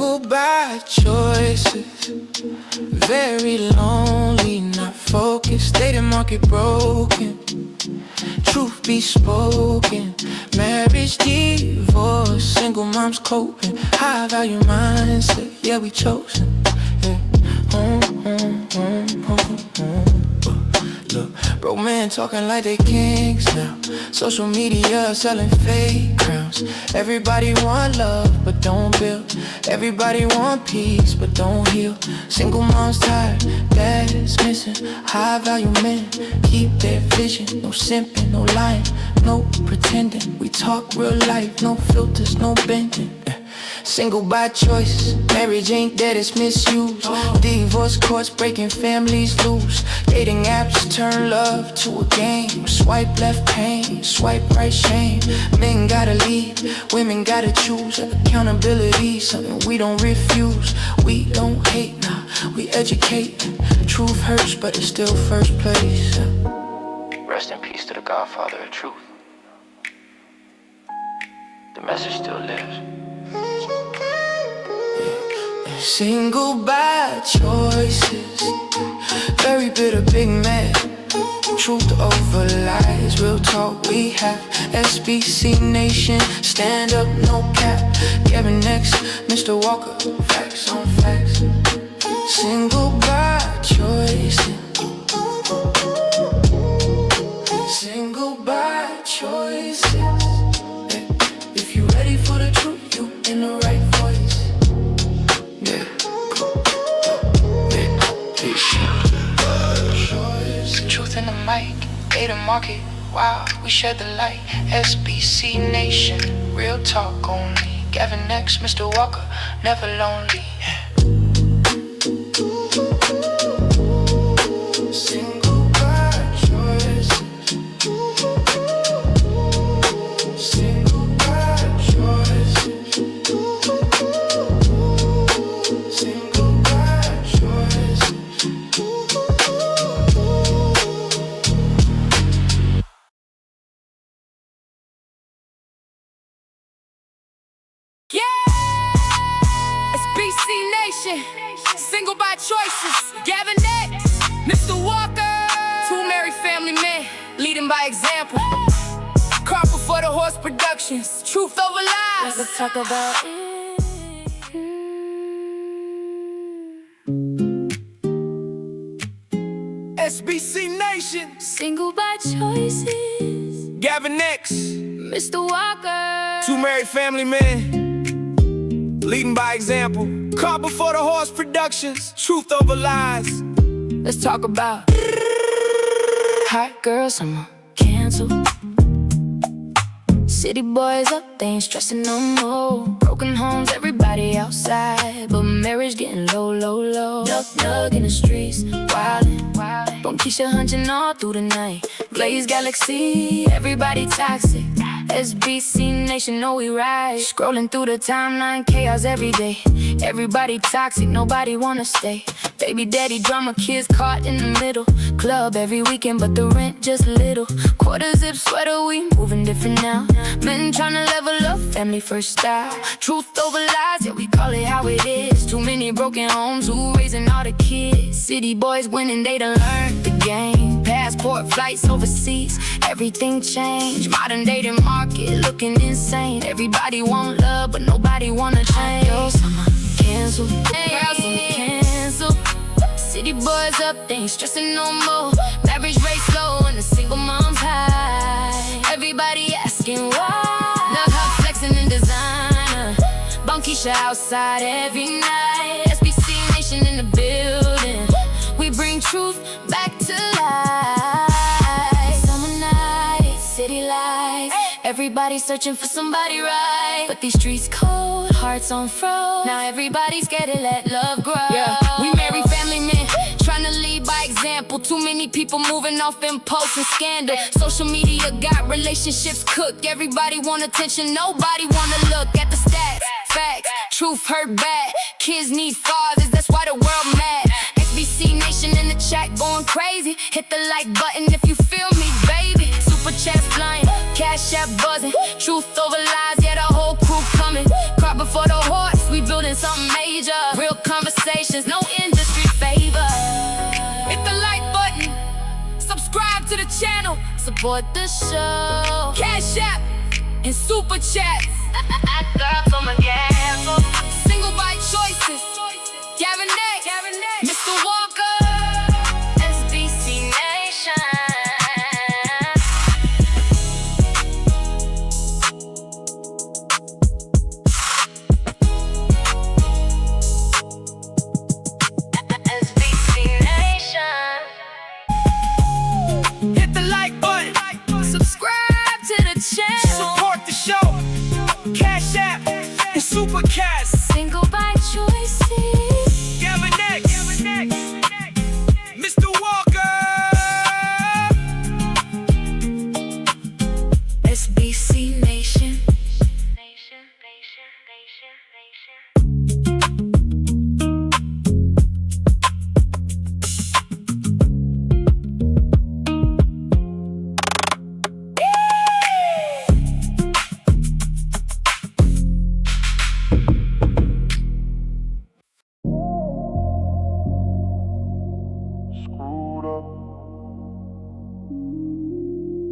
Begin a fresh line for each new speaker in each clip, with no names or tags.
Single by choices, very lonely, not focused, dating market broken. Truth be spoken, marriage, divorce, single moms coping, high value mindset, yeah we chosen. Yeah. Look, bro men talking like they kings now. Social media selling fake crowns. Everybody want love but don't build. Everybody want peace but don't heal. Single moms tired, dad's missing. High value men keep their vision. No simping, no lying, no pretending. We talk real life, no filters, no bending. Single by choice, marriage ain't dead, it's misused. Divorce courts breaking families loose. Dating apps turn love to a game. Swipe left pain, swipe right shame. Men gotta lead, women gotta choose. Accountability, something we don't refuse. We don't hate, nah, we educate. Truth hurts, but it's still first place. Rest in peace to the godfather of truth. The message still lives. Single by choices, very bitter, big man. Truth over lies, real talk we have. SBC Nation, stand up, no cap. Gavin X Mr. Walker, facts on facts. Single by choices, single by choices. If you ready for the truth, you in the right voice. Truth in the mic, data market, wow, we shed the light. SBC Nation, real talk only. Gavin X Mr. Walker, never lonely. Single by choices, single by choices, single by choices.
Single by choices, Gavin X Mr. Walker. Two married family men, leading by example. Car before the horse productions, truth over lies. Let's talk about
SBC Nation,
single by choices,
Gavin X
Mr. Walker.
Two married family men, leading by example. Car before the horse productions, truth over lies.
Let's talk about hot girl summer cancel. City boys up, they ain't stressing no more. Broken homes, everybody outside, but marriage getting low, low, low. Duck in the streets, wildin', wildin'. Bonkeisha hunching all through the night. Blaze Galaxy, everybody toxic. SBC Nation, know we right. Scrolling through the timeline, chaos every day. Everybody toxic, nobody wanna stay. Baby daddy drama, kids caught in the middle. Club every weekend, but the rent just little. Quarter zip sweater, we moving different now. Men tryna level up, family first style. Truth over lies, yeah we call it how it is. Too many broken homes, who raising all the kids? City boys winning, they done learned the game. Passport flights overseas, everything changed. Modern dating market looking insane. Everybody want love, but nobody wanna change. Yo, summer cancel, girls cancel. City boys up, they ain't stressing no more. Marriage rate slow and the single moms high. Everybody asking why. Love her flexing in designer. Bonkeisha outside every night. SBC Nation in the building. We bring truth back to life. Summer nights, city life. Everybody searching for somebody right. But these streets cold, hearts on froze. Now everybody's scared to let love grow. Yeah, we married family men, trying to lead by example. Too many people moving off impulse and scandal. Social media got relationships cooked. Everybody want attention, nobody wanna look at the stats. Facts, truth hurt bad. Kids need fathers, that's why the world mad. SBC Nation in the chat going crazy. Hit the like button if you feel me, baby. Super chats flying, cash app buzzing. Truth over lies, yeah the whole crew coming. Car before the horse, we building something major. Real conversations, no industry favor. Hit the like button, subscribe to the channel, support the show. Cash App and Super Chats. Girl, so my gas. Single by choices. Gavin X Mr. Walker. SBC Nation. SBC Nation.
Hit the like button,
Subscribe to the channel.
support the show. Cash App and Super Cast.
Single by choices.
Gavin X Mr. Walker.
SBC Nation.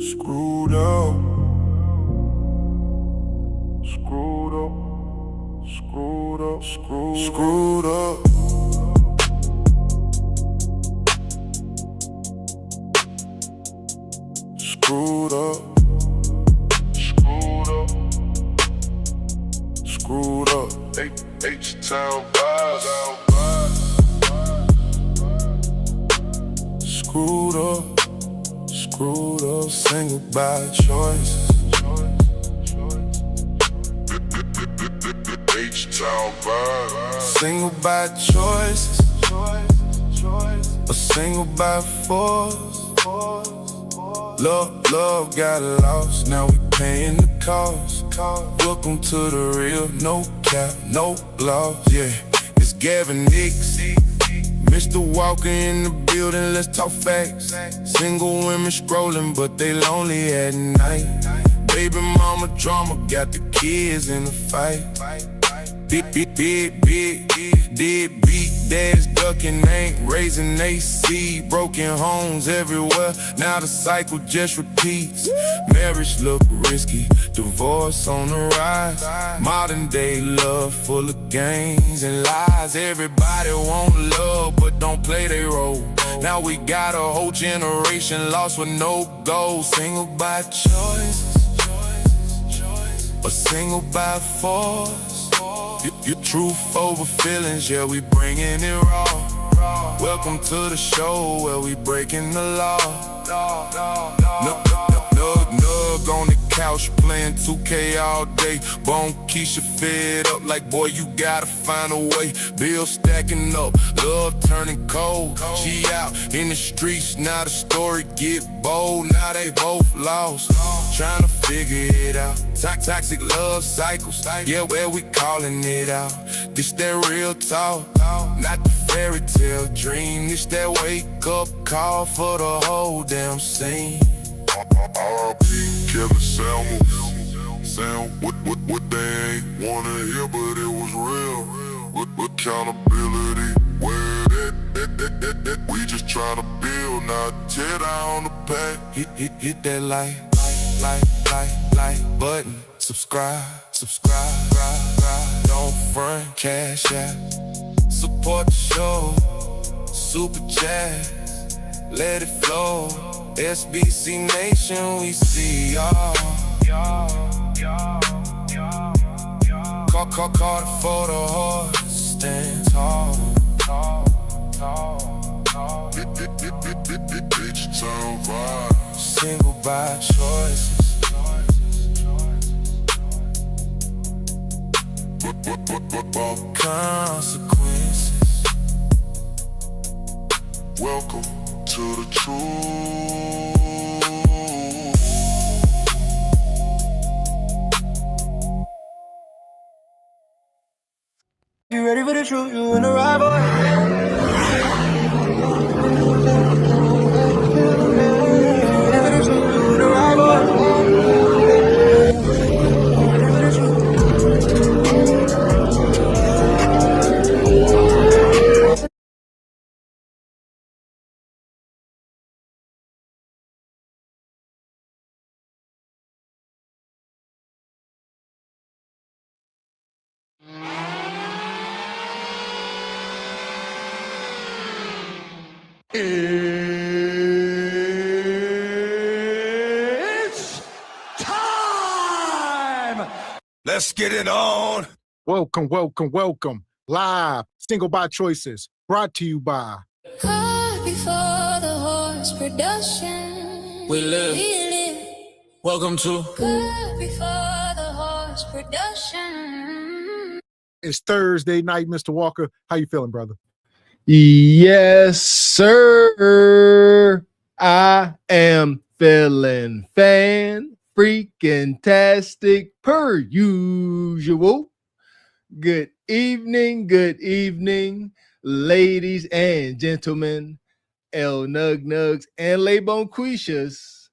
Screwed up. Screwed up. Screwed up. Screwed up. Screwed up. Screwed up. Screwed up. H-Town vibes. Screwed up. Screwed up, single by choice. H-Town vibe. Single by choice. A single by force. Love got lost, now we paying the cost. Welcome to the real, no cap, no loss. Yeah, it's Gavin X Mr. Walker in the building, let's talk facts. Single women scrolling, but they lonely at night. Baby mama drama, got the kids in the fight. Big dads ducking, ain't raising AC. Broken homes everywhere, now the cycle just repeats. Marriage look risky, divorce on the rise. Modern day love full of games and lies. Everybody want love, but don't play their role. Now we got a whole generation lost with no goals. Single by choice, or single by force. Your truth over feelings, yeah, we bringing it raw. Welcome to the show where we breaking the law. Nug on the couch playing 2K all day. Bone Keisha fed up like, boy, you gotta find a way. Bills stacking up, love turning cold. She out in the streets, now the story get bold. Now they both lost, trying to figure it out. Toxic love cycles, yeah, where we calling it out. This that real talk, not the fairy tale dream. This that wake up call for the whole damn scene. R.I.P. Kevin Samuels. What they ain't wanna hear, but it was real. With accountability, where that we just tryna build, not tear down the pack.
Hit that like button. Subscribe. Don't front, cash out. Support the show. Super chat, let it flow. SBC Nation, we see y'all. Call it for the horse, stand tall.
H-Town vibe.
Single by choices. Consequences.
Welcome to the truth.
You ready for the truth? You in the right boy.
Let's get it on.
Welcome. Live, Single by Choices, brought to you by
Caught before the horse production.
We live. Welcome to
Caught before the horse production.
It's Thursday night, Mr. Walker. How you feeling, brother?
Yes, sir. I am feeling freaking-tastic per usual. Good evening, ladies and gentlemen, El Nug Nugs and Le Bonquishas.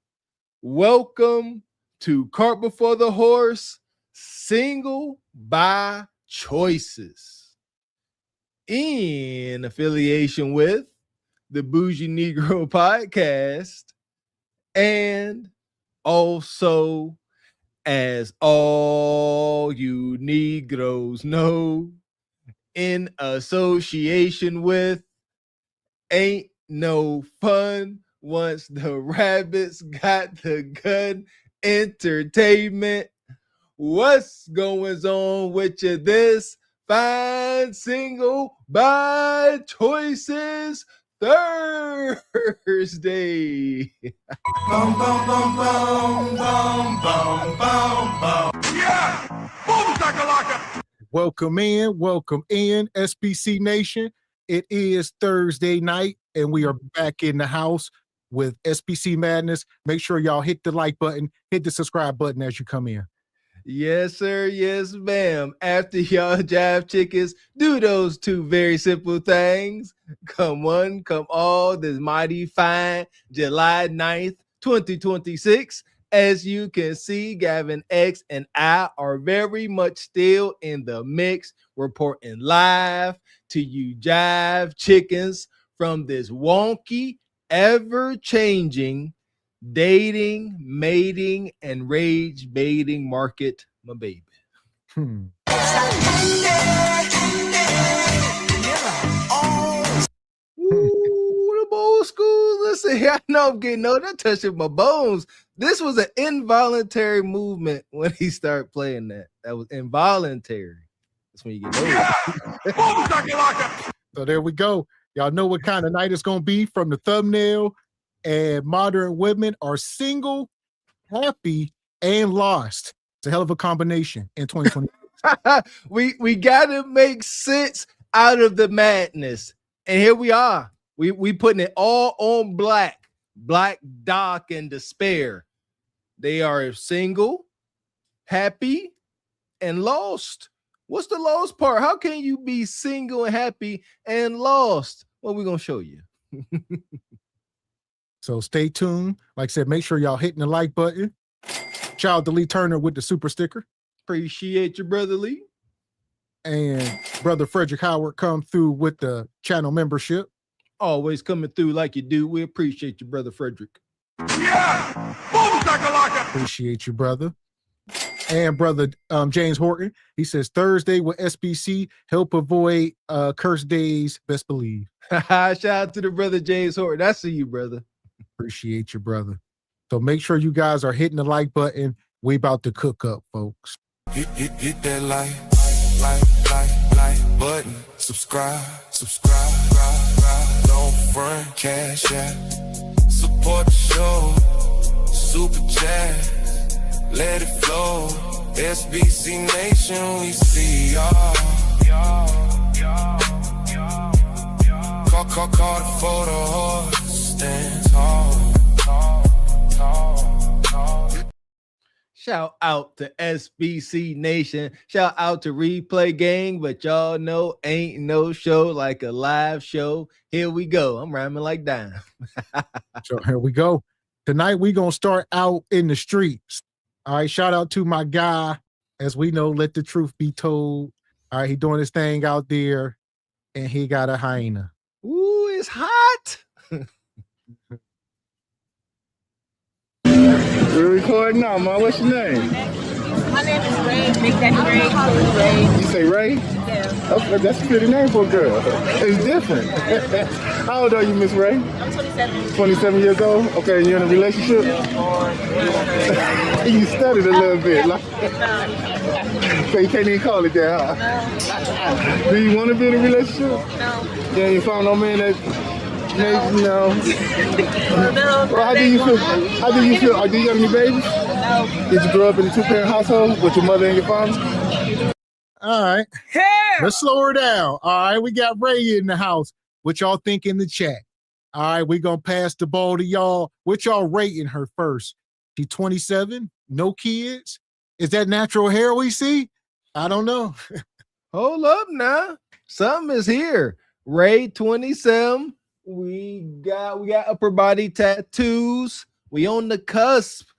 Welcome to Cart Before the Horse, Single by Choices, in affiliation with the Bougie Negro Podcast, and also, as all you Negroes know, in association with Ain't No Fun Once the Rabbits Got the Gun Entertainment. What's going on with you this fine Single by Choices Thursday?
Bum, bum, bum, bum, bum, bum, bum, bum. Yeah! Boom, shakalaka!
Welcome in, SBC Nation. It is Thursday night, and we are back in the house with SBC Madness. Make sure y'all hit the like button, hit the subscribe button as you come in.
Yes, sir. Yes, ma'am. After y'all jive chickens do those two very simple things, come one, come all, this mighty fine July 9th, 2026. As you can see, Gavin X and I are very much still in the mix, reporting live to you jive chickens from this wonky, ever-changing dating, mating, and rage baiting market, my baby.
Hmm.
Ooh, the old school. Listen here, I know I'm getting old. That touching my bones. This was an involuntary movement when he started playing that. That was involuntary. That's when you get old.
Yeah! Boom, shakalaka!
So there we go. Y'all know what kind of night it's going to be from the thumbnail. And modern women are single, happy, and lost. It's a hell of a combination in 2020.
we gotta make sense out of the madness. And here we are. We putting it all on Black Doc and Despair. They are single, happy, and lost. What's the lost part? How can you be single and happy and lost? Well, we're gonna show you.
So stay tuned. Like I said, make sure y'all hitting the like button. Shout out to Lee Turner with the super sticker.
Appreciate you, Brother Lee.
And Brother Frederick Howard come through with the channel membership.
Always coming through like you do. We appreciate you, Brother Frederick.
Yeah! Boom, shakalaka!
Appreciate you, brother. And Brother James Horton, he says Thursday with SBC, help avoid cursed days, best believe.
Shout out to the Brother James Horton. I see you, brother.
Appreciate you, brother. So make sure you guys are hitting the like button. We about to cook up, folks.
Hit that like button. Subscribe. Don't front, cash out. Support the show. Super chat. Let it flow. SBC Nation, we see y'all. Call the photo horse. Stands tall.
Shout out to SBC Nation. Shout out to Replay Gang. But y'all know ain't no show like a live show. Here we go. I'm rhyming like Dime.
So here we go. Tonight we gonna start out in the streets. All right, shout out to my guy. As we know, let the truth be told. All right, he doing his thing out there, and he got a hyena.
Ooh, it's hot.
We're recording now, man. What's your name?
My name is Ray, Big Daddy Ray, Ray.
You say Ray?
Yeah.
That's a pretty name for a girl. It's different. How old are you, Miss Ray?
I'm 27.
27 years old? Okay, and you're in a relationship? You studied a little bit. Like, so you can't even call it that, huh? Do you want to be in a relationship?
No.
Yeah, you found no man that maybe no.
No.
Well, how do you feel? How do you feel? Do you got any babies?
No.
Did you grow up in a two-parent household with your mother and your father?
All right. Let's slow her down. All right. We got Ray in the house. What y'all think in the chat? All right. We're going to pass the ball to y'all. What y'all rating her first? She 27, no kids. Is that natural hair we see? I don't know.
Hold up now. Something is here. Ray 27. We got upper body tattoos. We on the cusp.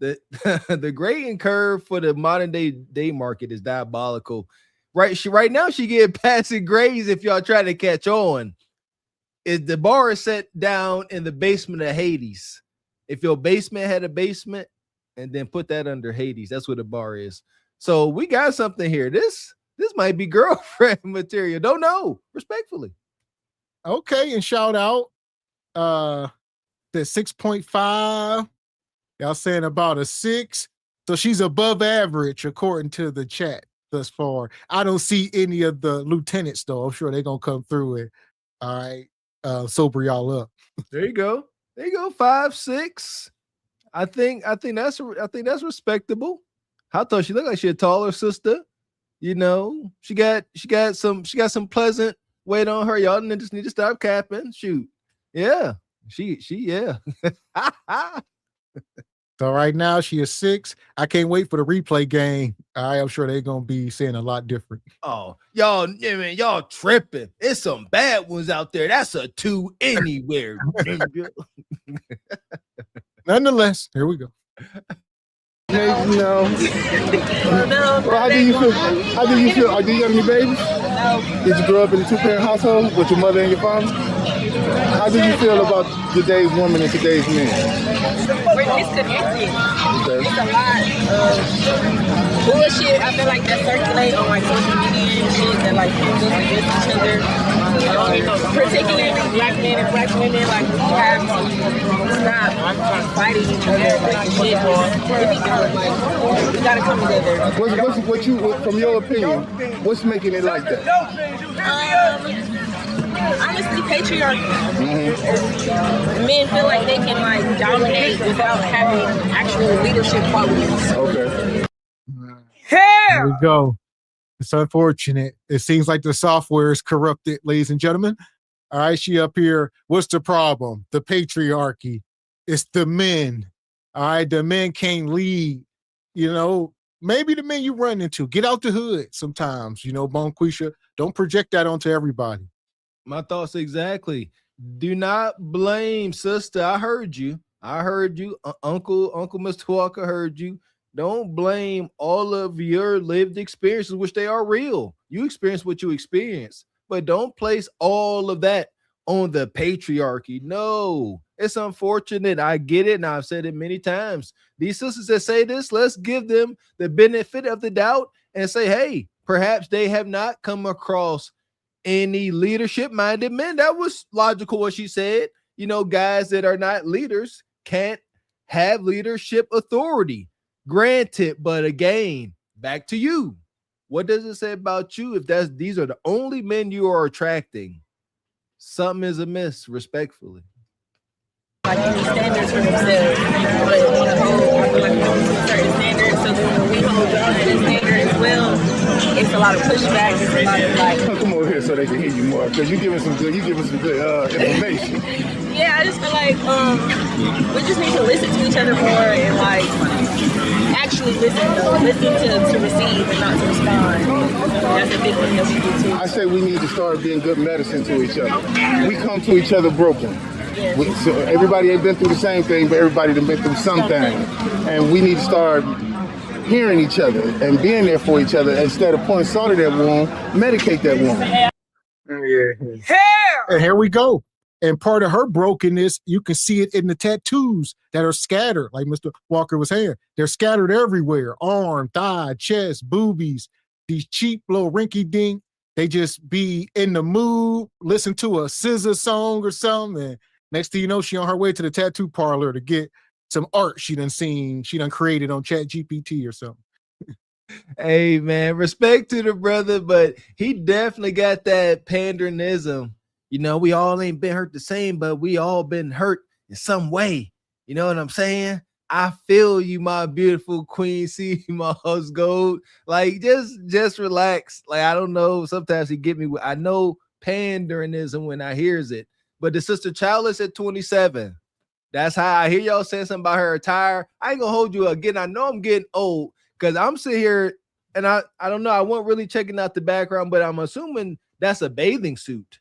The grading curve for the modern day market is diabolical. Right now she getting passing grades if y'all try to catch on. The bar is set down in the basement of Hades. If your basement had a basement, and then put that under Hades, that's what the bar is. So we got something here. This might be girlfriend material. Don't know, respectfully.
Okay, and shout out the 6.5. Y'all saying about a 6. So she's above average according to the chat thus far. I don't see any of the lieutenants though. I'm sure they're gonna come through it. All right, sober y'all up.
There you go. 5, 6. I think that's respectable. How tall she look like? She a taller sister. You know, she got some pleasant weight on her. Y'all just need to stop capping. Shoot. Yeah. She yeah.
So right now she is 6. I can't wait for the replay game. I'm sure they're gonna be saying a lot different.
Oh, y'all tripping. It's some bad ones out there. That's a 2 anywhere.
Nonetheless, here we go.
No. Well, how do you feel? Do you have any babies?
No.
Did you grow up in a two-parent household with your mother and your father? How do you feel about today's woman and today's men?
It's connected.
Okay.
It's a lot of bullshit. I feel like that circulate on like social media and shit that like people against each other. Particularly black men and black women, like we have to stop fighting each other. Like shit, we gotta come together.
What you, from your opinion, what's making it like that?
Honestly, patriarchy. Men feel like they can like dominate without having actual leadership qualities.
Okay.
Here we go. It's unfortunate. It seems like the software is corrupted, ladies and gentlemen. All right, she up here. What's the problem? The patriarchy. It's the men. All right, the men can't lead. You know, maybe the men you run into. Get out the hood sometimes. You know, Bonquisha, don't project that onto everybody.
My thoughts exactly. Do not blame sister. I heard you. Uncle Mr. Walker heard you. Don't blame all of your lived experiences, which they are real. You experience what you experience, but don't place all of that on the patriarchy. No, it's unfortunate. I get it. And I've said it many times. These sisters that say this, let's give them the benefit of the doubt and say, hey, perhaps they have not come across any leadership-minded men. That was logical what she said. You know, guys that are not leaders can't have leadership authority. Granted, but again, back to you. What does it say about you if these are the only men you are attracting? Something is amiss, respectfully.
Like any standards for themselves, but I feel like we hold certain standards. So then when we hold y'all to the standard as well, it's a lot of pushback. It's a lot of like.
Come over here so they can hear you more because you're giving some good information.
Yeah, I just feel like we just need to listen to each other more and like actually listen to receive and not to respond. That's a big thing that we do too.
I say we need to start being good medicine to each other. We come to each other broken. So everybody ain't been through the same thing, but everybody done been through something. And we need to start hearing each other and being there for each other instead of pouring salt in that wound, medicate that wound.
And here we go. And part of her brokenness, you can see it in the tattoos that are scattered, like Mr. Walker was saying. They're scattered everywhere. Arm, thigh, chest, boobies, these cheap little rinky-dink they just be in the mood, listen to a SZA song or something, and next thing you know, she on her way to the tattoo parlor to get some art she done created on Chat GPT or something.
Hey man, respect to the brother, but he definitely got that pandernism. You know, we all ain't been hurt the same, but we all been hurt in some way. You know what I'm saying? I feel you, my beautiful queen, see Moss Gold. Like, just relax. Like, I don't know. Sometimes he get me. I know pandernism when I hears it, but the sister Childless at 27. That's how I hear y'all saying something about her attire. I ain't gonna hold you again. I know I'm getting old because I'm sitting here and I don't know. I wasn't really checking out the background, but I'm assuming that's a bathing suit.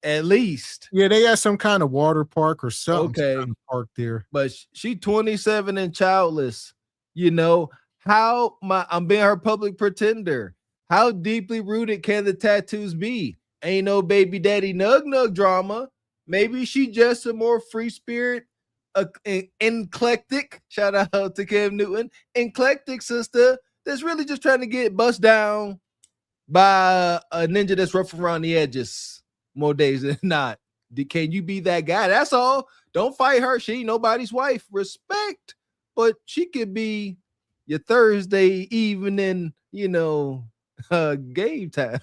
At least.
Yeah, they had some kind of water park or something.
Okay.
Some kind of park there.
But she 27 and childless. You know, I'm being her public pretender. How deeply rooted can the tattoos be? Ain't no baby daddy nug drama. Maybe she just a more free spirit, eclectic. Shout out to Cam Newton, eclectic sister that's really just trying to get bust down by a ninja that's rough around the edges more days than not. Can you be that guy? That's all. Don't fight her. She ain't nobody's wife. Respect, but she could be your Thursday evening, game time.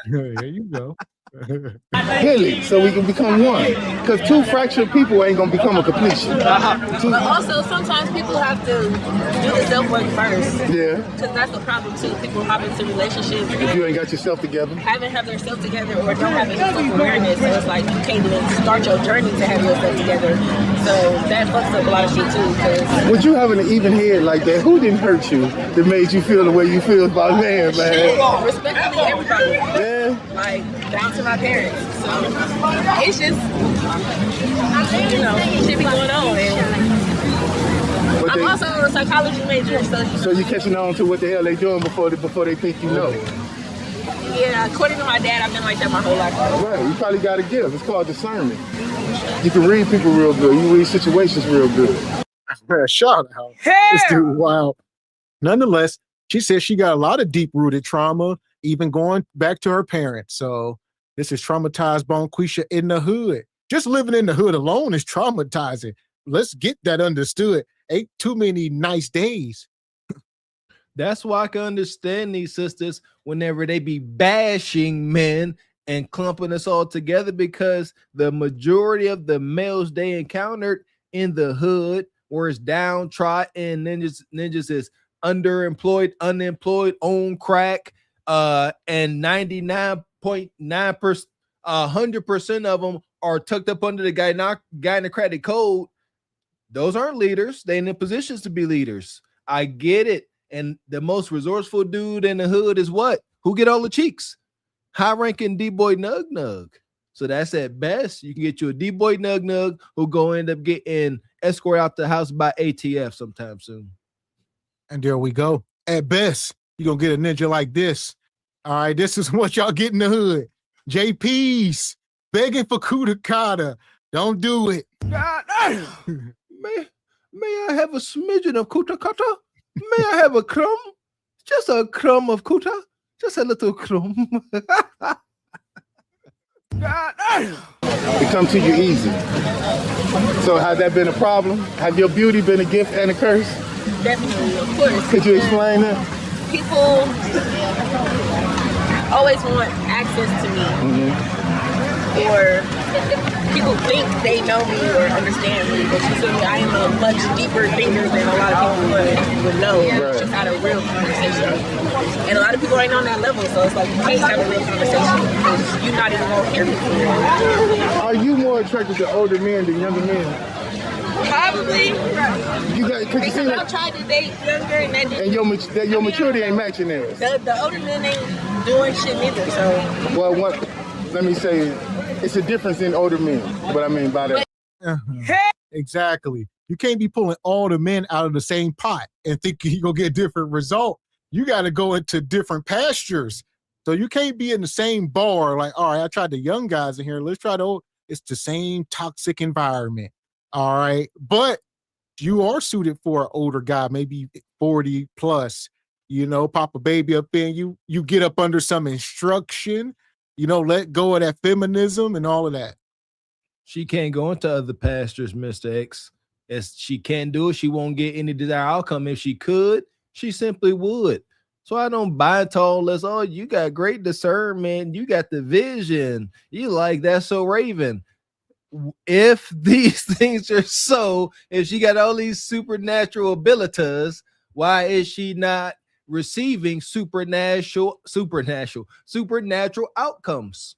There you go.
Really, so we can become one. Because two fractured people ain't gonna become a completion.
But also, sometimes people have to do the self work first.
Yeah.
Because that's the problem too. People hop into relationships.
If you ain't got yourself together.
Haven't have their self together or don't have any self awareness. So it's like you can't even start your journey to have yourself together. So that fucks up a lot of shit too. Cause
With you having an even head like that, who didn't hurt you that made you feel the way you feel about man?
respectfully, everybody.
Yeah.
Like down to my parents. So it's just, shit be going on. And I'm also a psychology major,
so you catching on to what the hell they doing before they think you know.
Yeah, according to my dad, I've been like that my whole life.
Right, you probably got a gift. It's called discernment. You can read people real good. You read situations real good.
Shout out. This dude, wow. Nonetheless, she says she got a lot of deep-rooted trauma, even going back to her parents. So this is traumatized Bonquisha in the hood. Just living in the hood alone is traumatizing. Let's get that understood. Ain't too many nice days.
That's why I can understand these sisters whenever they be bashing men and clumping us all together, because the majority of the males they encountered in the hood were downtrodden ninjas is underemployed, unemployed, on crack, and 99.9%, 100% of them are tucked up under the gynocratic code. Those aren't leaders. They in positions to be leaders. I get it. And the most resourceful dude in the hood is what? Who get all the cheeks? High-ranking D-boy nug. So that's at best. You can get you a D-boy nug who go end up getting escort out the house by ATF sometime soon.
And there we go. At best, you're going to get a ninja like this. All right, this is what y'all get in the hood. JP's begging for Kudakata. Don't do it.
God, may I have a smidgen of Kutakata? May I have a crumb? Just a crumb of kuta? Just a little crumb.
It comes to you easy. So has that been a problem? Have your beauty been a gift and a curse?
Definitely, of course.
Could you explain that?
People always want access to me. Or people think they know me or understand me, but you feel me, I am a much deeper thinker than a lot of people would know. Right. Just had a real conversation. And a lot of people ain't on that level, so it's like you can't have a real conversation because you're not even gonna hear people.
Are you more attracted to older men than younger men?
Probably.
Because
I've tried to date younger and that didn't.
And your maturity ain't matching theirs.
The older men ain't doing shit neither, so.
Well, let me say, it's a difference in older men. What I mean by that.
Exactly. You can't be pulling all the men out of the same pot and think you're going to get a different result. You got to go into different pastures. So you can't be in the same bar like, all right, I tried the young guys in here. Let's try the old. It's the same toxic environment. All right. But you are suited for an older guy, maybe 40 plus. pop a baby up in you. You get up under some instruction, let go of that feminism and all of that.
She can't go into other pastures, Mr. X. As she can't do it, she won't get any desired outcome. If she could, she simply would. So I don't buy into all this. Oh, you got great discernment. You got the vision. You like that so Raven. If these things are so, if she got all these supernatural abilities, why is she not receiving supernatural outcomes?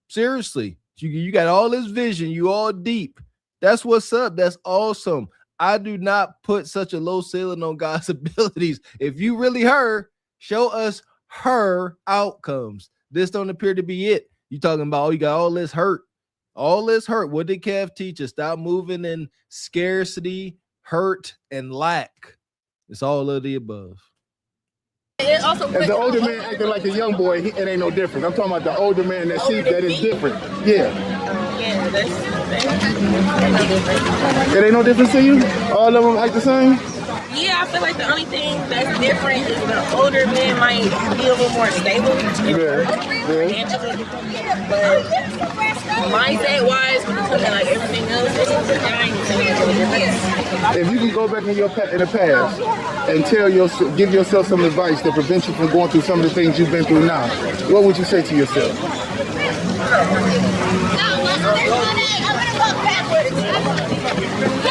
Seriously, you got all this vision. You all deep. That's what's up. That's awesome. I do not put such a low ceiling on God's abilities. If you really her, show us her outcomes. This don't appear to be it. You talking about, you got all this hurt. All this hurt. What did Kev teach us? Stop moving in scarcity, hurt, and lack. It's all of the above.
It also
As the older man acting like a young boy, it ain't no different. I'm talking about the older man that is different. Yeah.
Yeah, that's no different.
It ain't no difference to you? All of them act the same?
Yeah, I feel like the only thing that's different is the older man might be a little more stable. But mindset-wise, when it comes to like everything else, I ain't saying no difference.
If you can go back in the past and give yourself some advice to prevent you from going through some of the things you've been through now, what would you say to yourself?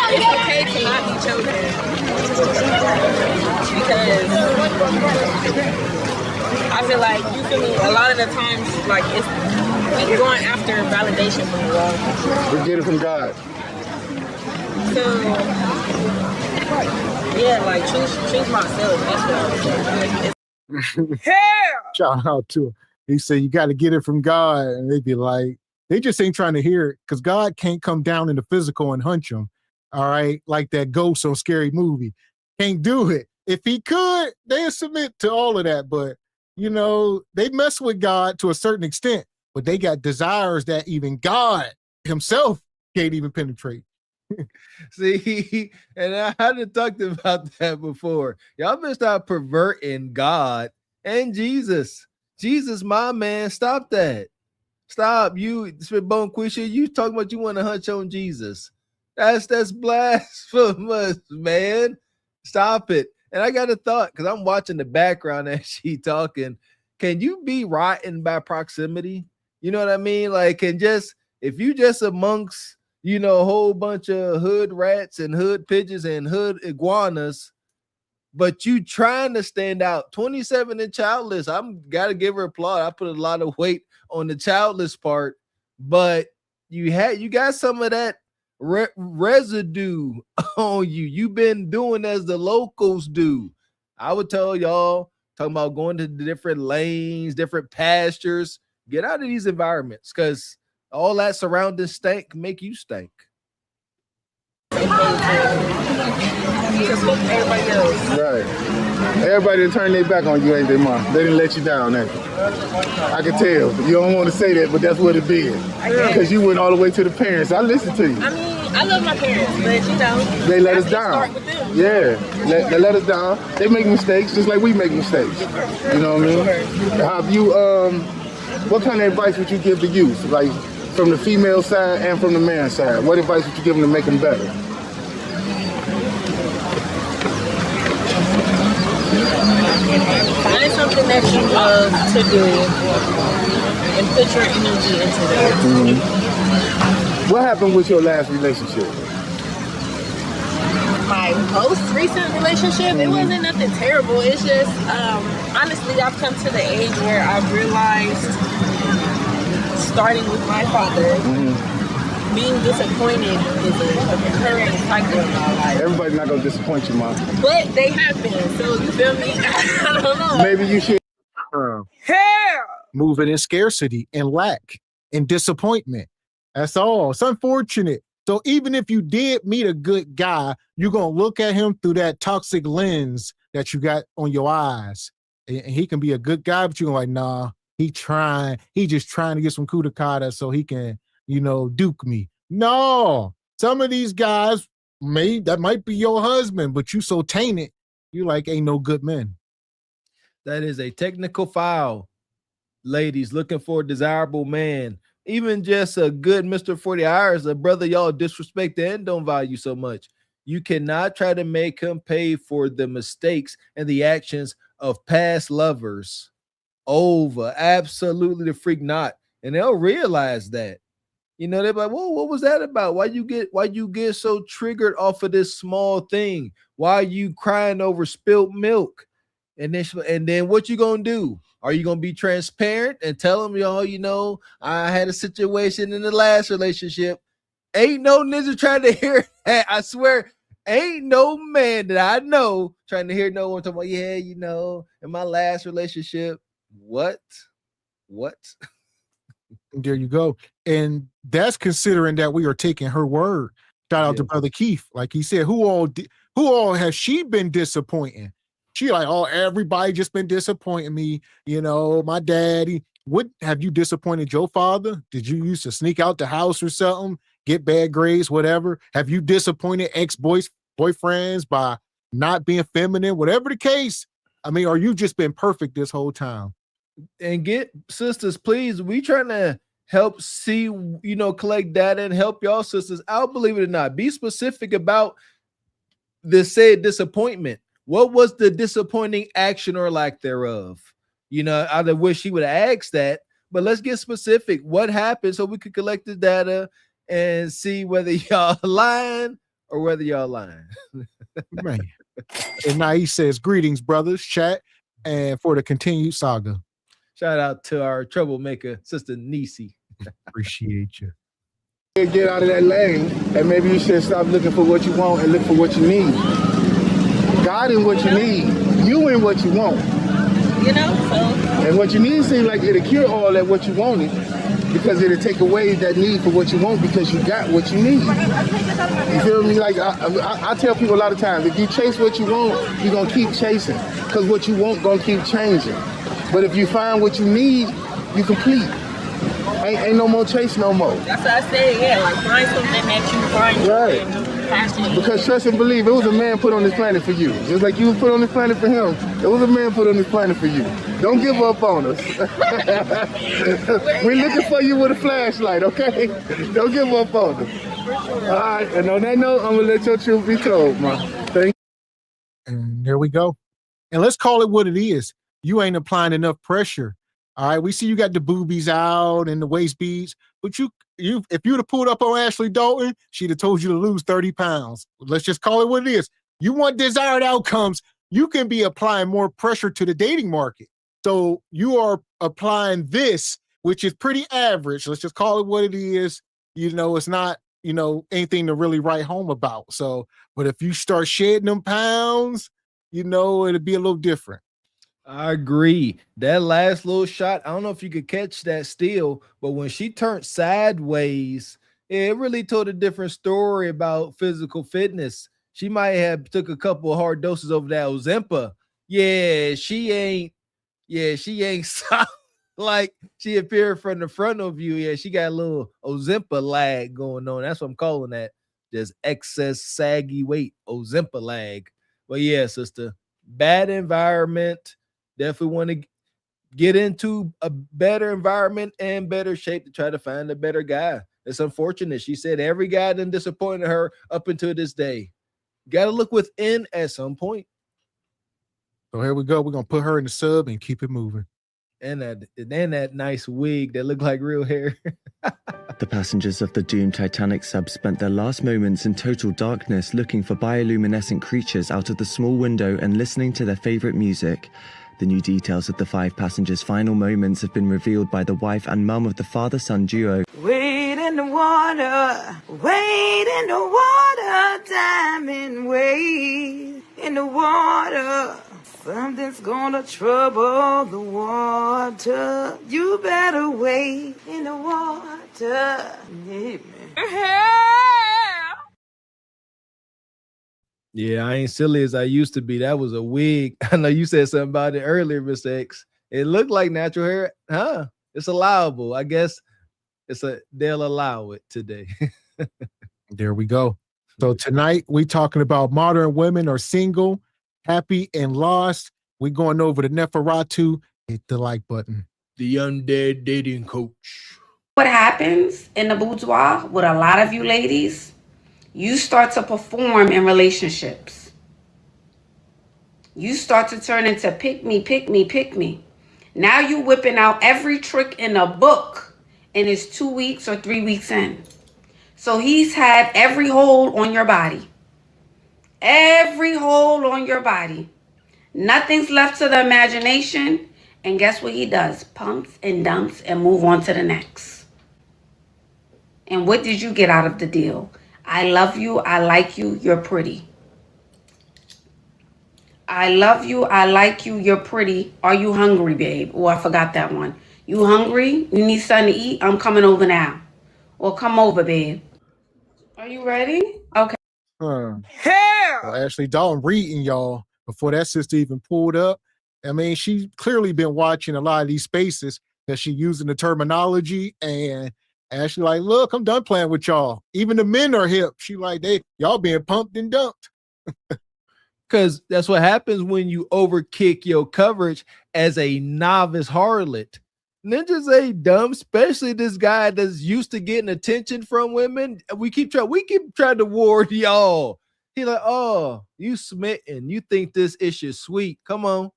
It's okay to not be chosen because I feel like a lot of the times, like it's going after validation from the world.
We get it from God.
So yeah, like choose myself. That's what I'm saying.
Shout out to him. He said you got to get it from God, and they'd be like, they just ain't trying to hear it because God can't come down in the physical and hunch them. All right, like that ghost on Scary Movie. Can't do it. If he could, they'd submit to all of that. But, they mess with God to a certain extent, but they got desires that even God himself can't even penetrate.
See, and I hadn't talked about that before. Y'all better stop perverting God and Jesus. Jesus, my man, stop that. Stop. You, Spitbone Quisha, you talking about you want to hunch on Jesus. That's blasphemous, man. Stop it. And I got a thought because I'm watching the background as she talking. Can you be rotten by proximity? You know what I mean? Like, if you just amongst, a whole bunch of hood rats and hood pigeons and hood iguanas, but you trying to stand out, 27 and childless. I'm got to give her applaud. I put a lot of weight on the childless part, but you got some of that residue on you. You've been doing as the locals do. I would tell y'all, talking about going to different lanes, different pastures, get out of these environments because all that surrounding stank make you stink.
Everybody else.
Right. Everybody done turned their back on you, ain't they, Mom? They didn't let you down, ain't they? I can tell. You don't want to say that, but that's what it did. Because you went all the way to the parents. I listened to you.
I mean, I love my parents, but
they let us down. Yeah, they let us down. They make mistakes just like we make mistakes. You know what I mean? Have you what kind of advice would you give the youth, like from the female side and from the man side? What advice would you give them to make them better?
Find something that you love to do and put your energy into that.
Mm-hmm. What happened with your last relationship?
My most recent relationship, it wasn't nothing terrible. It's just, honestly, I've come to the age where I've realized, starting with my father, being disappointed is a recurring cycle in my life.
Everybody's not going to disappoint you, Mom.
But they have been, so you feel me? I don't know.
Maybe you should.
Moving in scarcity and lack and disappointment. That's all. It's unfortunate. So even if you did meet a good guy, you're going to look at him through that toxic lens that you got on your eyes. And he can be a good guy, but you're like, nah, he just trying to get some coup de cata so he can, duke me. No, some of these guys that might be your husband, but you so tainted, you like ain't no good men.
That is a technical foul. Ladies looking for a desirable man. Even just a good Mr. 40 hours, a brother y'all disrespect and don't value so much. You cannot try to make him pay for the mistakes and the actions of past lovers. Over. Absolutely the freak not. And they'll realize that. You know, they're like, whoa, what was that about? Why you get so triggered off of this small thing? Why you crying over spilt milk? And then what you gonna do? Are you gonna be transparent and tell them, y'all, you know, I had a situation in the last relationship? Ain't no ninja trying to hear that. I swear, ain't no man that I know trying to hear no one talking about, yeah, you know, in my last relationship. What?
There you go. And that's considering that we are taking her word. Shout out to Brother Keith. Like he said, who all has she been disappointing? She like, oh, everybody just been disappointing me. You know, my daddy. What have you disappointed your father? Did you used to sneak out the house or something, get bad grades, whatever? Have you disappointed boyfriends by not being feminine? Whatever the case. I mean, or you just been perfect this whole time?
And get sisters, please. We trying to help see, you know, collect data and help y'all sisters out. Believe it or not, be specific about the said disappointment. What was the disappointing action or lack thereof? You know, I wish he would have asked that, but let's get specific. What happened so we could collect the data and see whether y'all lying or whether y'all lying.
Man. And now he says, greetings, brothers, chat, and for the continued saga.
Shout out to our troublemaker, Sister Nisi.
Appreciate you.
Get out of that lane, and maybe you should stop looking for what you want and look for what you need. God in what you need, you in what you want.
You know, so.
And what you need seems like it'll cure all that what you wanted, because it'll take away that need for what you want because you got what you need. You feel me? Like I tell people a lot of times, if you chase what you want, you're gonna keep chasing, because what you want gonna keep changing. But if you find what you need, you complete. Ain't no more chase no more.
That's what I said, yeah, like find something that you find
right.
passionate.
Because trust and believe, it was a man put on this planet for you. Just like you was put on this planet for him, it was a man put on this planet for you. Don't give up on us. We're looking for you with a flashlight, okay? Don't give up on us. All right, and on that note, I'm gonna let your truth be told, man. Thank you.
And there we go. And let's call it what it is. You ain't applying enough pressure. All right, we see you got the boobies out and the waist beads, but you if you'd have pulled up on Ashley Dalton, she'd have told you to lose 30 pounds. Let's just call it what it is. You want desired outcomes, you can be applying more pressure to the dating market. So you are applying this, which is pretty average. Let's just call it what it is. You know, it's not, you know, anything to really write home about. So, but if you start shedding them pounds, you know, it'll be a little different.
I agree. That last little shot, I don't know if you could catch that still, but when she turned sideways, it really told a different story about physical fitness. She might have took a couple of hard doses over that Ozempa. She ain't soft like she appeared from the frontal view. Yeah, she got a little Ozempa lag going on. That's what I'm calling that. Just excess saggy weight, Ozempa lag. But yeah, sister, bad environment. Definitely want to get into a better environment and better shape to try to find a better guy. It's unfortunate. She said every guy done disappointed her up until this day. Got to look within at some point.
So here we go. We're going to put her in the sub and keep it moving.
And that nice wig that looked like real hair.
The passengers of the doomed Titanic sub spent their last moments in total darkness looking for bioluminescent creatures out of the small window and listening to their favorite music. The new details of the 5 passengers' final moments have been revealed by the wife and mum of the father-son duo.
Wade in the water, diamond, wade in the water. Something's gonna trouble the water. You better wade in the water. Yeah, man.
Yeah, I ain't silly as I used to be. That was a wig. I know you said something about it earlier, Mr. X. It looked like natural hair. Huh? It's allowable. I guess they'll allow it today.
There we go. So tonight we talking about modern women are single, happy, and lost. We going over to Neferatu. Hit the like button.
The undead dating coach.
What happens in the boudoir with a lot of you ladies? You start to perform in relationships. You start to turn into pick me, pick me, pick me. Now you whipping out every trick in the book, and it's 2 weeks or 3 weeks in. So he's had every hole on your body. Every hole on your body. Nothing's left to the imagination. And guess what he does? Pumps and dumps and move on to the next. And what did you get out of the deal? I love you. I like you. You're pretty. I love you. I like you. You're pretty. Are you hungry, babe? Oh, I forgot that one. You hungry? You need something to eat? I'm coming over now. Or come over, babe. Are you ready? Okay.
Well, Ashley Dalton reading y'all before that sister even pulled up. I mean, she's clearly been watching a lot of these spaces that she using the terminology, and Ashley like, look, I'm done playing with y'all. Even the men are hip. She like, y'all being pumped and dumped.
Because that's what happens when you overkick your coverage as a novice harlot. Ninjas ain't dumb, especially this guy that's used to getting attention from women. We keep trying to ward y'all. He like, oh, you smitten. You think this issue is sweet. Come on,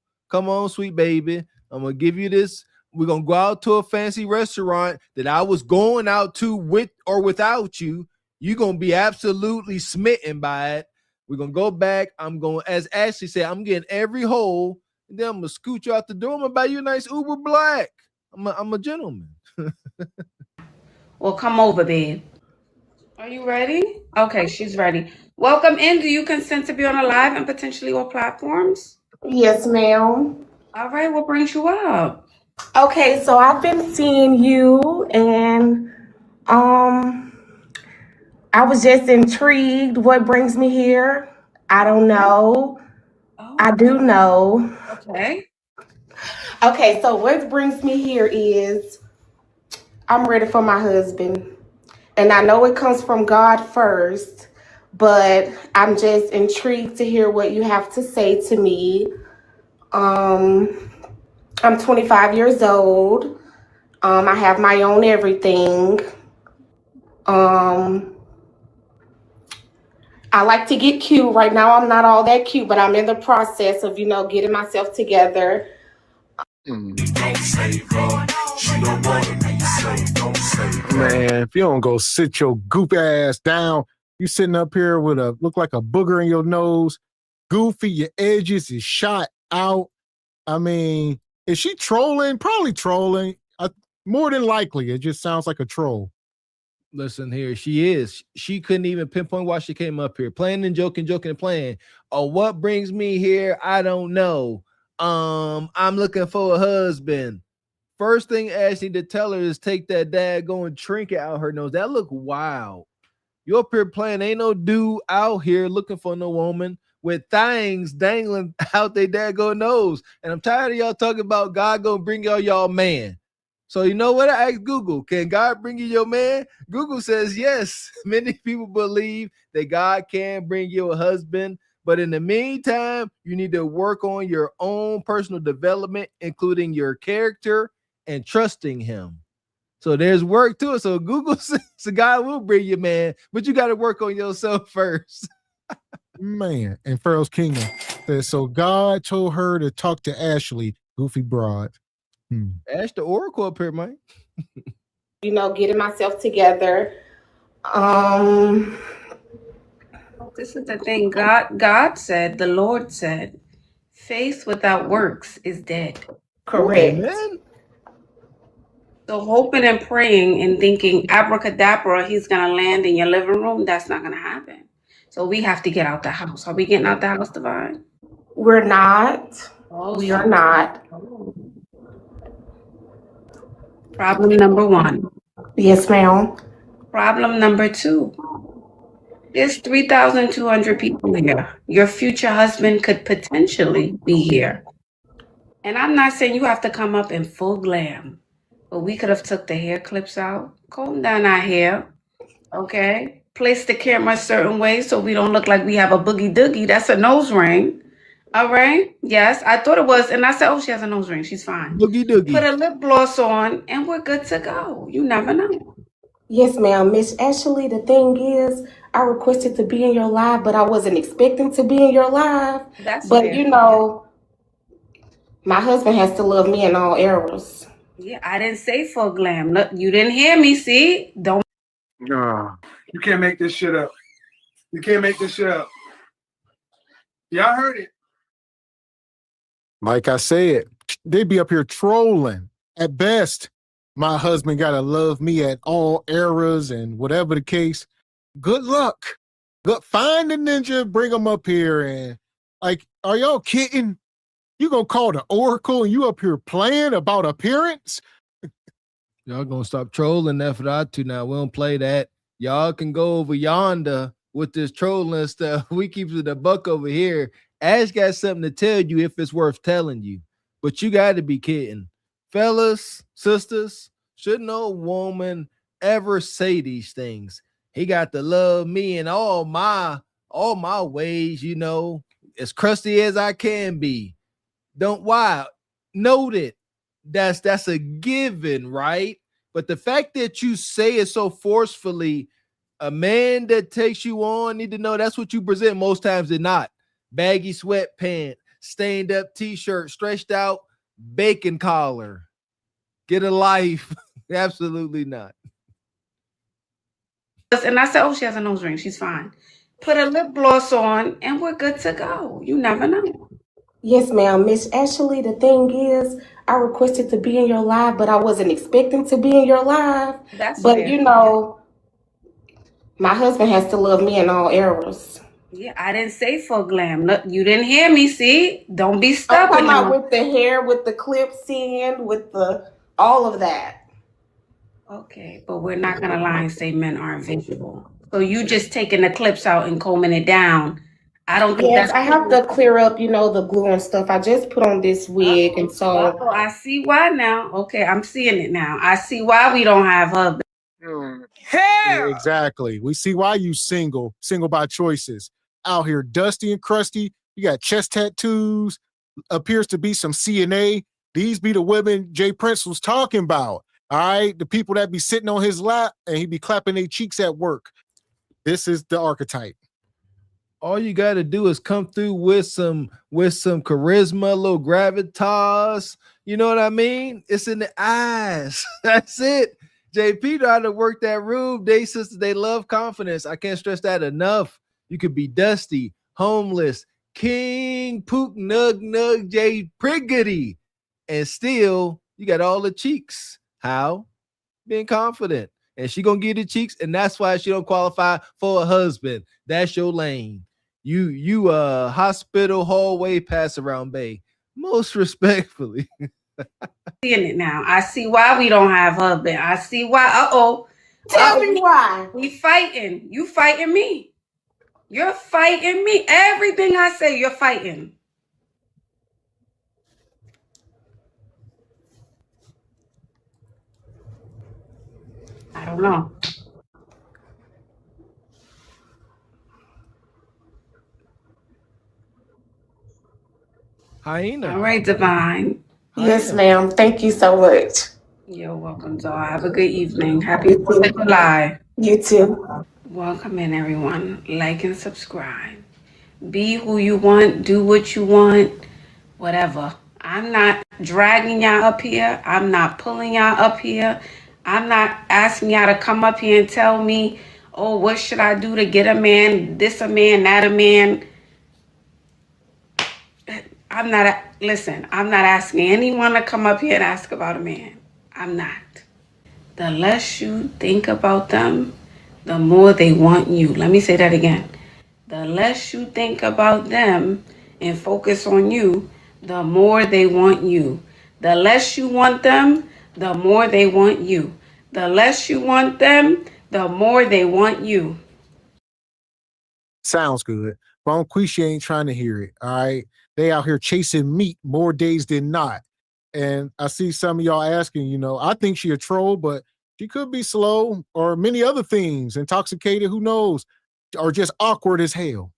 sweet baby. I'm gonna give you this. We're gonna go out to a fancy restaurant that I was going out to with or without you. You're gonna be absolutely smitten by it. We're gonna go back. I'm going, as Ashley said, I'm getting every hole, and then I'm gonna scoot you out the door. I'm gonna buy you a nice Uber Black. I'm a gentleman.
Well, come over, babe. Are you ready? Okay, she's ready. Welcome in. Do you consent to be on a live and potentially all platforms?
Yes, ma'am.
All right, what brings you up?
Okay, so I've been seeing you, and I was just intrigued. What brings me here? I don't know.
Oh,
I do know.
okay.
Okay, so what brings me here is I'm ready for my husband. And I know it comes from God first, but I'm just intrigued to hear what you have to say to me. I'm 25 years old. I have my own everything. I like to get cute. Right now, I'm not all that cute, but I'm in the process of, getting myself together.
Man, if you don't go sit your goop ass down, you sitting up here with look like a booger in your nose, goofy, your edges is shot out. I mean, is she trolling? Probably trolling. More than likely, it just sounds like a troll.
Listen here, she is. She couldn't even pinpoint why she came up here. Playing and joking and playing. Oh, what brings me here? I don't know. I'm looking for a husband. First thing Ash need to tell her is take that daggone trinket out her nose. That look wild. You up here playing, ain't no dude out here looking for no woman with things dangling out their daggone nose. And I'm tired of y'all talking about God gonna bring y'all man. So you know what? I asked Google, can God bring you your man? Google says yes. Many people believe that God can bring you a husband. But in the meantime, you need to work on your own personal development, including your character and trusting him. So there's work to it. So Google says God will bring you, man, but you got to work on yourself first.
Man, and Pharaoh's Kingdom says, so God told her to talk to Ashley, goofy broad.
Ash the Oracle up here, man.
Getting myself together.
This is the thing. God said, the Lord said, faith without works is dead.
Correct.
Amen.
So hoping and praying and thinking abracadabra, he's gonna land in your living room, that's not gonna happen. So we have to get out the house. Are we getting out the house, Divine?
We're not. We are not.
Problem number one.
Yes, ma'am.
Problem number two. There's 3,200 people here. Your future husband could potentially be here. And I'm not saying you have to come up in full glam, but we could have took the hair clips out, comb down our hair, okay? Place the camera a certain way so we don't look like we have a boogie doogie. That's a nose ring, All right. Yes, I thought it was. And I said, oh, she has a nose ring. She's fine.
Boogie
Put
doogie.
a lip gloss on and we're good to go. You never know.
Yes, ma'am. Miss Ashley, the thing is, I requested to be in your live, but I wasn't expecting to be in your live.
That's
But
fair.
you know, my husband has to love me in all eras.
Yeah, I didn't say full glam. Look, you didn't hear me. See? Don't.
No, you can't make this shit up. You can't make this shit up. Y'all heard it.
Like I said, they be up here trolling. At best, my husband gotta love me at all eras and whatever the case. Good luck. Good, find the ninja, bring him up here, and like, are y'all kidding? You gonna call the Oracle and you up here playing about appearance?
Y'all gonna stop trolling that for that too now. We don't play that. Y'all can go over yonder with this trolling stuff. We keep it a buck over here. Ash got something to tell you if it's worth telling you. But you got to be kidding. Fellas, sisters, should no woman ever say these things? He got to love me in all my ways, you know, as crusty as I can be. Don't why? Note it. That's a given, right? But the fact that you say it so forcefully, a man that takes you on need to know that's what you present most times than not. Baggy sweatpants, stained up t-shirt, stretched out bacon collar. Get a life. Absolutely not.
And I said, oh, she has a nose ring. She's fine. Put a lip gloss on and we're good to go. You never know.
Yes, ma'am. Miss Ashley, the thing is, I requested to be in your live, but I wasn't expecting to be in your live.
That's
But
fair.
you know, my husband has to love me in all eras.
Yeah, I didn't say full glam. Look, you didn't hear me. See? Don't be
I'm
stubborn.
talking about with the hair, with the clips in, with the all of that.
Okay, but we're not gonna lie and say men aren't visual. So you just taking the clips out and combing it down. I don't think
Yes,
that's.
I have to clear up, you know, the glue and stuff. I just put on this wig, and so
Oh, I see why now. Okay, I'm seeing it now. I see why we don't have husbands.
Yeah, exactly. We see why you single by choices. Out here dusty and crusty. You got chest tattoos, appears to be some CNA. These be the women Jay Prince was talking about. All right. The people that be sitting on his lap and he be clapping their cheeks at work. This is the archetype.
All you got to do is come through with some charisma, a little gravitas. You know what I mean? It's in the eyes. That's it. JP know how to work that room. They sisters, they love confidence. I can't stress that enough. You could be dusty, homeless, king, pook, nug, J Priggity, and still you got all the cheeks. How? Being confident. And she gonna get the cheeks, and that's why she don't qualify for a husband. That's your lane. You hospital hallway pass around bay. Most respectfully.
Seeing it now. I see why we don't have husbands. I see why.
tell me why.
We fighting. You fighting me. You're fighting me. Everything I say, you're fighting. I don't know.
Hyena.
All right, Divine.
Yes, ma'am. Thank you so much.
You're welcome, doll. Have a good evening. Happy 4th of July.
You too.
Welcome in, everyone. Like and subscribe. Be who you want. Do what you want. Whatever. I'm not dragging y'all up here. I'm not pulling y'all up here. I'm not asking y'all to come up here and tell me, oh, what should I do to get a man, this a man, that a man. I'm not asking anyone to come up here and ask about a man. I'm not. The less you think about them, the more they want you. Let me say that again. The less you think about them and focus on you, the more they want you. The less you want them, the more they want you. The less you want them, the more they want you.
Sounds good. But Quisha ain't trying to hear it. All right. They out here chasing meat more days than not. And I see some of y'all asking, you know, I think she a troll, but she could be slow or many other things, intoxicated, who knows, or just awkward as hell.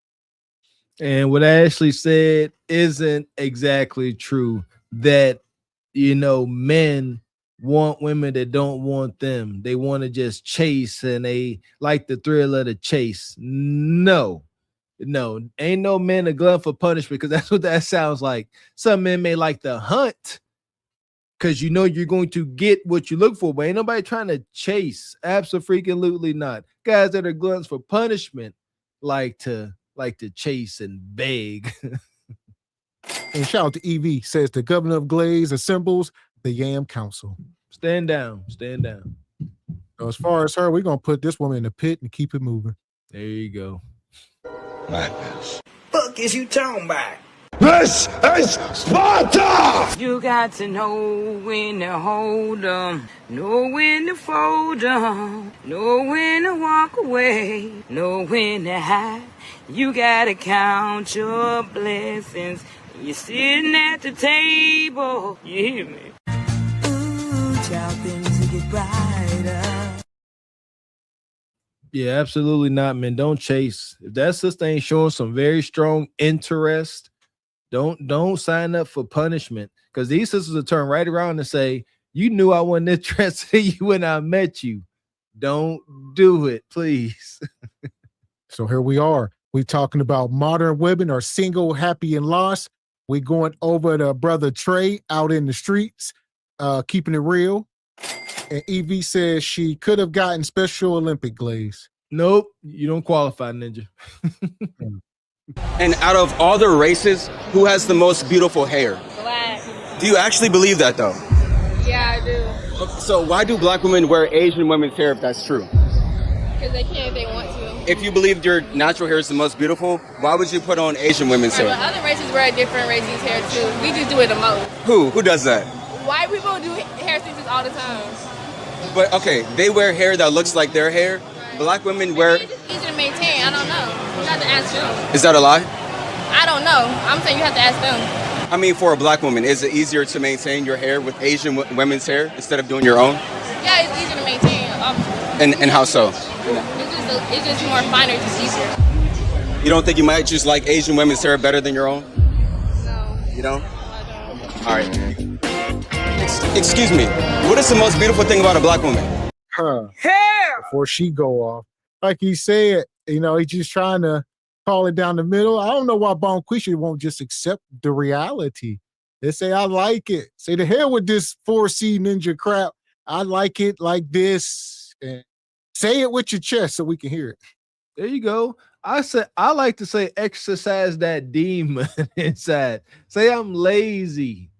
And what Ashley said isn't exactly true. That, men want women that don't want them. They want to just chase and they like the thrill of the chase. No, ain't no men a glutton for punishment, because that's what that sounds like. Some men may like the hunt because you're going to get what you look for, but ain't nobody trying to chase. Absolutely not. Guys that are gluttons for punishment like to chase and beg.
And shout out to EV, says the governor of Glaze assembles the Yam Council.
Stand down.
So as far as her, we're gonna put this woman in the pit and keep it moving.
There you go.
Madness. Fuck is you talking about?
This is Sparta!
You got to know when to hold 'em, know when to fold 'em, know when to walk away, know when to hide. You gotta count your blessings when you're sitting at the table. You hear me? Ooh, child, things will get brighter.
Yeah, absolutely not, man. Don't chase. If that sister ain't showing some very strong interest, don't sign up for punishment, because these sisters will turn right around and say, you knew I wasn't interested in you when I met you. Don't do it, please.
So here we are. We're talking about modern women are single, happy, and lost. We're going over to brother Trey out in the streets, keeping it real. And Evie says she could have gotten Special Olympic glaze.
Nope, you don't qualify, Ninja.
And out of all the races, who has the most beautiful hair?
Black.
Do you actually believe that, though?
Yeah, I do.
So why do black women wear Asian women's hair if that's true?
Because they can if they want to.
If you believed your natural hair is the most beautiful, why would you put on Asian women's
Right,
hair?
but other races wear different races' hair too. We just do it the most.
Who does that?
White people do hair stitches all the time.
But okay, they wear hair that looks like their hair.
Right.
Black women wear...
It's just easier to maintain. I don't know. You have to ask them.
Is that a lie?
I don't know. I'm saying you have to ask them.
I mean, for a black woman, is it easier to maintain your hair with Asian women's hair instead of doing your own?
Yeah, it's easier to maintain.
And how so?
It's just more finer, just easier.
You don't think you might just like Asian women's hair better than your own?
No.
You don't?
I don't.
All right. Excuse me. What is the most beautiful thing about a black woman?
Her hair. Before she go off, like he said, he's just trying to call it down the middle. I don't know why Bonquisha won't just accept the reality. They say, I like it. Say, the hell with this 4C ninja crap. I like it like this. And say it with your chest so we can hear it.
There you go. I like to say exercise that demon inside. Say I'm lazy.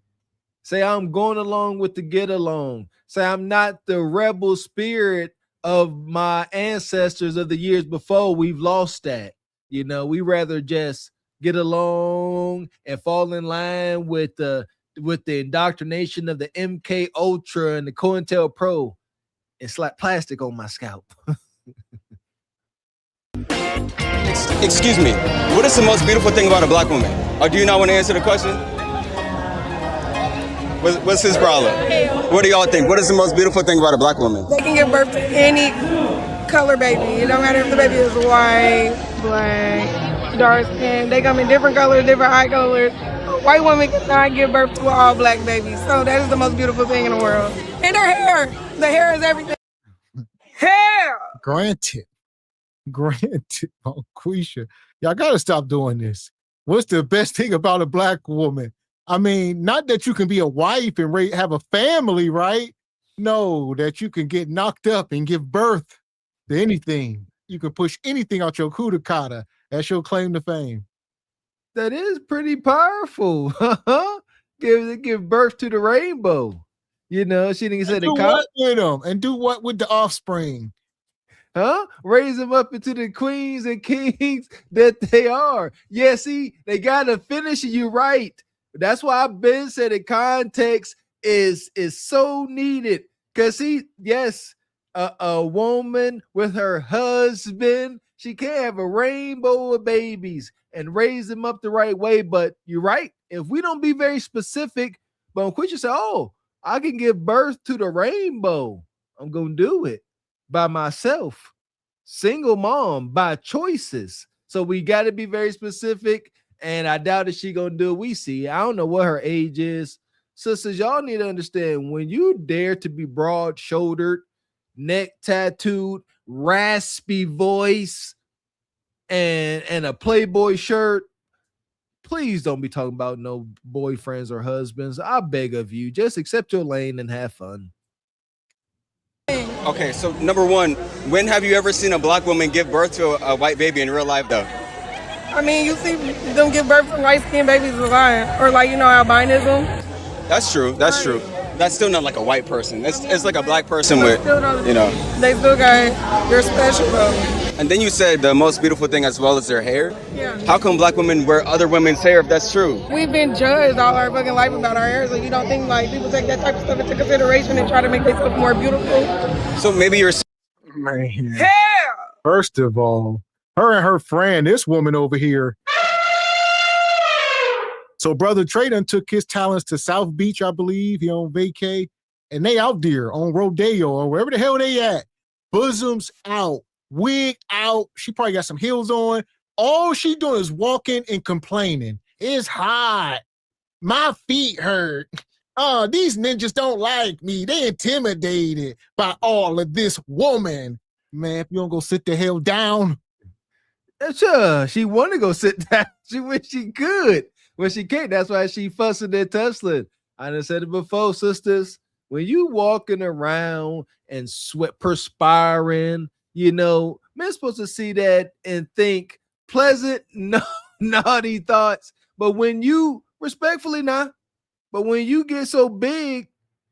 Say I'm going along with the get along. Say I'm not the rebel spirit of my ancestors of the years before. We've lost that. We rather just get along and fall in line with the indoctrination of the MK Ultra and the COINTELPRO and slap plastic on my scalp.
Excuse me. What is the most beautiful thing about a black woman? Or do you not want to answer the question? What's his problem? What do y'all think? What is the most beautiful thing about a black woman?
They can give birth to any color baby. It don't matter if the baby is white, black, dark skin. They come in different colors, different eye colors. White women cannot give birth to an all black baby. So that is the most beautiful thing in the world. And her hair. The hair is everything. Hair!
Granted, Bonquisha. Y'all got to stop doing this. What's the best thing about a black woman? I mean, not that you can be a wife and have a family, right? No, that you can get knocked up and give birth to anything. You can push anything out your kudakata. That's your claim to fame.
That is pretty powerful. Give birth to the rainbow. She didn't say
do what with them and do what with the offspring?
Huh? Raise them up into the queens and kings that they are. Yeah, see, they gotta finish you right. That's why I've been said the context is so needed. Cause yes, a woman with her husband, she can have a rainbow of babies and raise them up the right way. But you're right. If we don't be very specific, but Bonquisha say, oh, I can give birth to the rainbow. I'm gonna do it by myself. Single mom by choices. So we got to be very specific. And I doubt that she gonna do what we see. I don't know what her age is. Sisters, y'all need to understand when you dare to be broad-shouldered, neck tattooed, raspy voice, and a Playboy shirt, please don't be talking about no boyfriends or husbands. I beg of you, just accept your lane and have fun.
Okay, so number one, when have you ever seen a black woman give birth to a white baby in real life, though?
I mean, you see them give birth to light-skinned babies alive, or like, you know, albinism.
That's true. That's true. That's still not like a white person. It's like a black person with, you know.
They still got, they're special though.
And then you said the most beautiful thing as well is their hair.
Yeah.
How come black women wear other women's hair if that's true?
We've been judged all our fucking life about our hair, so you don't think like people take that type of stuff into consideration and try to make themselves more beautiful?
So maybe you're...
Man.
Hair!
First of all, her and her friend, this woman over here. So brother Trey done took his talents to South Beach, I believe. He on vacay. And they out there on Rodeo or wherever the hell they at. Bosoms out, wig out. She probably got some heels on. All she doing is walking and complaining. It's hot. My feet hurt. Oh, these ninjas don't like me. They intimidated by all of this woman. Man, if you don't go sit the hell down.
Sure, she want to go sit down. She wish she could, but she can't. That's why she fussing and tussling. I done said it before, sisters. When you walking around and sweat, perspiring, you know, men supposed to see that and think pleasant, naughty thoughts. But when you, respectfully not, but when you get so big,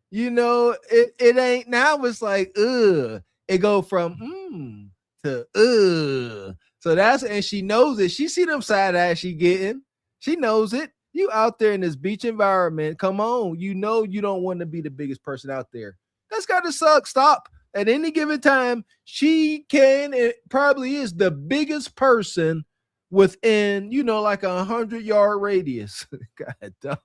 you know, it ain't, now it's like, ugh. It go from to So that's, and she knows it. She see them side eyes she getting. She knows it. You out there in this beach environment, come on. You know you don't want to be the biggest person out there. That's got to suck. Stop. At any given time, she can, it probably is the biggest person within, you know, like 100-yard radius. God, dog.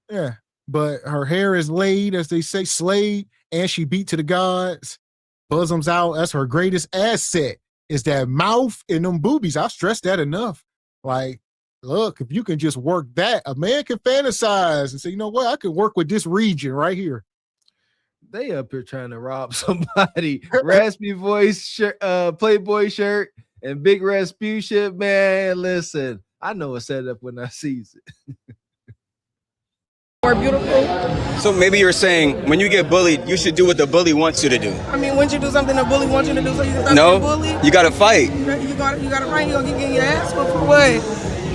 Yeah, but her hair is laid, as they say, slayed, and she beat to the gods. Bosoms out. That's her greatest asset, is that mouth and them boobies. I stress that enough. Like, look, if you can just work that, a man can fantasize and say, you know what, I can work with this region right here.
They up here trying to rob somebody. Raspy voice shirt, Playboy shirt, and big Rasputia. Man, listen, I know a setup when I sees it.
More beautiful.
So maybe you're saying when you get bullied, you should do what the bully wants you to do.
I mean, wouldn't you do something the bully wants you to do so you can stop
No,
being bullied?
you gotta fight.
You gotta fight. You gonna get your ass whooped for what?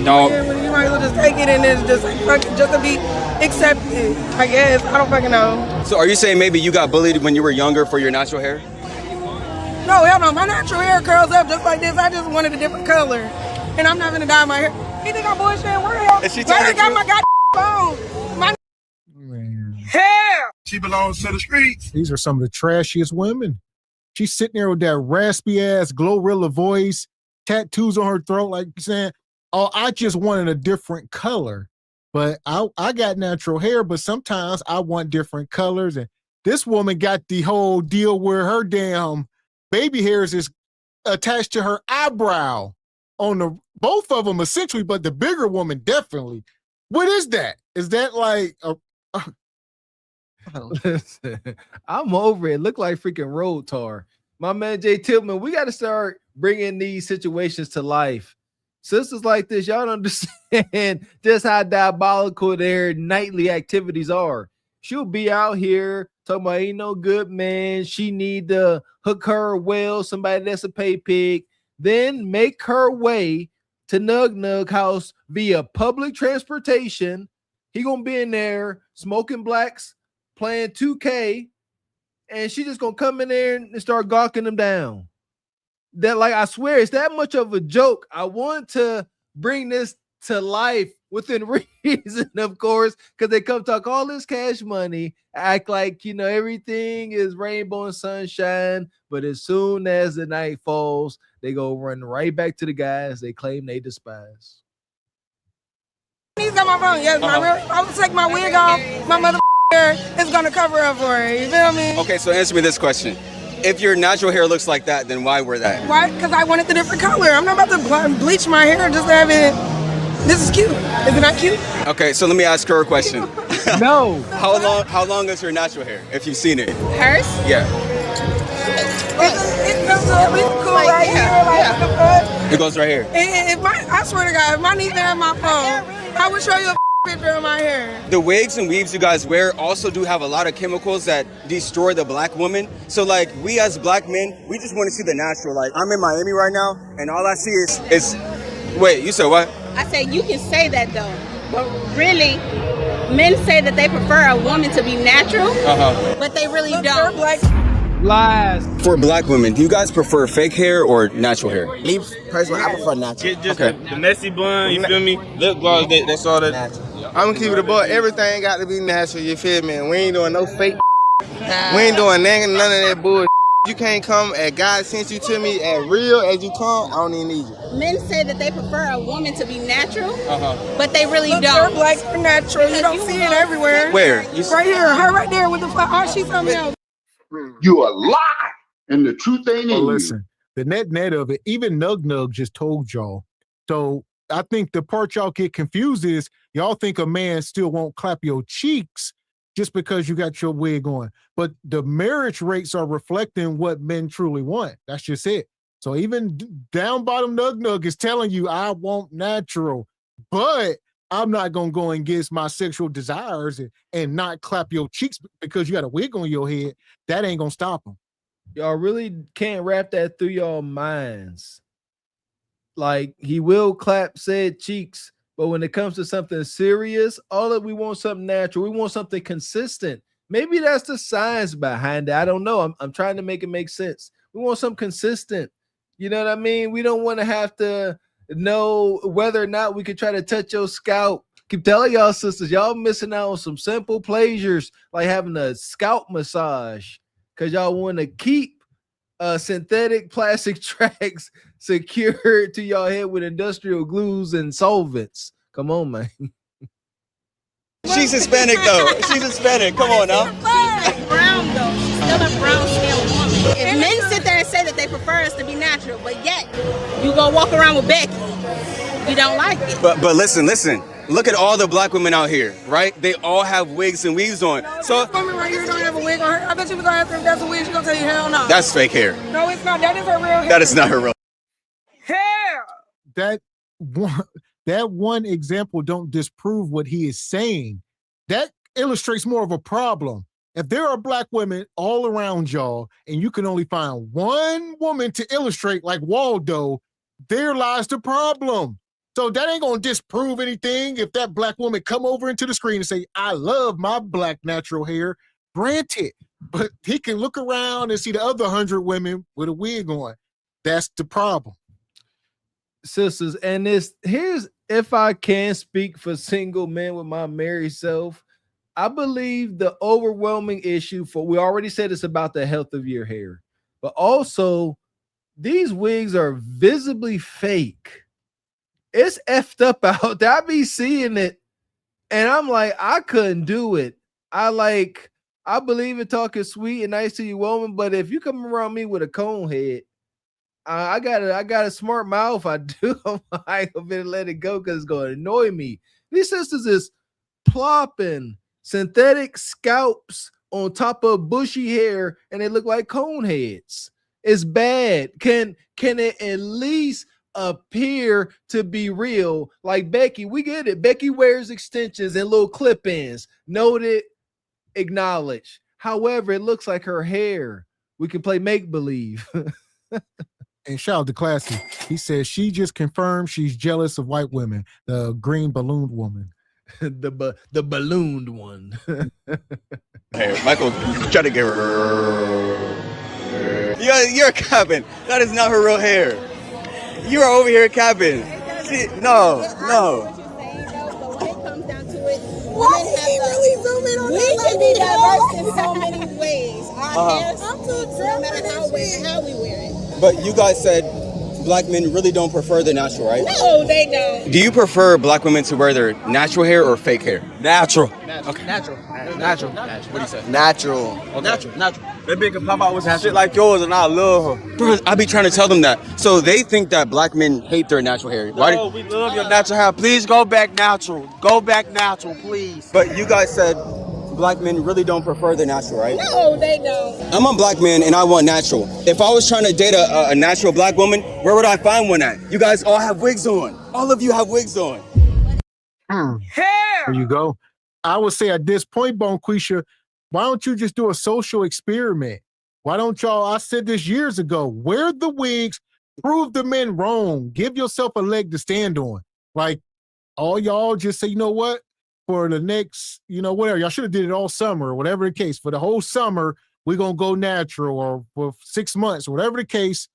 No.
You might as well just take it and then just to be accepted. I guess I don't fucking know.
So are you saying maybe you got bullied when you were younger for your natural hair?
No, hell no. My natural hair curls up just like this. I just wanted a different color, and I'm not gonna dye my hair. You think I'm bullshitting? Where the hell?
Is she
Where
talking
they got
to
my goddamn phone? My hair.
She belongs to the streets.
These are some of the trashiest women. She's sitting there with that raspy ass Glorilla voice, tattoos on her throat, like saying, oh, I just wanted a different color. But I got natural hair, but sometimes I want different colors. And this woman got the whole deal where her damn baby hairs is attached to her eyebrow on the both of them essentially, but the bigger woman definitely. What is that? Is that like a
Listen, I'm over it. Look like freaking road tar. My man Jay Tillman, we got to start bringing these situations to life. Sisters like this, y'all don't understand just how diabolical their nightly activities are. She'll be out here talking about ain't no good man. She need to hook her well, somebody that's a pay pig, then make her way to Nug Nug house via public transportation. He gonna be in there smoking blacks, playing 2K, and she just gonna come in there and start gawking them down. That, like, I swear it's that much of a joke. I want to bring this to life within reason, of course, because they come talk all this cash money, act like, you know, everything is rainbow and sunshine, but as soon as the night falls, they go run right back to the guys they claim they despise.
He's got my phone. Yes, I will take my wig off. My mother hair is gonna cover up for it. You feel me?
Okay, so answer me this question. if your natural hair looks like that, then why wear that?
Why? Because I wanted the different color. I'm not about to bleach my hair just to have it. This is cute. Is it not cute?
Okay, so let me ask her a question.
No.
How long is her natural hair, if you've seen it?
Hers?
Yeah.
It comes up. It's cool right here. Like, the front.
It goes right here.
I swear to God, if my niece had my phone, I would show you a picture of my hair.
The wigs and weaves you guys wear also do have a lot of chemicals that destroy the black woman. So like we as black men, we just want to see the natural. Like I'm in Miami right now and all I see is wait, you said what?
I said you can say that though, but really, men say that they prefer a woman to be natural, but they really don't.
Lies.
For black women, do you guys prefer fake hair or natural hair?
Me personally, I prefer natural.
Just the messy bun, you feel me? Lip gloss, that's all that.
I'm gonna keep it a buck. Everything got to be natural, you feel me? We ain't doing no fake. We ain't doing none of that bullshit. You can't come as God sent you to me as real as you come, I don't even need you.
Men say that they prefer a woman to be natural, but they really don't.
They're black for natural. You don't see it everywhere.
Where?
Right here. Her right there with the flat. Oh, she's something else.
You a lie, and the truth ain't in you.
Listen, the net of it, even Nug Nug just told y'all. So I think the part y'all get confused is y'all think a man still won't clap your cheeks just because you got your wig on. But the marriage rates are reflecting what men truly want. That's just it. So even down bottom Nug Nug is telling you, I want natural, but I'm not going to go against my sexual desires and not clap your cheeks because you got a wig on your head. That ain't going to stop them.
Y'all really can't wrap that through y'all minds. Like, he will clap said cheeks, but when it comes to something serious, we want something natural. We want something consistent. Maybe that's the science behind it. I don't know. I'm trying to make it make sense. We want something consistent. You know what I mean? We don't want to have to know whether or not we could try to touch your scalp. Keep telling y'all sisters, y'all missing out on some simple pleasures like having a scalp massage because y'all want to keep synthetic plastic tracks secured to y'all head with industrial glues and solvents. Come on, man.
She's Hispanic though. She's Hispanic. Come on now.
She's brown though. She's still a brown skin woman. If men sit there and say that they prefer us to be natural, but yet you go walk around with Becky, you don't like it.
But listen. Look at all the black women out here, right? They all have wigs and weaves on. So
this woman right here don't have a wig on her. I bet you was gonna ask her if that's a wig. She's gonna tell you hell no.
That's fake hair.
No, it's not. That is her real hair.
That is not her real
hair.
That one example don't disprove what he is saying. That illustrates more of a problem. If there are black women all around y'all and you can only find one woman to illustrate like Waldo, there lies the problem. So that ain't gonna disprove anything if that black woman come over into the screen and say, I love my black natural hair. Granted, but he can look around and see the other 100 women with a wig on. That's the problem.
Sisters, and here's if I can speak for single men with my married self, I believe the overwhelming issue we already said it's about the health of your hair, but also these wigs are visibly fake. It's effed up out there. I be seeing it and I'm like, I couldn't do it. I believe in talking sweet and nice to you, woman, but if you come around me with a cone head, I got a smart mouth. I do. I ain't gonna let it go because it's gonna annoy me. These sisters is plopping synthetic scalps on top of bushy hair, and they look like cone heads. It's bad. Can it at least appear to be real? Like Becky, we get it. Becky wears extensions and little clip-ins. Noted, acknowledged. However, it looks like her hair. We can play make-believe.
And shout out to Classy. He says she just confirmed she's jealous of white women. The green ballooned woman.
the ballooned one.
Hey, Michael, try to get her. You're capping. That is not her real hair. You are over here capping. No.
Why is he really zooming on
We can be diverse in so many ways. Our hair, no matter how we wear it.
But you guys said black men really don't prefer the natural, right?
No, they don't.
Do you prefer black women to wear their natural hair or fake hair?
Natural.
Okay.
Natural.
What do you say?
Natural.
Okay.
Natural. That bitch can pop out with some shit like yours and I love her.
Bro, I be trying to tell them that. So they think that black men hate their natural hair.
No, we love your natural hair. Please go back natural. Go back natural, please.
But you guys said black men really don't prefer the natural, right?
No, they don't.
I'm a black man and I want natural. If I was trying to date a natural black woman, where would I find one at? You guys all have wigs on. All of you have wigs on.
There you go. I would say at this point, Bonquisha, why don't you just do a social experiment? Why don't y'all, I said this years ago, wear the wigs, prove the men wrong, give yourself a leg to stand on. Like, all y'all just say, you know what? For the next, whatever, y'all should have did it all summer or whatever the case. For the whole summer, we're going to go natural, or for 6 months, whatever the case,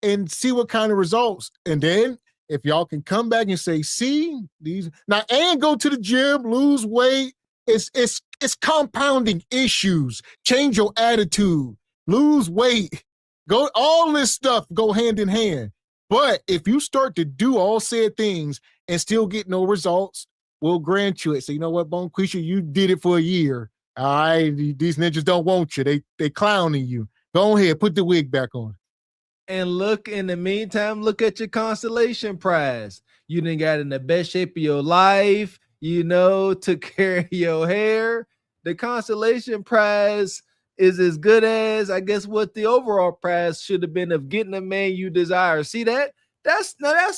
and see what kind of results. And then if y'all can come back and say, see, these now, and go to the gym, lose weight, it's compounding issues. Change your attitude, lose weight, go, all this stuff go hand in hand. But if you start to do all said things and still get no results, we'll grant you it. So you know what, Bonquisha, you did it for a year. All right, these ninjas don't want you. They clowning you. Go ahead, put the wig back on.
And look, in the meantime, look at your consolation prize. You done got in the best shape of your life, took care of your hair. The consolation prize is as good as, I guess, what the overall prize should have been of getting the man you desire. See that? That's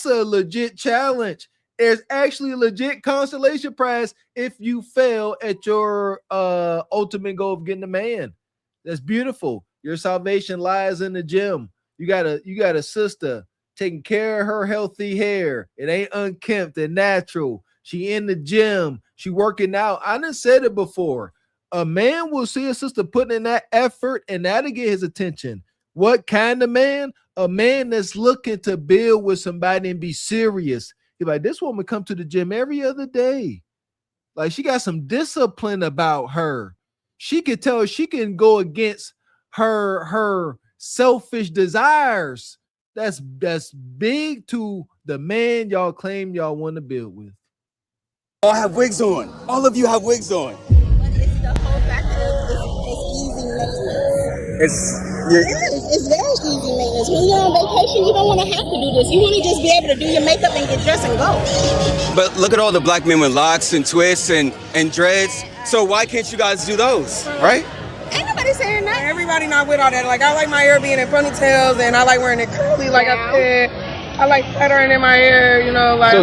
a legit challenge. There's actually a legit consolation prize if you fail at your ultimate goal of getting a man. That's beautiful. Your salvation lies in the gym. You got a sister taking care of her healthy hair. It ain't unkempt and natural. She in the gym. She working out. I done said it before. A man will see a sister putting in that effort, and that'll get his attention. What kind of man? A man that's looking to build with somebody and be serious. He's like, this woman come to the gym every other day. Like, she got some discipline about her. She could tell she can go against her selfish desires. That's big to the man y'all claim y'all want to build with.
All have wigs on. All of you have wigs on.
But it's the whole fact that it's easy maintenance. It's very easy maintenance. When you're on vacation, you don't want to have to do this. You want to just be able to do your makeup and get dressed and go.
But look at all the black men with locks and twists and dreads. So why can't you guys do those, right?
Ain't nobody saying that. Everybody not with all that. Like, I like my hair being in ponytails, and I like wearing it curly, like I said. I like patterning in my hair, like.
So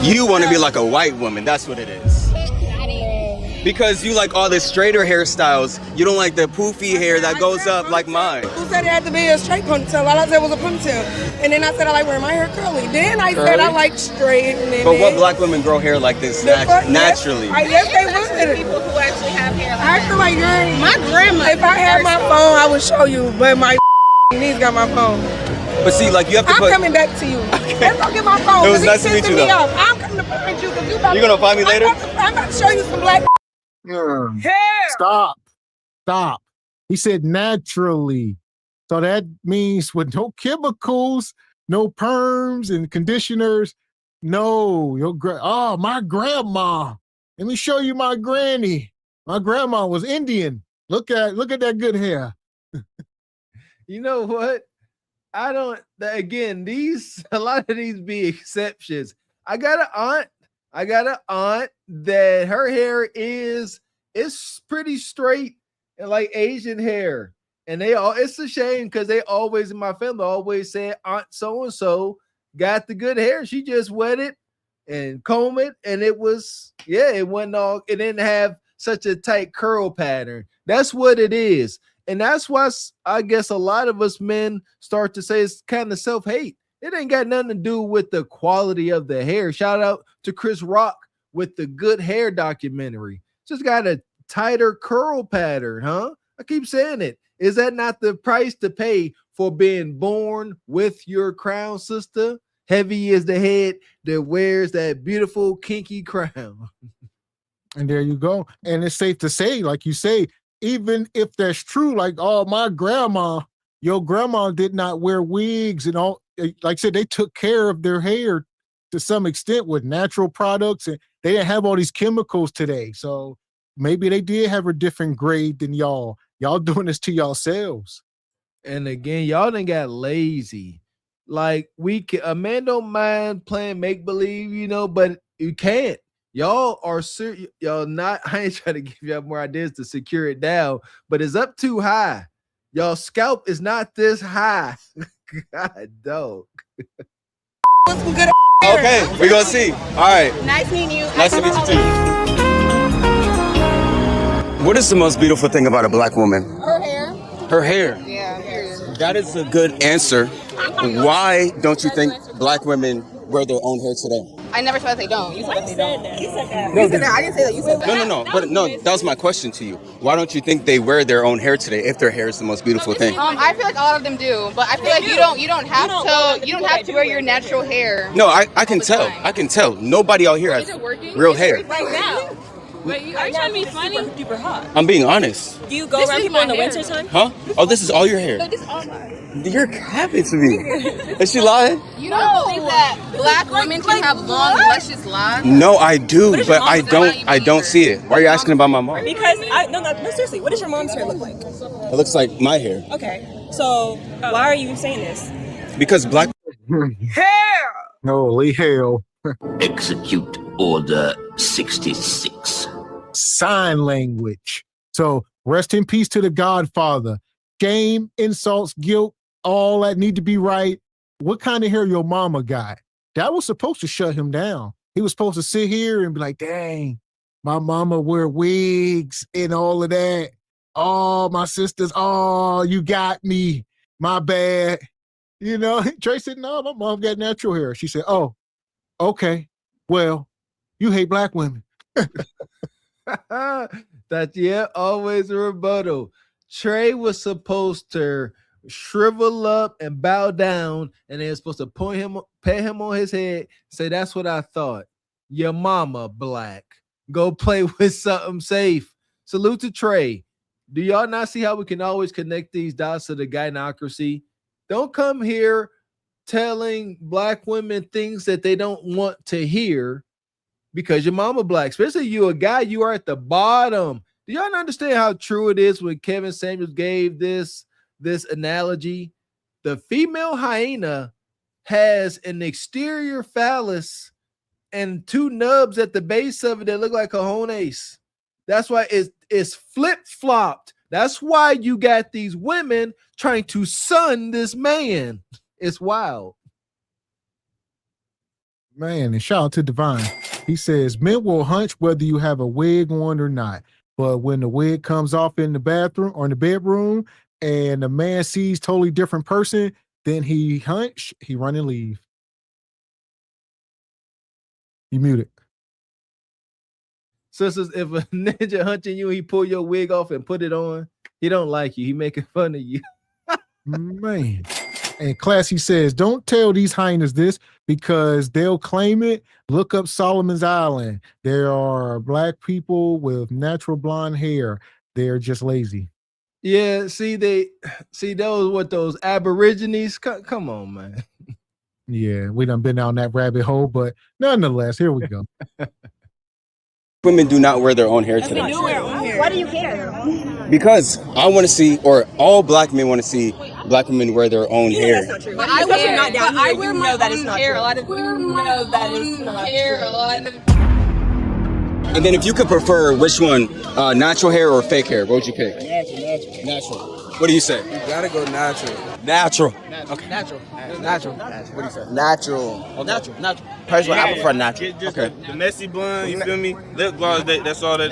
you
want to be like a white woman. That's what it is. Because you like all the straighter hairstyles. You don't like the poofy hair that goes up like mine.
Who said it had to be a straight ponytail? All I said was a ponytail. And then I said I like wearing my hair curly. Then I said I like straight.
But what black women grow hair like this naturally?
Yes, they would.
People who actually have hair like
I feel like
my grandma.
If I had my phone, I would show you. But my niece got my phone.
But see, like, you have to
I'm coming back to you. Okay. Let's go get my phone.
It was nice to meet you, though.
I'm coming to find you. You're
going to find me later?
I'm about to show you some black hair.
Stop. He said naturally. So that means with no chemicals, no perms and conditioners. No, my grandma. Let me show you my granny. My grandma was Indian. Look at that good hair.
You know what? A lot of these be exceptions. I got an aunt that her hair is pretty straight and like Asian hair. And it's a shame because they always in my family always said Aunt so-and-so got the good hair. She just wet it and comb it, and it wasn't it didn't have such a tight curl pattern. That's what it is. And that's why I guess a lot of us men start to say it's kind of self-hate. It ain't got nothing to do with the quality of the hair. Shout out to Chris Rock with the Good Hair documentary. Just got a tighter curl pattern, huh? I keep saying it. Is that not the price to pay for being born with your crown, sister? Heavy is the head that wears that beautiful kinky crown.
And there you go. And it's safe to say, like you say, even if that's true, like, oh, my grandma, Your grandma did not wear wigs and all. Like I said, they took care of their hair to some extent with natural products, and they didn't have all these chemicals today. So maybe they did have a different grade than y'all. Y'all doing this to yourselves.
And again, y'all done got lazy. Like a man don't mind playing make believe, you know, but you can't. Y'all are y'all not. I ain't trying to give y'all more ideas to secure it down, but it's up too high. Y'all scalp is not this high. God, dog.
Okay, we're gonna see. All right.
Nice meeting you.
Nice to meet you too. What is the most beautiful thing about a black woman?
Her hair.
Her hair.
Yeah, hair.
That is a good answer. Why don't you think black women wear their own hair today?
I never said they don't. You said they don't. You said that.
No,
You said that. I didn't say that. You said that.
No. But no, that was my question to you. Why don't you think they wear their own hair today if their hair is the most beautiful thing?
I feel like a lot of them do, but I feel like you don't have to wear your natural hair.
No, I can tell. I can tell. Nobody out here has real hair.
Right now. But are you trying to be funny? Super hot.
I'm being honest.
Do you go around people in the winter time?
Huh? Oh, this is all your hair.
No, this is all mine.
You're capping to me. Is she lying?
You don't believe that black women can have long, luscious locks?
No, I do, but I don't see it. Why are you asking about my mom?
Because no, seriously, what does your mom's hair look like?
It looks like my hair.
Okay, so why are you saying this?
Because black
Hair.
Holy hell.
Execute Order 66.
Sign language. So rest in peace to the Godfather. Shame, insults, guilt, all that need to be right. What kind of hair your mama got? That was supposed to shut him down. He was supposed to sit here and be like, dang, my mama wear wigs and all of that. Oh, my sisters, oh, you got me. My bad. You know, Trey said, no, my mom got natural hair. She said, oh, okay. Well, you hate black women.
That's always a rebuttal. Trey was supposed to shrivel up and bow down, and they're supposed to pat him on his head, say, that's what I thought. Your mama black. Go play with something safe. Salute to Trey. Do y'all not see how we can always connect these dots to the gynocracy? Don't come here telling black women things that they don't want to hear because your mama black. Especially you, a guy, you are at the bottom. Do y'all understand how true it is when Kevin Samuels gave this analogy? The female hyena has an exterior phallus and two nubs at the base of it that look like cojones. That's why it's flip-flopped. That's why you got these women trying to sun this man. It's wild.
Man, and shout out to Divine. He says, men will hunch whether you have a wig on or not. But when the wig comes off in the bathroom or in the bedroom and the man sees totally different person, then he hunch, he run and leave. You muted.
Sisters, if a ninja hunting you, he pull your wig off and put it on, he don't like you. He making fun of you.
Man. And Classy says, don't tell these hyenas this because they'll claim it. Look up Solomon's Island. There are black people with natural blonde hair. They're just lazy.
Yeah, those Aborigines. Come on, man.
Yeah, we done been down that rabbit hole, but nonetheless, here we go.
women do not wear their own hair today.
Why do you care?
Because I want to see, or all black men want to see black women wear their own hair.
That's not true. But I wear not down here. I wear my own hair. A lot of people know that is not true.
And then if you could prefer which one, natural hair or fake hair, what would you pick? Natural. What do you say?
You gotta go natural.
Natural.
Okay. Natural. What do you say?
Natural.
Oh, natural.
Personally, I prefer natural.
Just the messy blonde, you feel me? Lip gloss, that's all that.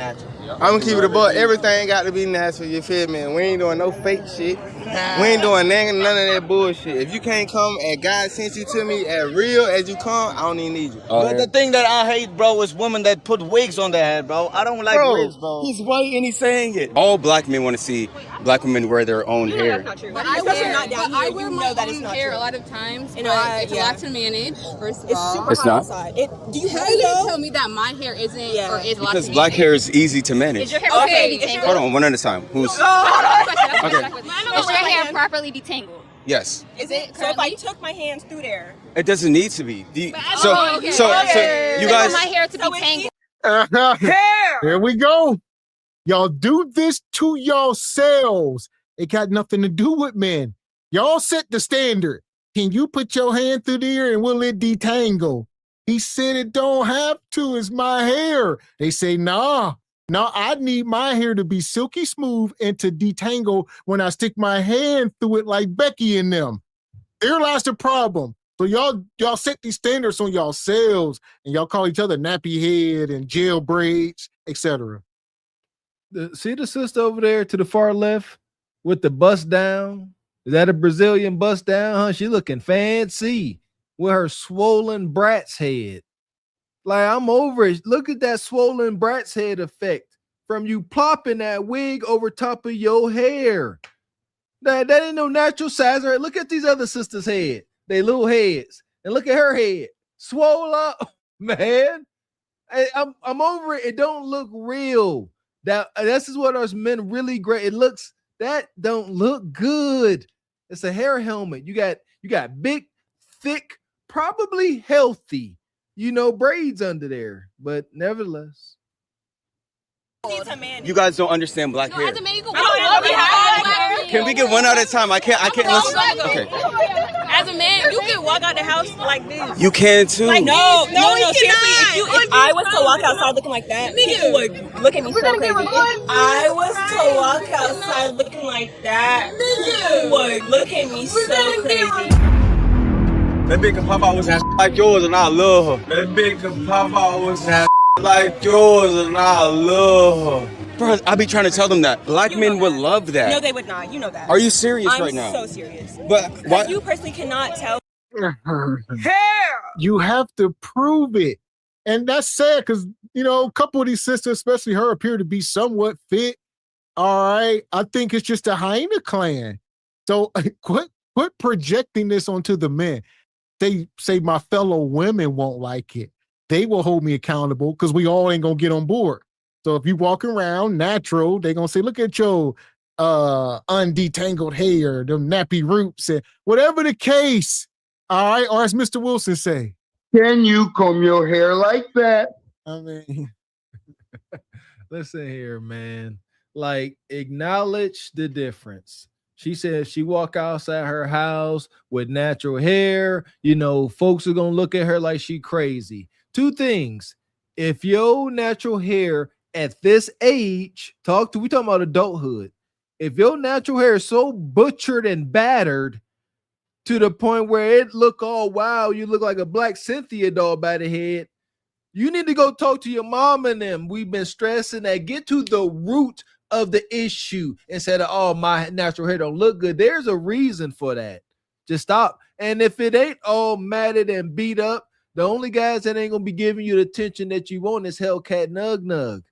I'm gonna keep it a buck. Everything got to be natural, you feel me? We ain't doing no fake shit. We ain't doing none of that bullshit. If you can't come and God sent you to me as real as you come, I don't even need you.
But the thing that I hate, bro, is women that put wigs on their head, bro. I don't like wigs, bro.
He's white and he's saying it. All black men want to see black women wear their own hair.
That's not true. But I wear my own hair a lot of times. It's lax in manage, first of all.
It's not.
Do you tell me that my hair isn't or is
Because black hair is easy to man is.
Is your hair properly detangled?
Hold on, one at a time. Who's?
Okay. Is your hair properly detangled?
Yes.
Is it? So if I took my hands through there.
It doesn't need to be.
So
you guys.
my hair to be tangled.
There we go. Y'all do this to yourselves. It got nothing to do with men. Y'all set the standard. Can you put your hand through there and will it detangle? He said it don't have to. It's my hair. They say, nah, I need my hair to be silky smooth and to detangle when I stick my hand through it like Becky and them. There lies the problem. So y'all set these standards on yourselves and y'all call each other nappy head and jail braids, etc.
See the sister over there to the far left with the bust down? Is that a Brazilian bust down? Huh? She looking fancy with her swollen brat's head. Like, I'm over it. Look at that swollen brat's head effect from you plopping that wig over top of your hair. That ain't no natural size. Right? Look at these other sisters' head. They little heads. And look at her head. Swole up, man. I'm over it. It don't look real. This is what us men really great. That don't look good. It's a hair helmet. You got big, thick, probably healthy, braids under there. But nevertheless.
You guys don't understand black hair.
As a man, you can walk out the house.
Can we get one at a time? I can't listen. Okay.
As a man, you can walk out the house like this.
You can too.
Like, no, seriously, if I was to walk outside looking like that, people would look at me so crazy. If I was to walk outside looking like that, people would look at me so crazy.
That bitch can pop out with like yours and I love her. That bitch can pop out with like yours and I love her.
Bro, I be trying to tell them that. Black men would love that.
No, they would not. You know that.
Are you serious right now?
I'm so serious.
But why?
You personally cannot tell.
You have to prove it. And that's sad because, a couple of these sisters, especially her, appear to be somewhat fit. All right. I think it's just a hyena clan. So quit projecting this onto the men. They say my fellow women won't like it. They will hold me accountable because we all ain't going to get on board. So if you walk around natural, they're going to say, look at your undetangled hair, them nappy roots, and whatever the case. All right. Or as Mr. Wilson say,
can you comb your hair like that?
I mean,
listen here, man. Like, acknowledge the difference. She said she walk outside her house with natural hair. Folks are going to look at her like she crazy. Two things. If your natural hair at this age, we talking about adulthood. If your natural hair is so butchered and battered to the point where it look all wow, you look like a black Cynthia doll by the head, you need to go talk to your mom and them. We've been stressing that. Get to the root of the issue instead of, oh, my natural hair don't look good. There's a reason for that. Just stop. And if it ain't all matted and beat up, the only guys that ain't gonna be giving you the attention that you want is Hellcat Nug Nug.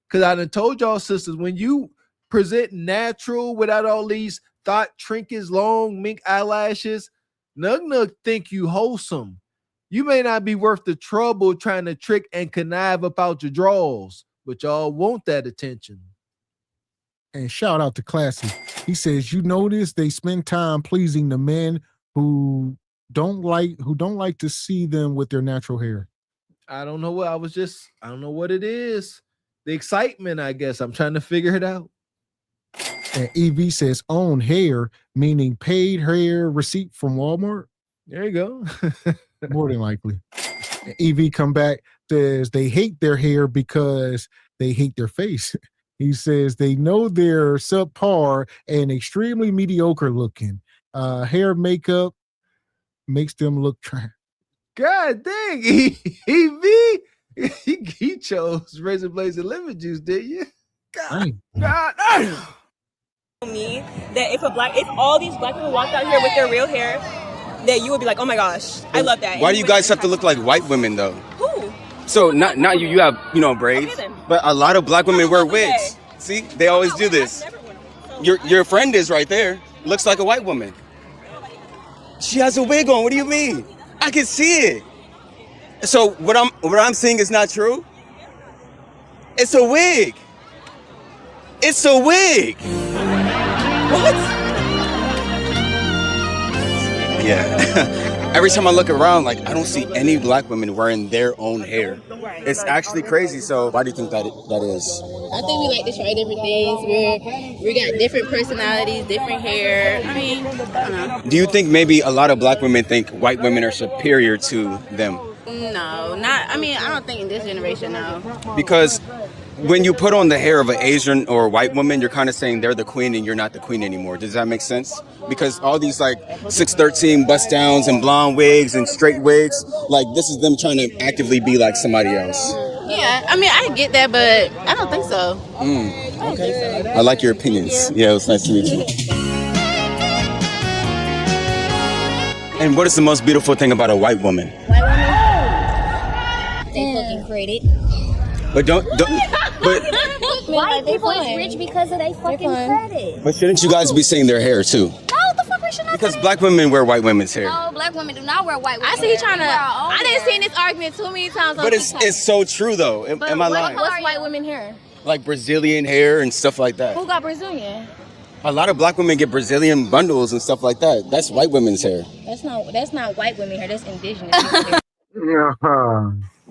Because I done told y'all, sisters, when you present natural without all these thought trinkets, long mink eyelashes, Nug Nug think you wholesome. You may not be worth the trouble trying to trick and connive about your draws, but y'all want that attention.
And shout out to Classy. He says, you notice they spend time pleasing the men who don't like to see them with their natural hair.
I don't know what it is. The excitement, I guess. I'm trying to figure it out.
And EV says own hair, meaning paid hair receipt from Walmart.
There you go.
More than likely. And EV come back, says they hate their hair because they hate their face. He says they know they're subpar and extremely mediocre looking. Hair makeup makes them look trash.
God dang, EV, he chose razor blades and lemon juice, did you? God.
Me that if all these black people walked out here with their real hair, that you would be like, oh my gosh, I love that.
Why do you guys have to look like white women though?
Who?
So not you. You have braids, okay, but a lot of black women wear wigs. See, they always do this. Your friend is right there. Looks like a white woman. She has a wig on. What do you mean? I can see it. So what I'm saying is not true. It's a wig. It's a wig. What? Yeah. Every time I look around, like, I don't see any black women wearing their own hair. It's actually crazy. So why do you think that is?
I think we like to try different things. We got different personalities, different hair. I mean, I don't know.
Do you think maybe a lot of black women think white women are superior to them?
No, not. I mean, I don't think in this generation, no.
Because when you put on the hair of an Asian or a white woman, you're kind of saying they're the queen and you're not the queen anymore. Does that make sense? Because all these like 613 bust downs and blonde wigs and straight wigs, like this is them trying to actively be like somebody else.
Yeah, I mean, I get that, but I don't think so. I don't think so.
I like your opinions. Yeah, it was nice to meet you. And what is the most beautiful thing about a white woman?
White women? They fucking credit.
But but
White people is rich because of they fucking credit.
But shouldn't you guys be seeing their hair too?
No, the fuck we should not.
Because black women wear white women's hair.
No, black women do not wear white women.
I see you trying to. I didn't see this argument too many times.
But it's so true though. Am I lying?
What's white women hair?
Like Brazilian hair and stuff like that.
Who got Brazilian?
A lot of black women get Brazilian bundles and stuff like that. That's white women's hair.
That's not white women hair. That's indigenous hair.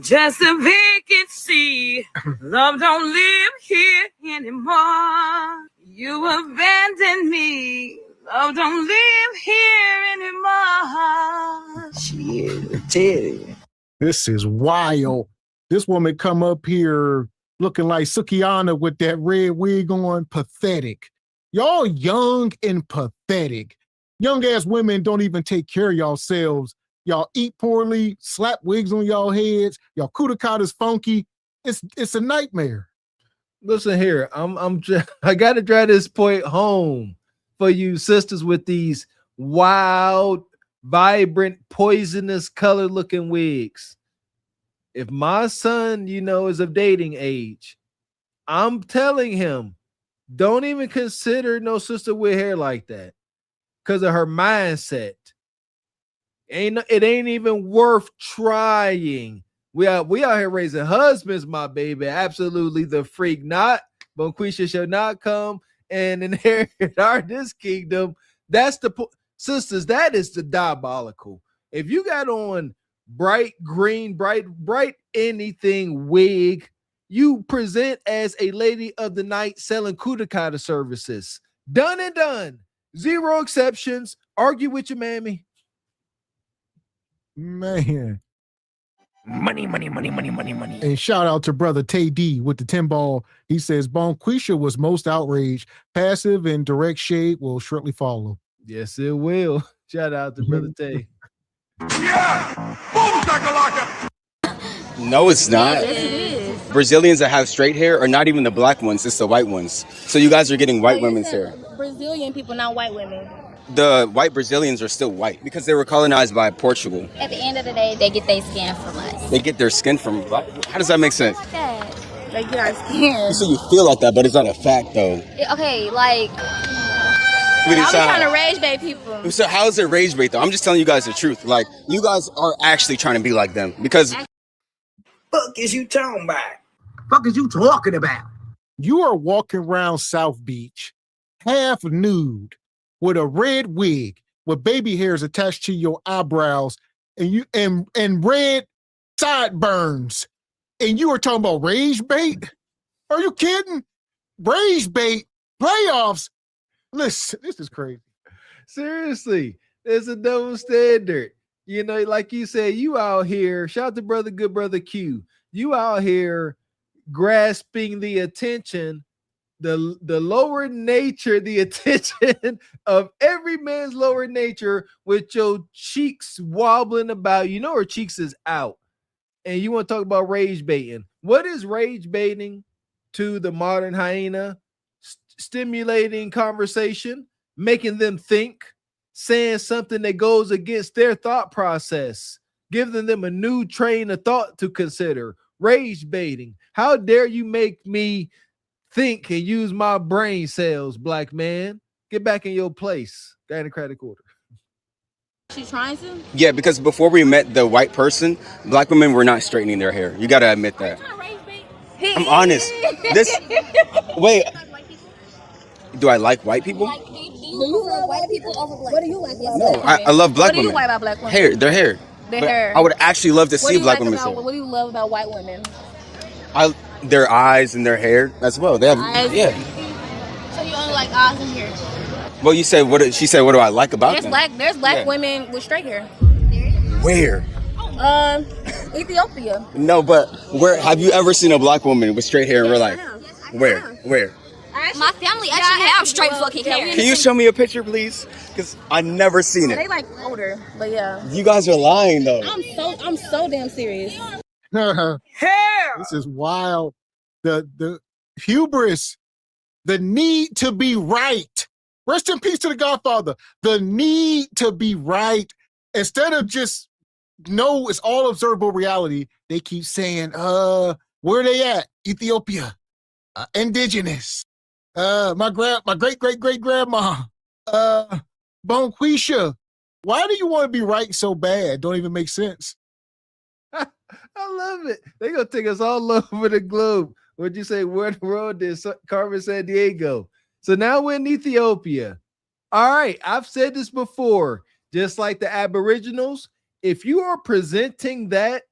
Just a vacancy. Love don't live here anymore. You abandoned me. Love don't live here anymore.
Shit, Teddy. This is wild. This woman come up here looking like Sukiana with that red wig on. Pathetic. Y'all young and pathetic. Young ass women don't even take care of yourselves. Y'all eat poorly, slap wigs on y'all heads. Y'all is funky. It's a nightmare.
Listen here, I gotta drive this point home for you sisters with these wild, vibrant, poisonous color looking wigs. If my son, is of dating age, I'm telling him, don't even consider no sister with hair like that because of her mindset. It ain't even worth trying. We out here raising husbands, my baby. Absolutely the freak not. Bonquisha shall not come and inherit this kingdom. That's the sisters. That is the diabolical. If you got on bright green, bright anything wig, you present as a lady of the night selling kudakata services. Done and done. Zero exceptions. Argue with your mammy.
Man.
Money.
And shout out to brother Tay D with the 10 ball. He says Bonquisha was most outraged. Passive and direct shade will shortly follow.
Yes, it will. Shout out to brother Tay.
Yeah! Boom, shakalaka!
No, it's not.
Yes, it is.
Brazilians that have straight hair are not even the black ones, it's the white ones. So you guys are getting white women's hair.
Brazilian people, not white women.
The white Brazilians are still white because they were colonized by Portugal.
At the end of the day, they get their skin from us.
They get their skin from... How does that make sense?
Like that. They get our skin.
You say you feel like that, but it's not a fact, though.
Okay, like...
I'm trying to rage bait people.
So how is it rage bait, though? I'm just telling you guys the truth. Like, you guys are actually trying to be like them because...
Fuck is you talking about? Fuck is you talking about?
You are walking around South Beach, half nude, with a red wig, with baby hairs attached to your eyebrows, and red sideburns, and you are talking about rage bait? Are you kidding? Rage bait playoffs. Listen, this is crazy.
Seriously, there's a double standard. Like you said, you out here. Shout out to good brother Q. You out here grasping the attention. The lower nature, the attention of every man's lower nature with your cheeks wobbling about. Her cheeks is out. And you want to talk about rage baiting. What is rage baiting to the modern hyena? Stimulating conversation, making them think, saying something that goes against their thought process, giving them a new train of thought to consider. Rage baiting. How dare you make me think and use my brain cells, black man? Get back in your place. Democratic order.
She's trying to?
Yeah, because before we met the white person, black women were not straightening their hair. You got to admit that. I'm honest. Wait. do I like white people?
Do you love white people over black? What do you like about
No, I love black women.
What do you like about black women?
Hair, their hair.
Their
But
hair.
I would actually love to see black women's hair.
What do you love about white women?
Their eyes and their hair as well. They have,
Eyes?
yeah.
So you only like eyes and hair?
Well, you said what? She said, what do I like about them?
There's black
Yeah.
women with straight hair.
Where?
Ethiopia.
No, but where have you ever seen a black woman with straight hair in real life? Where? Where?
My family actually have straight fucking hair.
Can you show me a picture, please? Because I've never seen
They
it.
like older, but yeah.
You guys are lying, though.
I'm so damn serious.
This is wild. The hubris, the need to be right. Rest in peace to the Godfather. The need to be right. Instead of just no, it's all observable reality. They keep saying, where they at? Ethiopia, indigenous. My great grandma, Bonquisha. Why do you want to be right so bad? Don't even make sense.
I love it. They gonna take us all over the globe. What'd you say? Where in the world did Carmen San Diego? So now we're in Ethiopia. All right, I've said this before. Just like the Aboriginals, if you are presenting that,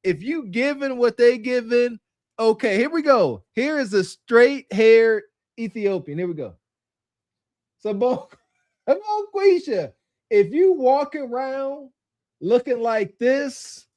if you given what they given, okay, here we go. Here is a straight-haired Ethiopian. Here we go. So, Bonquisha, if you walk around looking like this,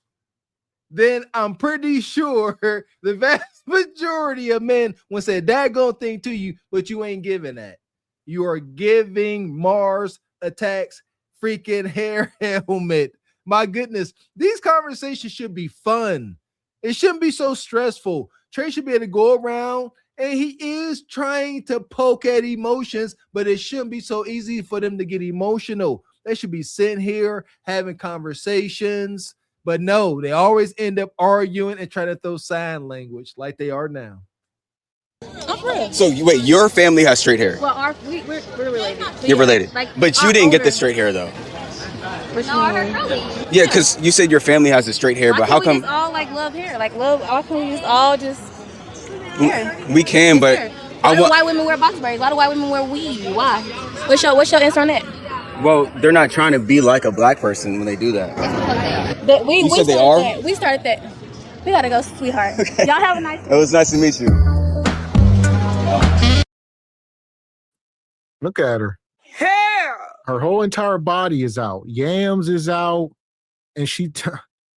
then I'm pretty sure the vast majority of men will say that daggone thing to you, but you ain't giving that. You are giving Mars Attacks freaking hair helmet. My goodness, these conversations should be fun. It shouldn't be so stressful. Trey should be able to go around, and he is trying to poke at emotions, but it shouldn't be so easy for them to get emotional. They should be sitting here having conversations, but no, they always end up arguing and trying to throw sign language like they are now.
So wait, your family has straight hair.
Well, we're related.
You're related,
Like,
but you
our
didn't get
older-
the straight hair though.
No, our curly.
Yeah, because you said your family has the straight hair, but how
We
come
just all like love hair? Like love. Why can we just all just hair?
we can? But
Why do white women wear box braids? Why do white women wear weave? Why? What's your answer on that?
well, they're not trying to be like a black person when they do that.
We
said they
started
are?
that. We started that. We gotta go, sweetheart.
Okay.
Y'all have a nice
It was nice to meet you.
Look at her.
Hair.
Her whole entire body is out. Yams is out. And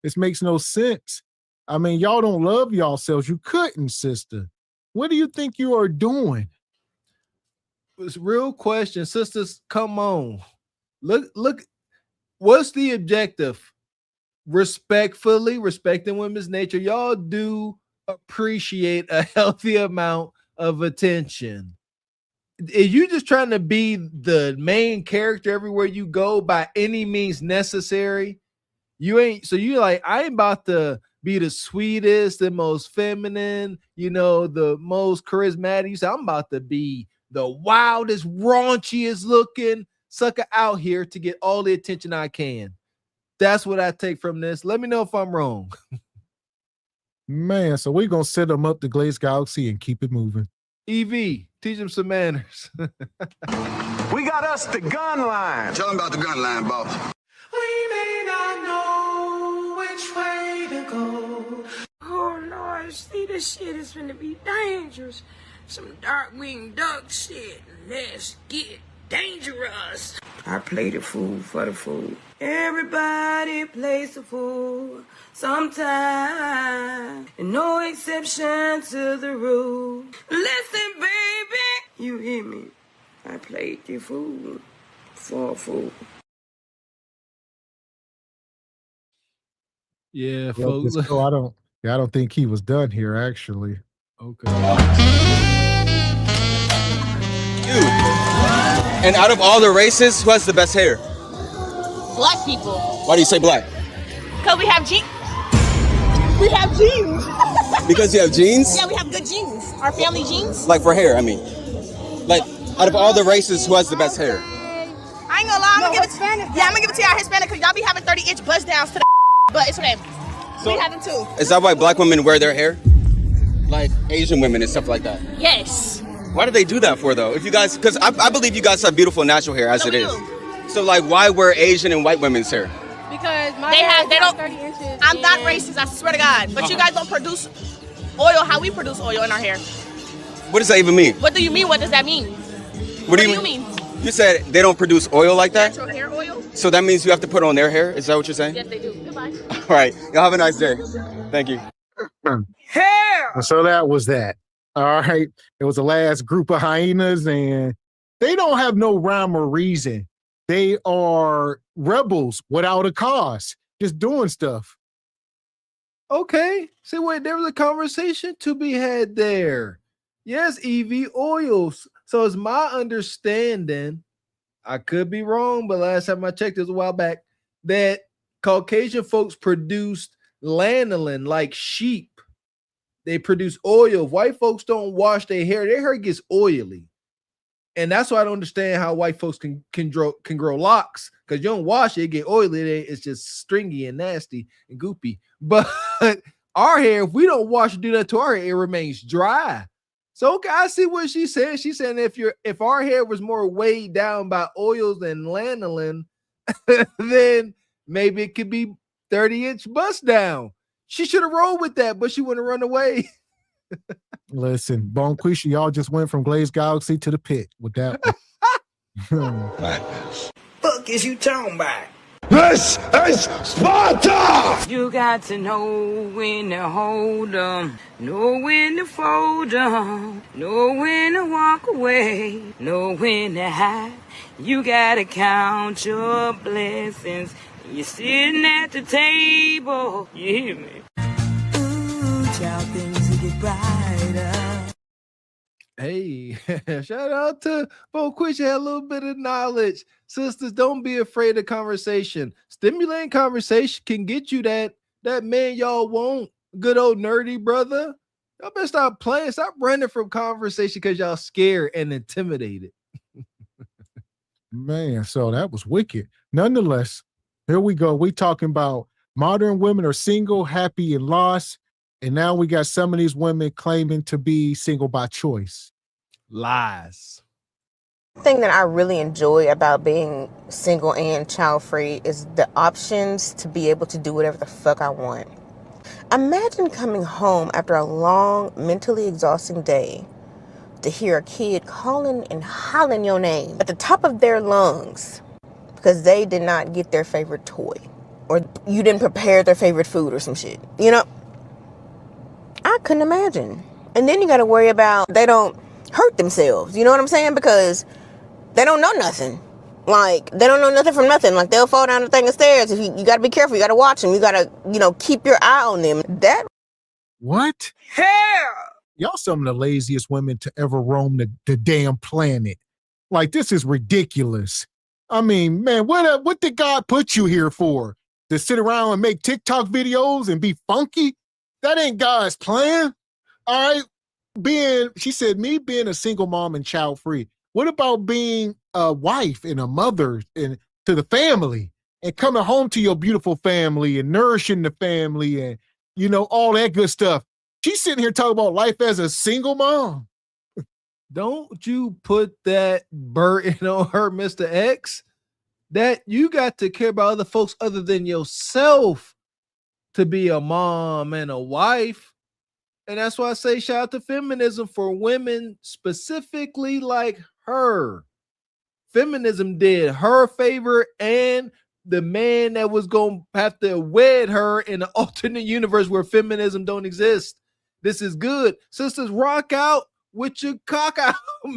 this makes no sense. I mean, y'all don't love yourselves. You couldn't, sister. What do you think you are doing?
It's a real question. Sisters, come on. Look. What's the objective? Respectfully, respecting women's nature. Y'all do appreciate a healthy amount of attention. If you just trying to be the main character everywhere you go by any means necessary, you ain't. So you like, I ain't about to be the sweetest, the most feminine, the most charismatic. You say, I'm about to be the wildest, raunchiest looking sucker out here to get all the attention I can. That's what I take from this. Let me know if I'm wrong.
Man, so we're going to set them up the Glaze Galaxy and keep it moving.
EV, teach them some manners.
We got us the gun line.
Tell them about the gun line, boss.
We may not know which way to go.
Oh Lord, see, this shit is gonna be dangerous. Some dark-winged duck shit. Let's get dangerous. I play the fool for the fool. Everybody plays the fool sometime, and no exception to the rule. Listen, baby, you hear me? I played the fool for a fool.
Yeah,
Well,
folks.
I don't think he was done here, actually.
Okay.
And out of all the races, who has the best hair?
Black people.
Why do you say black?
Because we have genes. We have genes.
Because you have genes?
Yeah, we have good genes. Our family genes.
Like for hair, I mean. Like, out of all the races, who has the best hair?
I ain't gonna lie, I'm gonna give it to y'all Hispanic because y'all be having 30-inch bust downs to the but it's okay.
So,
we have them too.
Is that why black women wear their hair? Like Asian women and stuff like that?
Yes.
Why do they do that for though? If you guys, because I believe you guys have beautiful natural hair as it is. So like, why wear Asian and white women's hair?
Because they don't. 30 inches. I'm not racist. I swear to God. But you guys don't produce oil how we produce oil in our hair.
What does that even mean?
What do you mean? What does that mean?
What do you mean? You said they don't produce oil like that?
Natural hair oil?
So that means you have to put it on their hair? Is that what you're saying?
Yes, they do. Goodbye.
All right. Y'all have a nice day. Thank you.
Hair! So that was that. All right. It was the last group of hyenas, and they don't have no rhyme or reason. They are rebels without a cause, just doing stuff.
Okay. See, wait, there was a conversation to be had there. Yes, EV oils. So it's my understanding, I could be wrong, but last time I checked, it was a while back, that Caucasian folks produced lanolin like sheep. They produce oil. White folks don't wash their hair gets oily. And that's why I don't understand how white folks can grow locks, because you don't wash it get oily. It's just stringy and nasty and goopy. But our hair, if we don't wash and do that to our hair, it remains dry. So okay, I see what she's saying. She's saying if our hair was more weighed down by oils and lanolin, then maybe it could be 30-inch bust down. She should have rolled with that, but she wouldn't run away.
Listen, Bonquisha, y'all just went from Glazed Galaxy to the pit with that one.
Fuck is you talking about?
This is Sparta! You got to know when to hold 'em, know when to fold 'em, know when to walk away, know when to hide. You gotta count your blessings. You're sitting at the table. You hear me? Ooh, child, things will get brighter.
Hey, shout out to Bonquisha, had a little bit of knowledge. Sisters, don't be afraid of conversation. Stimulating conversation can get you that man y'all want. Good old nerdy brother. Y'all better stop playing. Stop running from conversation because y'all scared and intimidated.
Man, so that was wicked. Nonetheless, here we go. We talking about modern women are single, happy, and lost. And now we got some of these women claiming to be single by choice.
Lies.
The thing that I really enjoy about being single and child-free is the options to be able to do whatever the fuck I want. Imagine coming home after a long, mentally exhausting day to hear a kid calling and hollering your name at the top of their lungs because they did not get their favorite toy or you didn't prepare their favorite food or some shit. You know? I couldn't imagine. And then you got to worry about they don't hurt themselves. You know what I'm saying? Because they don't know nothing. Like, they don't know nothing from nothing. Like, they'll fall down the thing of stairs. If you got to be careful. You got to watch them. You got to, keep your eye on them.
What?
Hair!
Y'all some of the laziest women to ever roam the damn planet. Like, this is ridiculous. I mean, man, what did God put you here for? To sit around and make TikTok videos and be funky? That ain't God's plan. All right. She said, me being a single mom and child free. What about being a wife and a mother and to the family and coming home to your beautiful family and nourishing the family and, all that good stuff? She's sitting here talking about life as a single mom.
Don't you put that burden on her, Mr. X, that you got to care about other folks other than yourself to be a mom and a wife. And that's why I say shout out to feminism for women specifically like her. Feminism did her a favor and the man that was going to have to wed her in an alternate universe where feminism don't exist. This is good. Sisters, rock out with your cock out,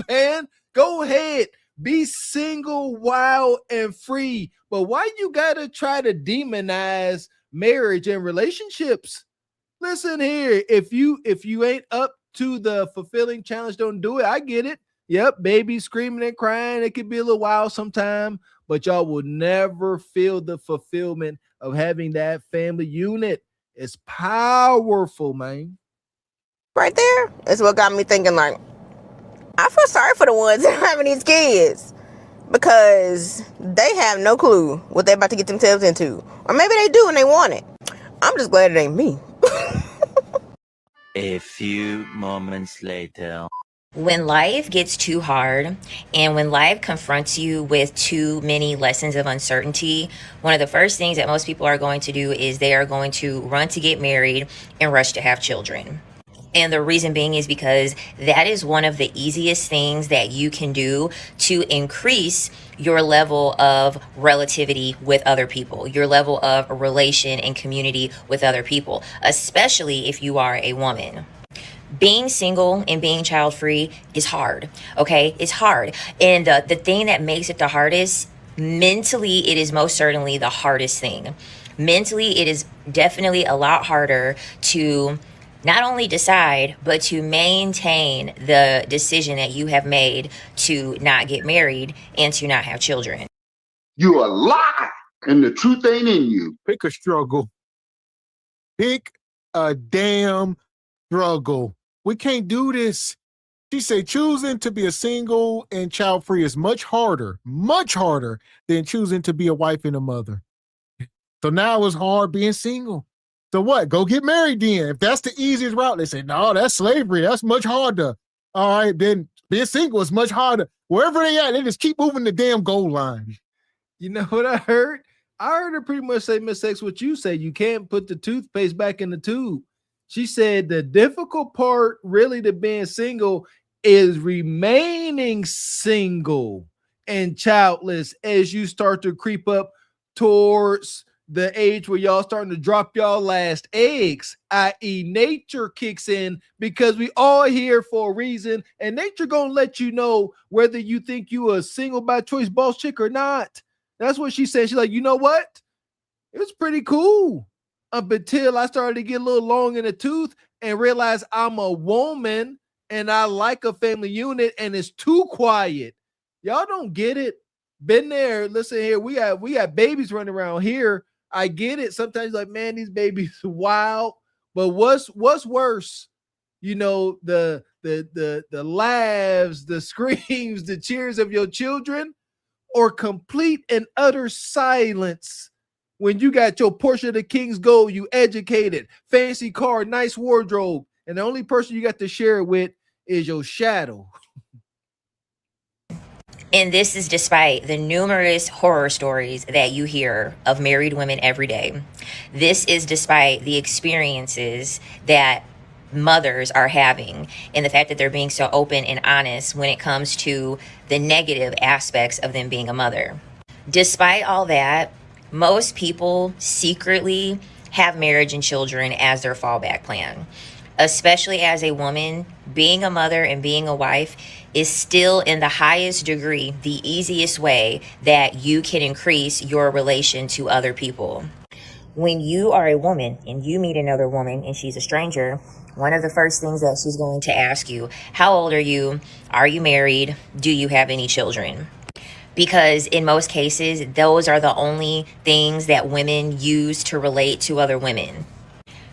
man. Go ahead. Be single, wild, and free. But why you got to try to demonize marriage and relationships? Listen here, if you ain't up to the fulfilling challenge, don't do it. I get it. Yep, baby screaming and crying. It could be a little wild sometime, but y'all will never feel the fulfillment of having that family unit. It's powerful, man.
Right there is what got me thinking, like, I feel sorry for the ones that are having these kids because they have no clue what they're about to get themselves into. Or maybe they do and they want it. I'm just glad it ain't me.
A few moments later.
When life gets too hard and when life confronts you with too many lessons of uncertainty, one of the first things that most people are going to do is they are going to run to get married and rush to have children. And the reason being is because that is one of the easiest things that you can do to increase your level of relativity with other people, your level of relation and community with other people, especially if you are a woman. Being single and being child free is hard. Okay, it's hard. And the thing that makes it the hardest, mentally, it is most certainly the hardest thing. Mentally, it is definitely a lot harder to not only decide, but to maintain the decision that you have made to not get married and to not have children.
You a lie, and the truth ain't in you.
Pick a struggle. Pick a damn struggle. We can't do this. She said choosing to be a single and child free is much harder than choosing to be a wife and a mother. So now it's hard being single. So what? Go get married then. If that's the easiest route, they say, no, that's slavery. That's much harder. All right, then being single is much harder. Wherever they at, they just keep moving the damn goal line.
You know what I heard? I heard her pretty much say, Miss X, what you say. You can't put the toothpaste back in the tube. She said the difficult part really to being single is remaining single and childless as you start to creep up towards the age where y'all starting to drop y'all last eggs, i.e. nature kicks in, because we all here for a reason, and nature gonna let you know whether you think you a single by choice boss chick or not. That's what she said. She's like, you know what? It was pretty cool up until I started to get a little long in the tooth and realize I'm a woman and I like a family unit and it's too quiet. Y'all don't get it. Been there. Listen here. We got babies running around here. I get it. Sometimes like, man, these babies wild. But what's worse? You know, the laughs, the screams, the cheers of your children, or complete and utter silence when you got your portion of the king's gold, you educated, fancy car, nice wardrobe, and the only person you got to share it with is your shadow.
And this is despite the numerous horror stories that you hear of married women every day. This is despite the experiences that mothers are having and the fact that they're being so open and honest when it comes to the negative aspects of them being a mother. Despite all that, most people secretly have marriage and children as their fallback plan. Especially as a woman, being a mother and being a wife is still in the highest degree the easiest way that you can increase your relation to other people. When you are a woman and you meet another woman and she's a stranger, one of the first things that she's going to ask you, how old are you? Are you married? Do you have any children? Because in most cases, those are the only things that women use to relate to other women.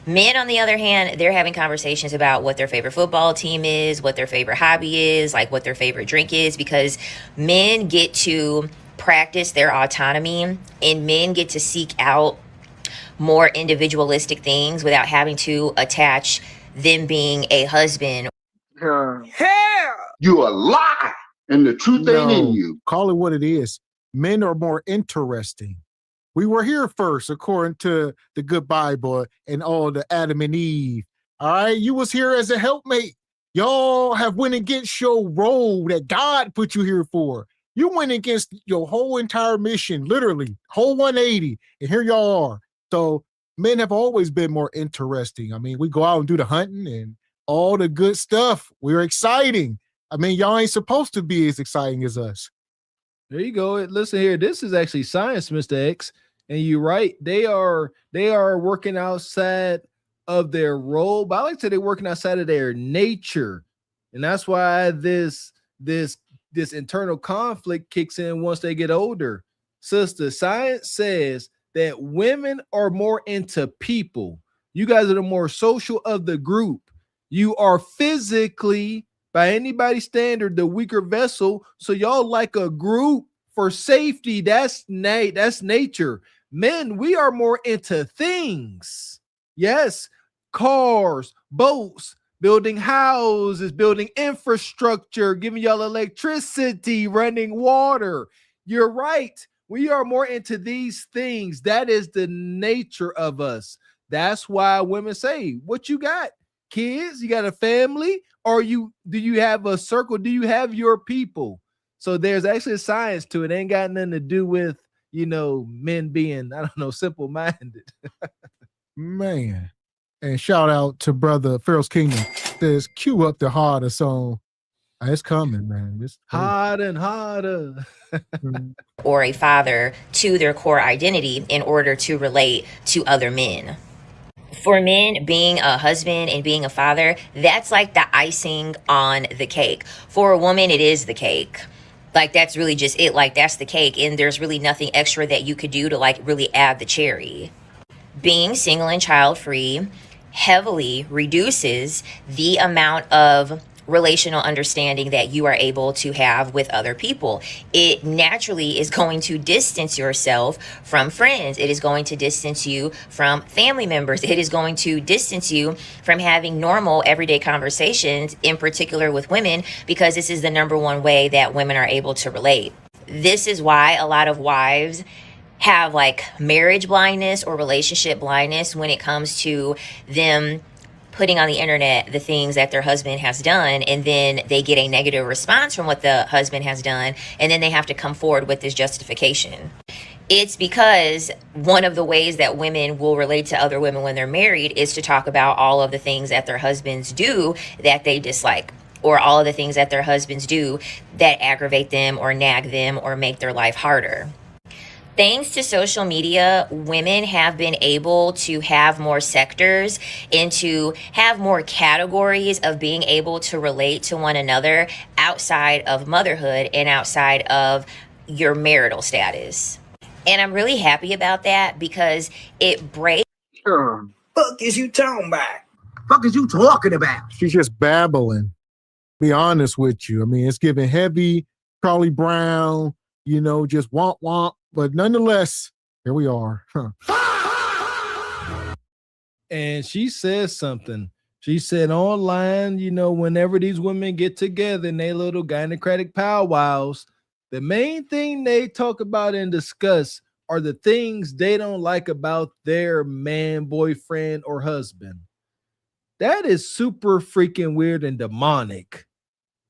Men, on the other hand, they're having conversations about what their favorite football team is, what their favorite hobby is, like what their favorite drink is, because men get to practice their autonomy and men get to seek out more individualistic things without having to attach them being a husband.
You a lie, and the truth ain't in you.
Call it what it is. Men are more interesting. We were here first, according to the good Bible and all the Adam and Eve. All right, you was here as a helpmate. Y'all have went against your role that God put you here for. You went against your whole entire mission, literally, whole 180, and here y'all are. So men have always been more interesting. I mean, we go out and do the hunting and all the good stuff. We're exciting. I mean, y'all ain't supposed to be as exciting as us.
There you go. Listen here. This is actually science, Mr. X. And you're right. They are working outside of their role, but I like to say they're working outside of their nature. And that's why this internal conflict kicks in once they get older. Sister, science says that women are more into people. You guys are the more social of the group. You are physically, by anybody's standard, the weaker vessel. So y'all like a group for safety. That's nature. Men, we are more into things. Yes, cars, boats, building houses, building infrastructure, giving y'all electricity, running water. You're right. We are more into these things. That is the nature of us. That's why women say, what you got? Kids? You got a family? Or do you have a circle? Do you have your people? So there's actually a science to it. It ain't got nothing to do with, men being, I don't know, simple-minded.
Man. And shout out to brother Pharaoh's Kingdom. Says, cue up the harder song. It's coming, man. It's
harder and harder.
Or a father to their core identity in order to relate to other men. For men, being a husband and being a father, that's like the icing on the cake. For a woman, it is the cake. Like, that's really just it. Like, that's the cake. And there's really nothing extra that you could do to, like, really add the cherry. Being single and child-free heavily reduces the amount of relational understanding that you are able to have with other people. It naturally is going to distance yourself from friends. It is going to distance you from family members. It is going to distance you from having normal everyday conversations, in particular with women, because this is the number one way that women are able to relate. This is why a lot of wives have like marriage blindness or relationship blindness when it comes to them putting on the internet the things that their husband has done, and then they get a negative response from what the husband has done, and then they have to come forward with this justification. It's because one of the ways that women will relate to other women when they're married is to talk about all of the things that their husbands do that they dislike, or all of the things that their husbands do that aggravate them or nag them or make their life harder. Thanks to social media, women have been able to have more sectors and to have more categories of being able to relate to one another outside of motherhood and outside of your marital status. And I'm really happy about that because it breaks.
Fuck is you talking about? Fuck is you talking about?
She's just babbling. Be honest with you. I mean, it's giving heavy Charlie Brown, just womp womp. But nonetheless, here we are.
And she says something. She said online, whenever these women get together in their little gynocratic powwows, the main thing they talk about and discuss are the things they don't like about their man, boyfriend, or husband. That is super freaking weird and demonic.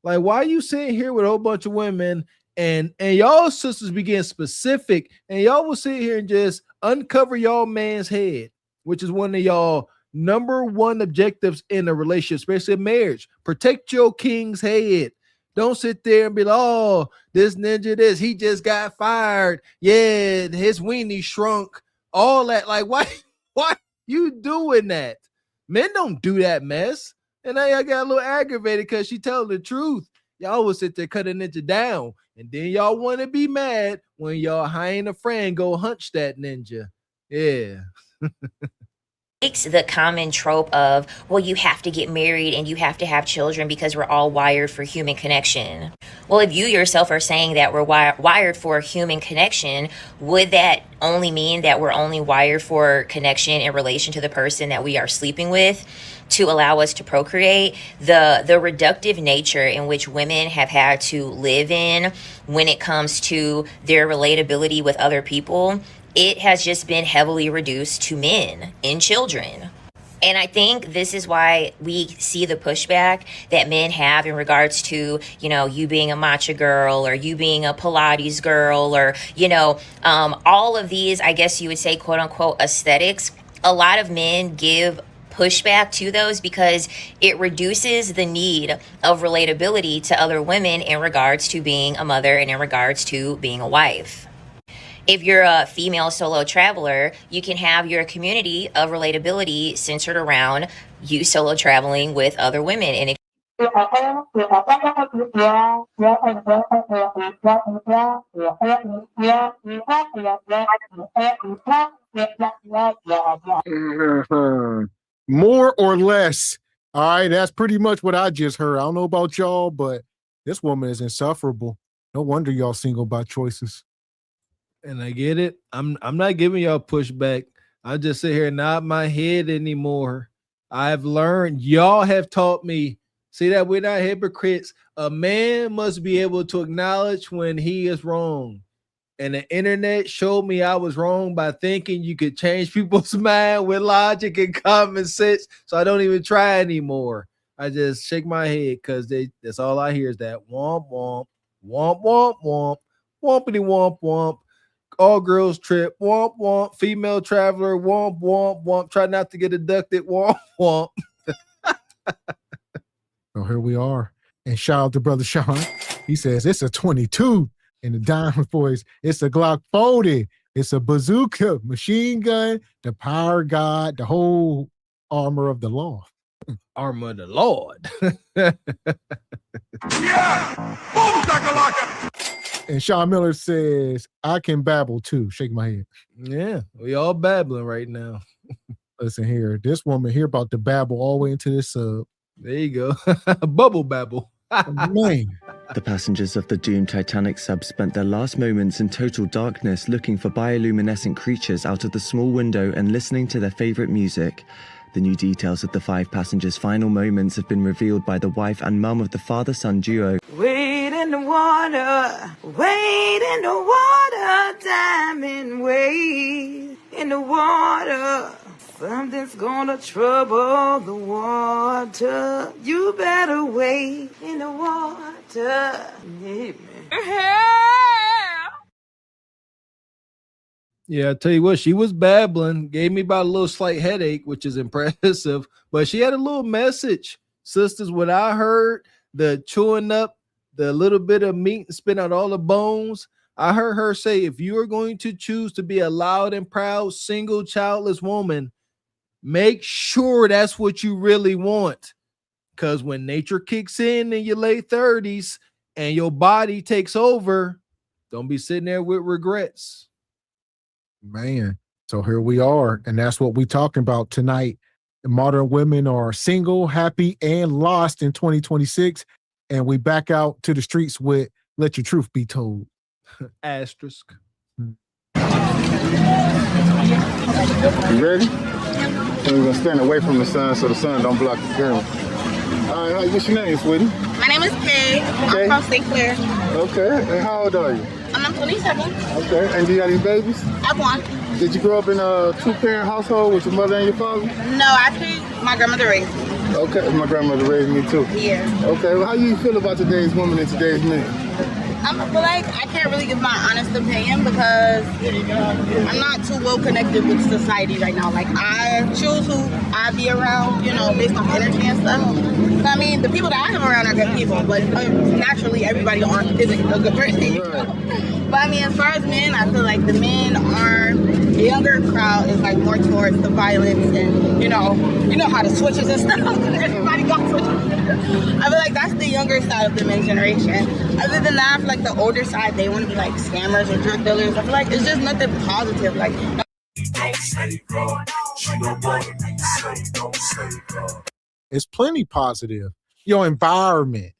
Like, why are you sitting here with a whole bunch of women and y'all sisters be getting specific, and y'all will sit here and just uncover y'all man's head, which is one of y'all number one objectives in a relationship, especially a marriage. Protect your king's head. Don't sit there and be like, oh, this ninja, he just got fired. Yeah, his weenie shrunk. All that. Like, why you doing that? Men don't do that mess. And I got a little aggravated because she telling the truth. Y'all will sit there cut a ninja down, and then y'all want to be mad when y'all hiring a friend go hunch that ninja. Yeah.
It's the common trope of, well, you have to get married and you have to have children because we're all wired for human connection. Well, if you yourself are saying that we're wired for human connection, would that only mean that we're only wired for connection in relation to the person that we are sleeping with to allow us to procreate? The reductive nature in which women have had to live in when it comes to their relatability with other people, it has just been heavily reduced to men and children. And I think this is why we see the pushback that men have in regards to, you being a matcha girl or you being a Pilates girl or, all of these, I guess you would say, quote unquote, aesthetics. A lot of men give pushback to those because it reduces the need of relatability to other women in regards to being a mother and in regards to being a wife. If you're a female solo traveler, you can have your community of relatability centered around you solo traveling with other women. And it
more or less. All right, that's pretty much what I just heard. I don't know about y'all, but this woman is insufferable. No wonder y'all single by choices.
And I get it. I'm not giving y'all pushback. I just sit here and nod my head anymore. I've learned, y'all have taught me, see that we're not hypocrites. A man must be able to acknowledge when he is wrong. And the internet showed me I was wrong by thinking you could change people's mind with logic and common sense. So I don't even try anymore. I just shake my head because that's all I hear is that womp, womp, womp, womp, womp, wompity, womp, womp. All girls trip, womp, womp, female traveler, womp, womp, womp. Try not to get abducted, womp, womp.
So here we are. And shout out to Brother Sean. He says it's a 22 in the Diamond voice. It's a Glock 40. It's a bazooka, machine gun, the power god, the whole armor of the law.
Armor of the Lord.
And Sean Miller says, I can babble too. Shake my head.
Yeah, we all babbling right now.
Listen here. This woman here about to babble all the way into this
There you go. Bubble babble.
Man.
The passengers of the doomed Titanic sub spent their last moments in total darkness looking for bioluminescent creatures out of the small window and listening to their favorite music. The new details of the 5 passengers' final moments have been revealed by the wife and mum of the father-son duo.
Wade in the water, wade in the water, diamond wade in the water. Something's gonna trouble the water. You better wade in the water.
Yeah, I tell you what, she was babbling, gave me about a little slight headache, which is impressive, but she had a little message. Sisters, what I heard, the chewing up the little bit of meat and spit out all the bones, I heard her say, if you are going to choose to be a loud and proud, single, childless woman, make sure that's what you really want. Because when nature kicks in your late 30s and your body takes over, don't be sitting there with regrets.
Man, so here we are, and that's what we're talking about tonight. Modern women are single, happy, and lost in 2026, and we back out to the streets with Let Your Truth Be Told.
Asterisk.
You ready? So we're gonna stand away from the sun so the sun don't block the camera. All right, what's your name, sweetie?
My name is Kay.
Kay?
I'm from St. Clair.
Okay, and how old are you?
I'm 27.
Okay, and do you have any babies?
I have one.
Did you grow up in a 2-parent household with your mother and your father?
No, actually, my grandmother raised me.
Okay, my grandmother raised me too.
Yeah.
Okay, well, how do you feel about today's women and today's men?
I feel like I can't really give my honest opinion because I'm not too well connected with society right now. Like, I choose who I be around, you know, based on energy and stuff. So, I mean, the people that I have around are good people, but naturally everybody isn't a good person. But I mean, as far as men, I feel like the men are, the younger crowd is like more towards the violence and, you know how the switches and stuff. Everybody got switches. I feel like that's the younger side of the men's generation. Other than that, I feel like the older side, they want to be like scammers or drug dealers. I feel like it's just nothing positive. Like,
It's plenty positive. Your environment.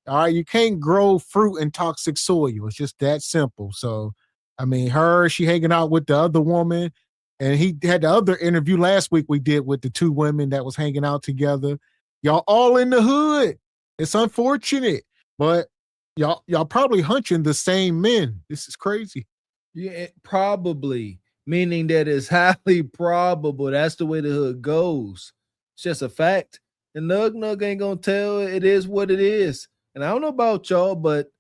All right, you can't grow fruit in toxic soil. It's just that simple. So, I mean, she hanging out with the other woman, and he had the other interview last week we did with the 2 women that was hanging out together. Y'all all in the hood. It's unfortunate, but y'all probably hunching the same men. This is crazy.
Yeah, probably, meaning that it's highly probable that's the way the hood goes. It's just a fact. And Nug ain't gonna tell it is what it is. And I don't know about y'all, but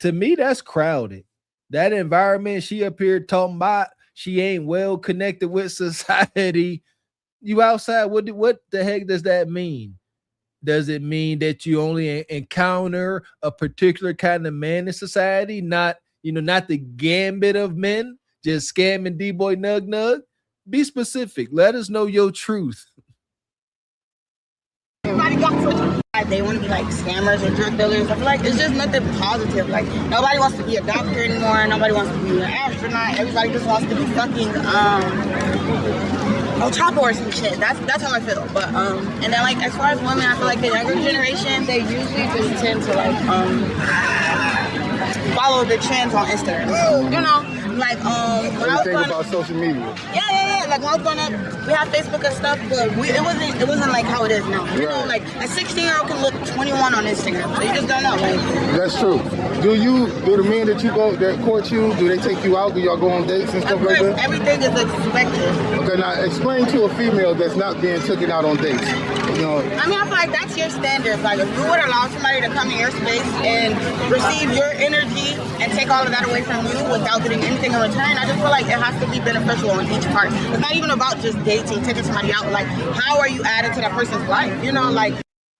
to me, that's crowded. That environment she up here talking about, she ain't well connected with society. You outside, what the heck does that mean? Does it mean that you only encounter a particular kind of man in society? Not the gambit of men, just scamming D-boy Nug? Be specific. Let us know your truth.
everybody got switches. They want to be like scammers or drug dealers. I feel like it's just nothing positive. Like, nobody wants to be a doctor anymore. Nobody wants to be an astronaut. Everybody just wants to be fucking chopper or some shit. That's how I feel. But and then like as far as women, I feel like the younger generation, they usually just tend to like follow the trends on Instagram. You know, like when I was
about social media.
Yeah. like when I was growing up, we had Facebook and stuff, but it wasn't like how it is now. You know, like a 16-year-old can look 21 on Instagram, so you just don't know. Like,
that's true. Do the men that court you, do they take you out? Do y'all go on dates and stuff like that?
Everything is expected.
Okay, now explain to a female that's not being taken out on dates. You know,
I mean, I feel like that's your standards. Like, if you would allow somebody to come in your space and receive your energy and take all of that away from you without getting anything in return, I just feel like it has to be beneficial on each part. It's not even about just dating, taking somebody out. Like, how are you adding to that person's life? You know, like.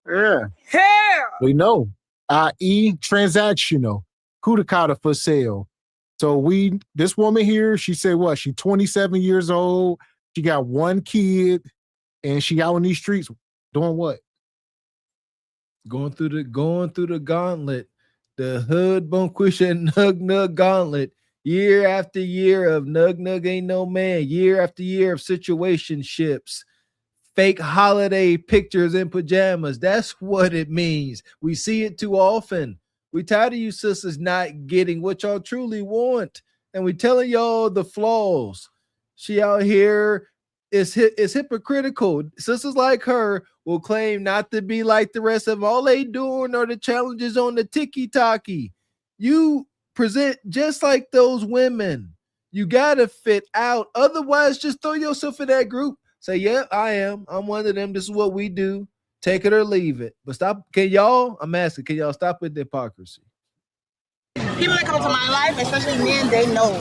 Yeah.
Hell!
We know, i.e. transactional, kudakata for sale. So this woman here, she said what? She 27 years old. She got one kid, and she out on these streets doing what?
Going through the gauntlet, the hood bonquisha nug gauntlet. Year after year of nug ain't no man. Year after year of situationships. Fake holiday pictures in pajamas. That's what it means. We see it too often. We tired of you sisters not getting what y'all truly want. And we telling y'all the flaws. She out here is hypocritical. Sisters like her will claim not to be like the rest of them. All they doing are the challenges on the tiki-taki. You present just like those women. You got to fit out. Otherwise, just throw yourself in that group. Say, yeah, I am. I'm one of them. This is what we do. Take it or leave it. But stop. I'm asking, can y'all stop with the hypocrisy?
People that come into my life, especially men, they know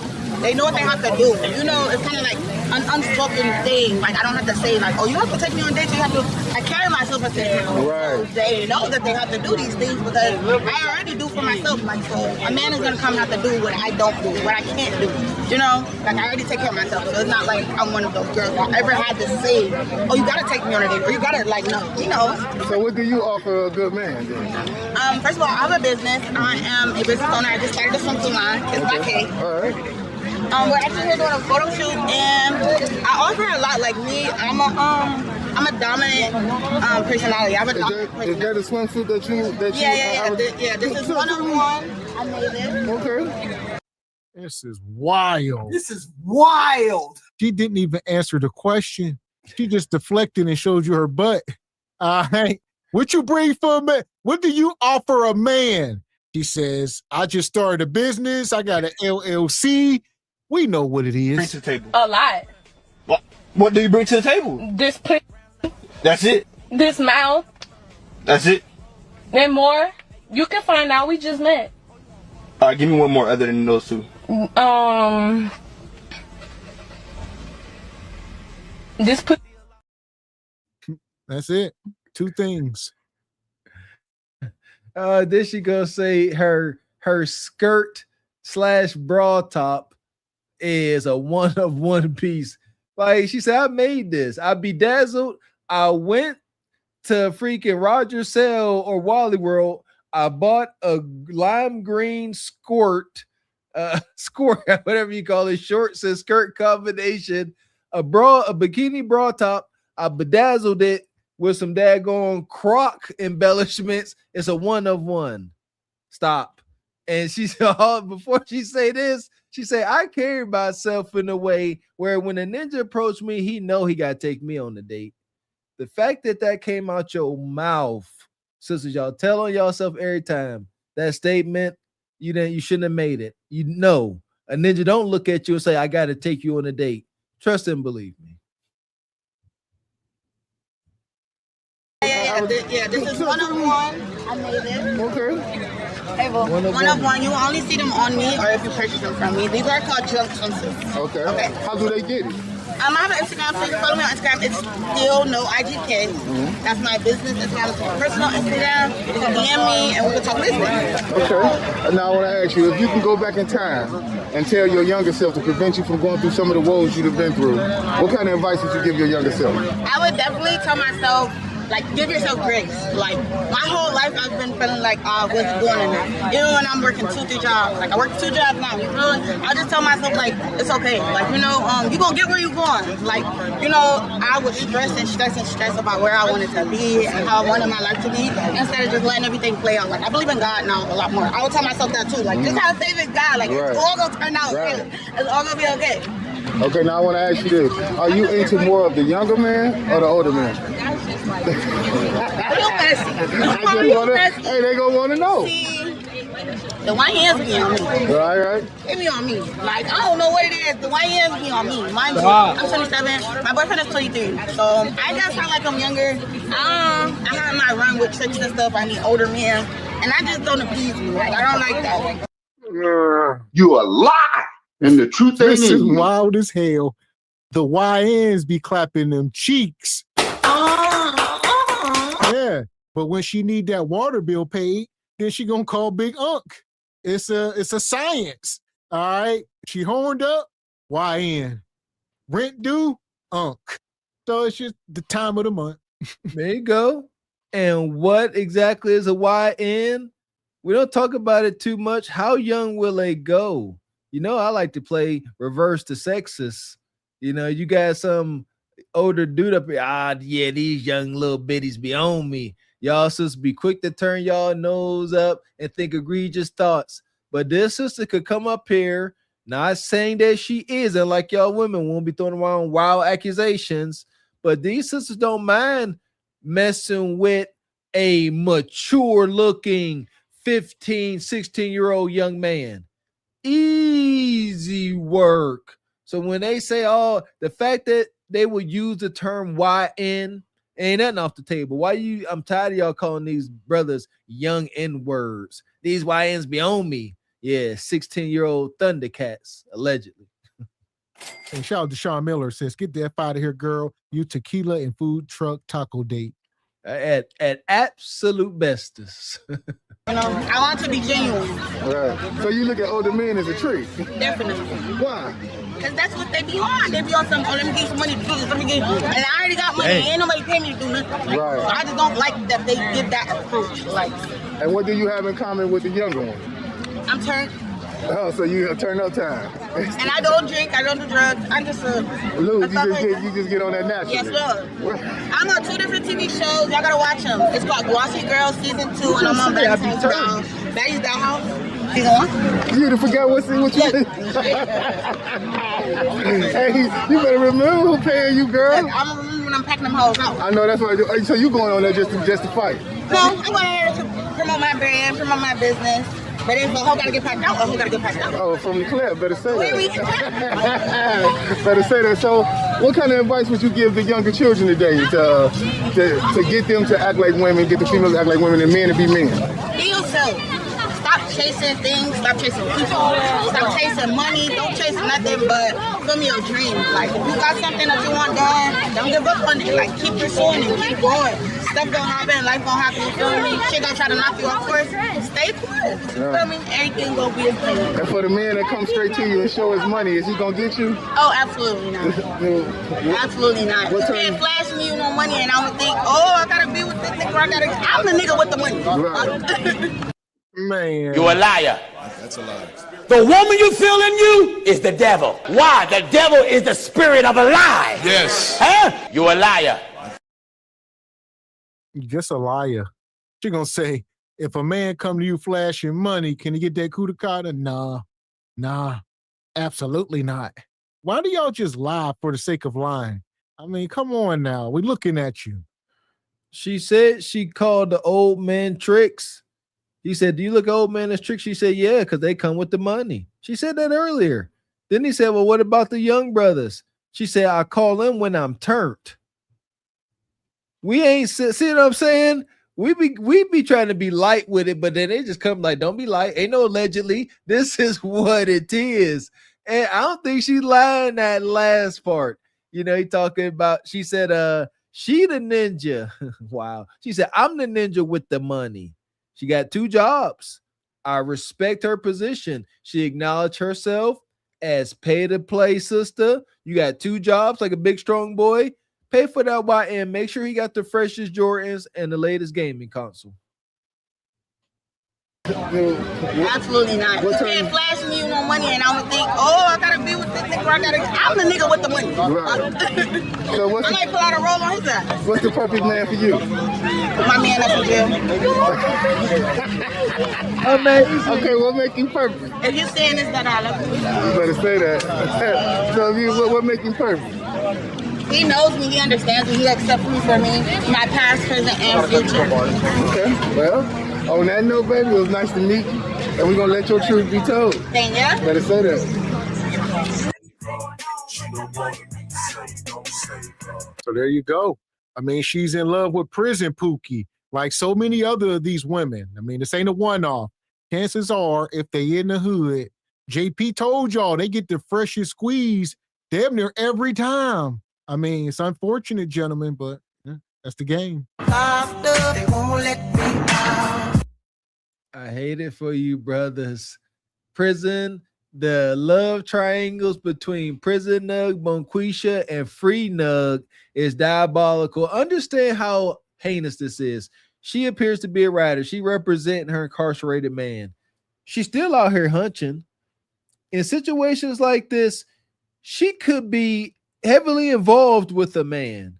what they have to do. You know, it's kind of like an unspoken thing. Like, I don't have to say, like, oh, you have to take me on dates. You have to. I carry myself as a right. So they know that they have to do these things because I already do for myself. Like, so a man is gonna come and have to do what I don't do, what I can't do. You know, like I already take care of myself. So it's not like I'm one of those girls that ever had to say, oh, you gotta take me on a date, or you gotta no. He knows.
So what do you offer a good man then?
First of all, I have a business. I am a business owner. I just started a swimsuit line. It's by K.
All right.
We're actually here doing a photo shoot, and I offer a lot. Like me, I'm a dominant personality. I'm a dominant personality.
Is that a swimsuit that you?
Yeah. This is one of one. I made it.
Okay.
This is wild.
This is wild.
She didn't even answer the question. She just deflected and showed you her butt. What you bring for a man? What do you offer a man? She says, I just started a business. I got an LLC. We know what it is.
Bring to the table.
A lot.
What do you bring to the table?
This pussy.
That's it?
This mouth.
That's it?
And more. You can find out. We just met.
All right, give me one more other than those two.
This pussy.
That's it. Two things.
Then she gonna say her skirt / bra top is a one of one piece. Like she said, I made this. I bedazzled. I went to freaking Roger Sale or Wally World. I bought a lime green skirt, whatever you call it, shorts and skirt combination, a bikini bra top. I bedazzled it with some daggone croc embellishments. It's a one of one. Stop. And she said, before she say this, she said, I carry myself in a way where when a ninja approached me, he know he got to take me on the date. The fact that came out your mouth, sisters, y'all tell on yourself every time. That statement, you shouldn't have made it. You know, a ninja don't look at you and say, I got to take you on a date. Trust and believe me.
Yeah, this is one of one. I made it.
Okay.
One of one. You will only see them on me or if you purchase them from me. These are called junk swimsuits.
Okay. How do they get it?
I have an Instagram, so you can follow me on Instagram. It's still no IGK. Mm-hmm. That's my business Instagram. It's my personal Instagram. You can DM me and we can talk business.
Okay. Now I want to ask you, if you can go back in time and tell your younger self to prevent you from going through some of the woes you've been through, what kind of advice would you give your younger self?
I would definitely tell myself, like, give yourself grace. Like, my whole life I've been feeling like I was born in it. Even when I'm working 2-3 jobs. Like, I work 2 jobs now. You feel it? I just tell myself, like, it's okay. Like, you're going to get where you're going. Like, I would stress about where I wanted to be and how I wanted my life to be instead of just letting everything play out. Like, I believe in God now a lot more. I would tell myself that, too. Like, just have faith in God. Like, It's all going to turn out good. It's all going to be okay.
Okay, now I want to ask you this. Are you into more of the younger man or the older man? Hey, they gonna want to know.
The YNs be on me.
Right.
They be on me. Like, I don't know what it is. The YNs be on me. Mind you,
Wow.
I'm 27. My boyfriend is 23. So I just sound like I'm younger. I have my run with tricks and stuff. I need older men. And I just don't appease me. Like, I don't like that.
You a lie. And the truth ain't
This is
in you.
wild as hell. The YNs be clapping them cheeks. Yeah, but when she need that water bill paid, then she gonna call Big Unk. It's a science. All right, she horned up, YN. Rent due, Unk. So it's just the time of the month.
There you go. And what exactly is a YN? We don't talk about it too much. How young will they go? You know, I like to play reverse the sexist. You know, you got some older dude up here. Yeah, these young little bitties be on me. Y'all sisters be quick to turn y'all nose up and think egregious thoughts. But this sister could come up here, not saying that she isn't, like y'all women won't be throwing around wild accusations, but these sisters don't mind messing with a mature looking 15, 16-year-old young man. Easy work. So when they say, oh, the fact that they would use the term YN, ain't nothing off the table. I'm tired of y'all calling these brothers young N-words. These YNs be on me. Yeah, 16-year-old Thundercats, allegedly.
And shout out to Sean Miller, says, get the F out of here, girl. You tequila and food truck taco date.
At absolute bestest.
You know, I want to be genuine.
Right. So you look at older men as a treat.
Definitely.
Why?
Because that's what they be on. They be on some, let me get some money to do this, let me get, and I already got money.
Dang.
Ain't nobody paying me to do nothing.
Right.
So I just don't like that they give that approach. Like,
And what do you have in common with the younger one?
I'm turned,
Oh, so you have turn up time.
and I don't drink, I don't do drugs. I'm just a
Lou, you just get on that naturally.
Yes, sir. I'm on 2 different TV shows. Y'all gotta watch them. It's called Glossy Girls Season 2, and I'm on Baddies Dollhouse. Season 1.
You forgot what you Hey, you better remember who paying you, girl.
I'm gonna remember when I'm packing them hoes out.
I know, that's what I do. So you going on there just to fight?
No, I'm going there to promote my brand, promote my business. But if a hoe gotta get packed out, a hoe gotta get packed out.
Oh, from the clip, better say that. Better say that. So what kind of advice would you give the younger children today to get them to act like women, get the females to act like women, and men to be men?
Be yourself. Stop chasing things, stop chasing people, stop chasing money, don't chase nothing but from your dreams. Like, if you got something that you want done, don't give up on it. Like, keep pursuing it, keep going. Stuff gonna happen, life gonna happen, you feel me? Shit gonna try to knock you off course. Stay cool. You feel me? Everything gonna be a thing.
And for the man that comes straight to you and show his money, is he gonna get you?
Oh, absolutely not. Absolutely not. You can't flash me no money and I'm gonna think, oh, I gotta be with this nigga, I'm the nigga with the money.
Right.
Man.
You're a liar. That's a lie. The woman you feel in you is the devil. Why? The devil is the spirit of a lie.
Yes.
Huh? You're a liar.
You're just a liar. She gonna say, if a man come to you flashing money, can he get that coup de carta? Nah, absolutely not. Why do y'all just lie for the sake of lying? I mean, come on now. We're looking at you.
She said she called the old man tricks. He said, do you look at old man as tricks? She said, yeah, because they come with the money. She said that earlier. Then he said, well, what about the young brothers? She said, I call them when I'm turned. We ain't, see what I'm saying? We be trying to be light with it, but then they just come like, don't be light. Ain't no allegedly. This is what it is. And I don't think she lying that last part. You know, he talking about, she said, she the ninja. Wow. She said, I'm the ninja with the money. She got 2 jobs. I respect her position. She acknowledged herself as pay to play sister. You got 2 jobs like a big strong boy. Pay for that YN. Make sure he got the freshest Jordans and the latest gaming console.
Absolutely not. You can't flash me no money and I'm gonna think, oh, I gotta be with this nigga. I'm the nigga with the money.
Right. So
I might pull out a roll on his ass.
What's the perfect man for you?
My man that's in jail.
Amazing. Okay, what make you perfect?
If you're saying this, that I love you.
You better say that. So what make you perfect?
He knows me, he understands me, he accepts me for me, my past, present, and future.
Okay, well, on that note, baby, it was nice to meet you, and we're gonna let your truth be told.
Thank you.
Better say that.
So there you go. I mean, she's in love with prison Pookie, like so many other of these women. I mean, this ain't a one-off. Chances are, if they in the hood, JP told y'all they get the freshest squeeze damn near every time. I mean, it's unfortunate, gentlemen, but that's the game.
They won't let me out.
I hate it for you, brothers. Prison, the love triangles between Prison Nug, Bonquisha, and Free Nug is diabolical. Understand how heinous this is. She appears to be a writer. She representing her incarcerated man. She's still out here hunching. In situations like this, she could be heavily involved with a man,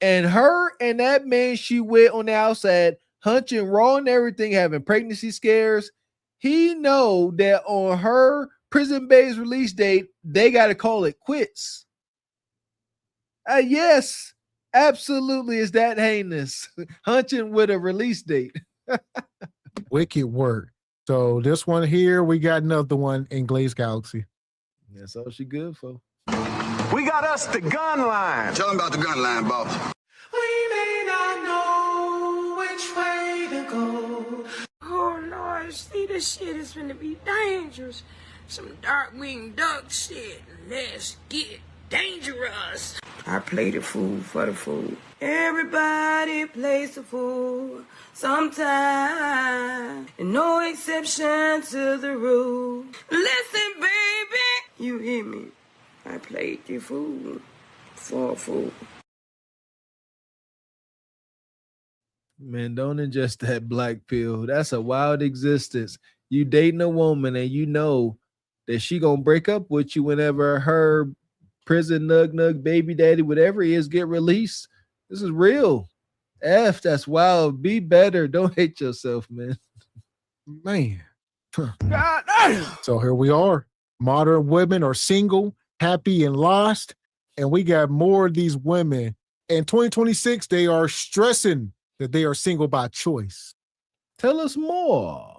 and her and that man she with on the outside hunching raw and everything, having pregnancy scares. He know that on her prison bay's release date, they got to call it quits. Yes, absolutely, is that heinous. Hunching with a release date.
Wicked work. So this one here, we got another one in Glaze Galaxy.
That's all she good for.
We got us the gun line.
Tell them about the gun line, boss.
We may not know which way to go. Oh Lord, see, this shit is gonna be dangerous. Some dark-winged duck shit. Let's get dangerous. I play the fool for the fool. Everybody plays the fool sometime. And no exception to the rule. Listen, baby, you hear me? I played the fool for a fool.
Man, don't ingest that black pill. That's a wild existence. You dating a woman and you know that she gonna break up with you whenever her prison nug baby daddy, whatever he is, get released. This is real. That's wild. Be better. Don't hate yourself, man.
Man. God damn. So here we are. Modern women are single, happy, and lost. And we got more of these women. In 2026, they are stressing that they are single by choice.
Tell us more.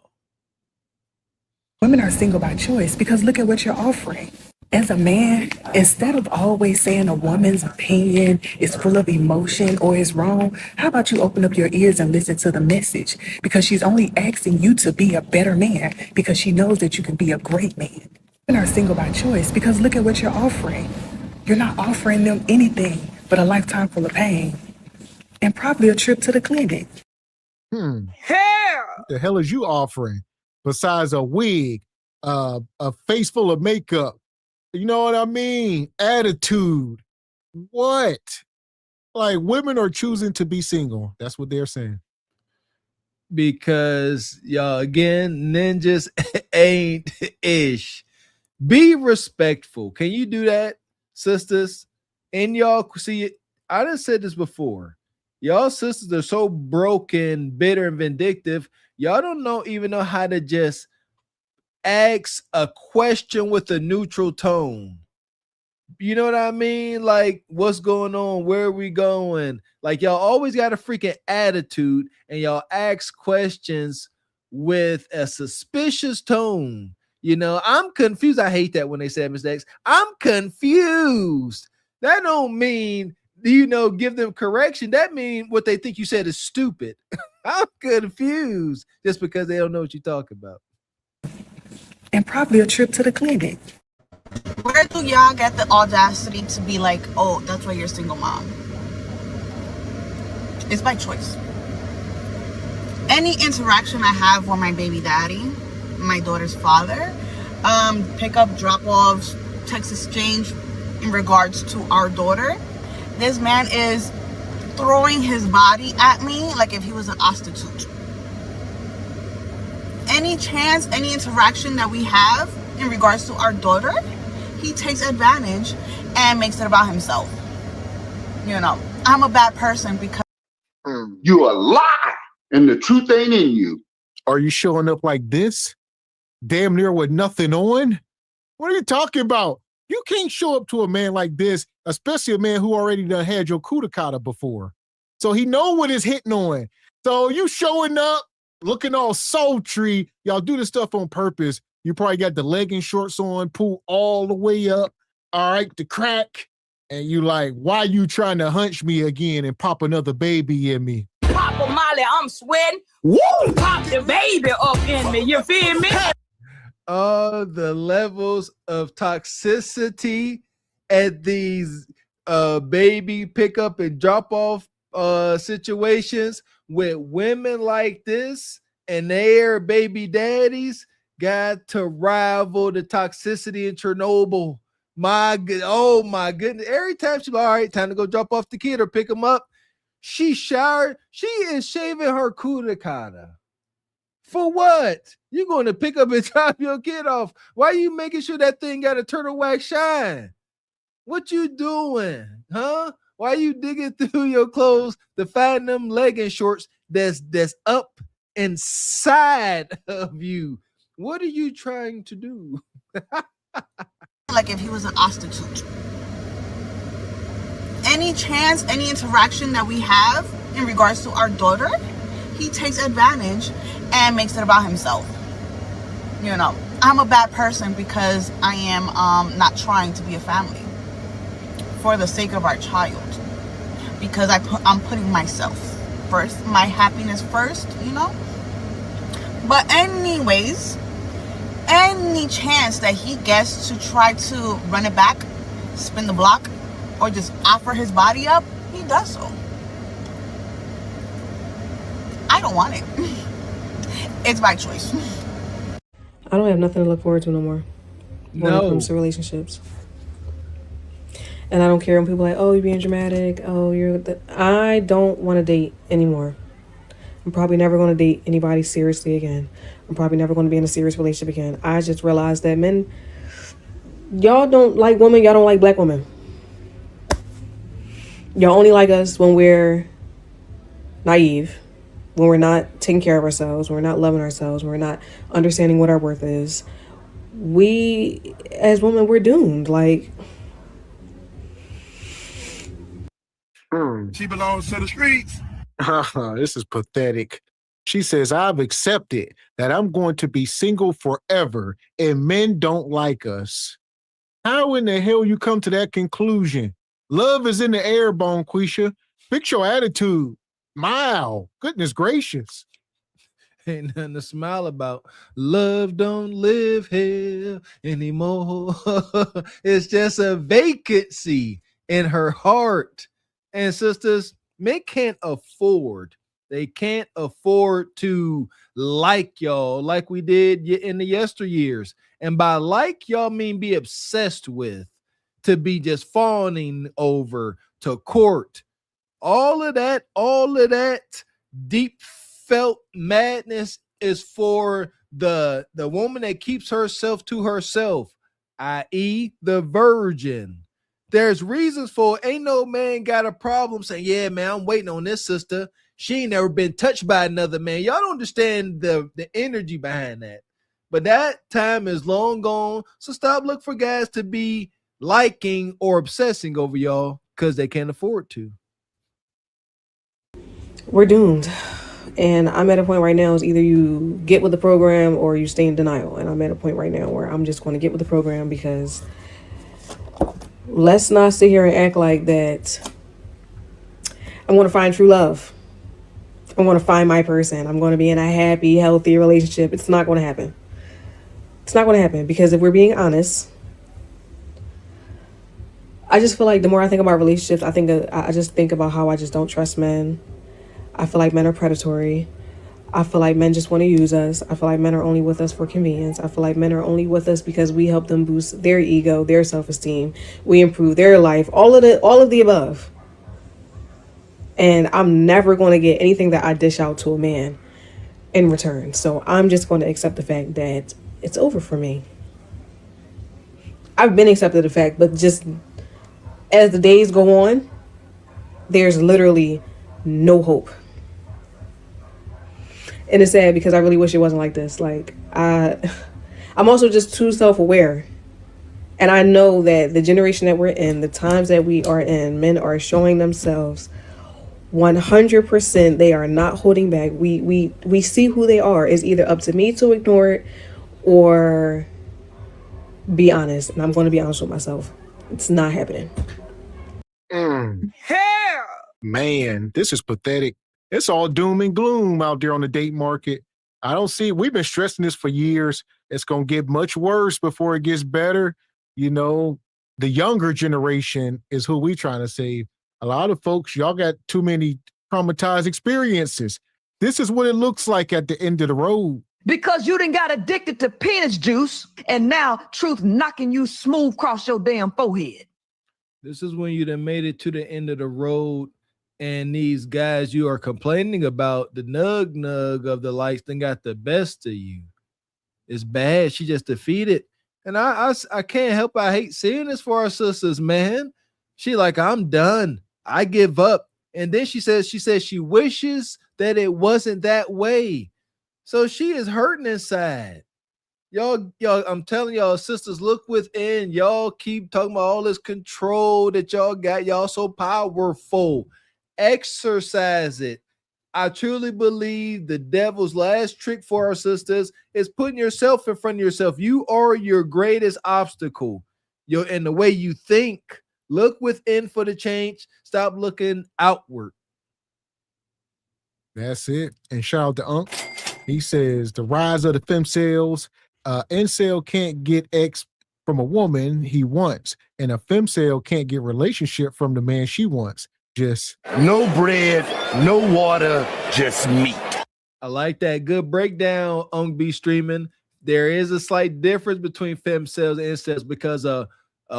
Women are single by choice because look at what you're offering. As a man, instead of always saying a woman's opinion is full of emotion or is wrong, how about you open up your ears and listen to the message? Because she's only asking you to be a better man because she knows that you can be a great man. Women are single by choice because look at what you're offering. You're not offering them anything but a lifetime full of pain and probably a trip to the clinic.
Hell! What the hell is you offering besides a wig, a face full of makeup? You know what I mean? Attitude. What? Like, women are choosing to be single. That's what they're saying.
Because y'all, again, ninjas ain't ish. Be respectful. Can you do that, sisters? And y'all, see, I done said this before. Y'all sisters are so broken, bitter, and vindictive. Y'all don't even know how to just ask a question with a neutral tone. You know what I mean? Like, what's going on? Where are we going? Like, y'all always got a freaking attitude and y'all ask questions with a suspicious tone. You know, I'm confused. I hate that when they say mistakes. I'm confused. That don't mean, you know, give them correction. That mean what they think you said is stupid. I'm confused just because they don't know what you're talking about.
And probably a trip to the clinic.
Where do y'all get the audacity to be like, oh, that's why you're a single mom? It's by choice. Any interaction I have with my baby daddy, my daughter's father, pick up, drop offs, text exchange in regards to our daughter, this man is throwing his body at me like if he was an prostitute. any chance, any interaction that we have in regards to our daughter, he takes advantage and makes it about himself. You know, I'm a bad person because
You a lie, and the truth ain't in you.
Are you showing up like this? Damn near with nothing on? What are you talking about? You can't show up to a man like this, especially a man who already done had your kudakata before. So he know what it's hitting on. So you showing up, looking all sultry. Y'all do this stuff on purpose. You probably got the legging shorts on, pulled all the way up, all right, the crack. And you like, why you trying to hunch me again and pop another baby in me?
Papa Molly, I'm sweating.
Woo!
Pop the baby up in me. You feel me?
The levels of toxicity at these baby pickup and drop off situations with women like this and their baby daddies got to rival the toxicity in Chernobyl. Oh my goodness. Every time she's like, all right, time to go drop off the kid or pick him up, she showered. She is shaving her kudakata. For what? You're going to pick up and drop your kid off. Why are you making sure that thing got a turtle wax shine? What you doing? Huh? Why are you digging through your clothes to find them legging shorts that's up inside of you? What are you trying to do?
like if he was an prostitute. Any chance, any interaction that we have in regards to our daughter, he takes advantage and makes it about himself. You know, I'm a bad person because I am not trying to be a family for the sake of our child, because I'm putting myself first, my happiness first, you know. But anyways, any chance that he gets to try to run it back, spin the block, or just offer his body up, he does so. I don't want it. It's my choice.
I don't have nothing to look forward to no more when it comes to relationships. And I don't care when people are like, oh, you're being dramatic. Oh, I don't want to date anymore. I'm probably never going to date anybody seriously again. I'm probably never going to be in a serious relationship again. I just realized that men, y'all don't like women. Y'all don't like black women. Y'all only like us when we're naive, when we're not taking care of ourselves, when we're not loving ourselves, when we're not understanding what our worth is. We, as women, we're doomed. Like,
She belongs to the streets.
This is pathetic. She says, I've accepted that I'm going to be single forever and men don't like us. How in the hell you come to that conclusion? Love is in the air, Bonquisha. Fix your attitude. Smile. Goodness gracious.
Ain't nothing to smile about. Love don't live here anymore. It's just a vacancy in her heart. And sisters, men can't afford. They can't afford to like y'all like we did in the yesteryears. And by like y'all mean be obsessed with, to be just fawning over, to court. All of that deep felt madness is for the woman that keeps herself to herself, i.e. the virgin. There's reasons for it. Ain't no man got a problem saying, yeah, man, I'm waiting on this sister. She ain't never been touched by another man. Y'all don't understand the energy behind that. But that time is long gone. So stop looking for guys to be liking or obsessing over y'all because they can't afford to.
we're doomed. And I'm at a point right now is either you get with the program or you stay in denial. And I'm at a point right now where I'm just going to get with the program, because let's not sit here and act like that I'm going to find true love. I'm going to find my person. I'm going to be in a happy, healthy relationship. It's not going to happen. It's not going to happen, because if we're being honest, I just feel like the more I think about relationships, I just think about how I just don't trust men. I feel like men are predatory. I feel like men just want to use us. I feel like men are only with us for convenience. I feel like men are only with us because we help them boost their ego, their self-esteem. We improve their life, all of the above. And I'm never going to get anything that I dish out to a man in return. So I'm just going to accept the fact that it's over for me. I've been accepted the fact, but just as the days go on, there's literally no hope. And it's sad because I really wish it wasn't like this. Like, I'm also just too self-aware. And I know that the generation that we're in, the times that we are in, men are showing themselves 100%. They are not holding back. We see who they are. It's either up to me to ignore it or be honest. And I'm going to be honest with myself. It's not happening.
Hell, man, this is pathetic. It's all doom and gloom out there on the date market. I don't see, we've been stressing this for years. It's going to get much worse before it gets better. You know, the younger generation is who we trying to save. A lot of folks, y'all got too many traumatized experiences. This is what it looks like at the end of the road.
Because you done got addicted to penis juice, and now truth knocking you smooth across your damn forehead.
This is when you done made it to the end of the road, and these guys you are complaining about, the nug of the likes, then got the best of you. It's bad. She just defeated. And I can't help. I hate seeing this for our sisters, man. She like, I'm done. I give up. And then she says she wishes that it wasn't that way. So she is hurting inside. Y'all, I'm telling y'all, sisters, look within. Y'all keep talking about all this control that y'all got. Y'all so powerful. Exercise it. I truly believe the devil's last trick for our sisters is putting yourself in front of yourself. You are your greatest obstacle. In the way you think. Look within for the change. Stop looking outward.
That's it. And shout out to Unc. He says the rise of the femcels. Incel can't get X from a woman he wants, and a femcel can't get relationship from the man she wants. Just
no bread, no water, just meat.
I like that. Good breakdown, Ung B streaming. There is a slight difference between femcels and incels because a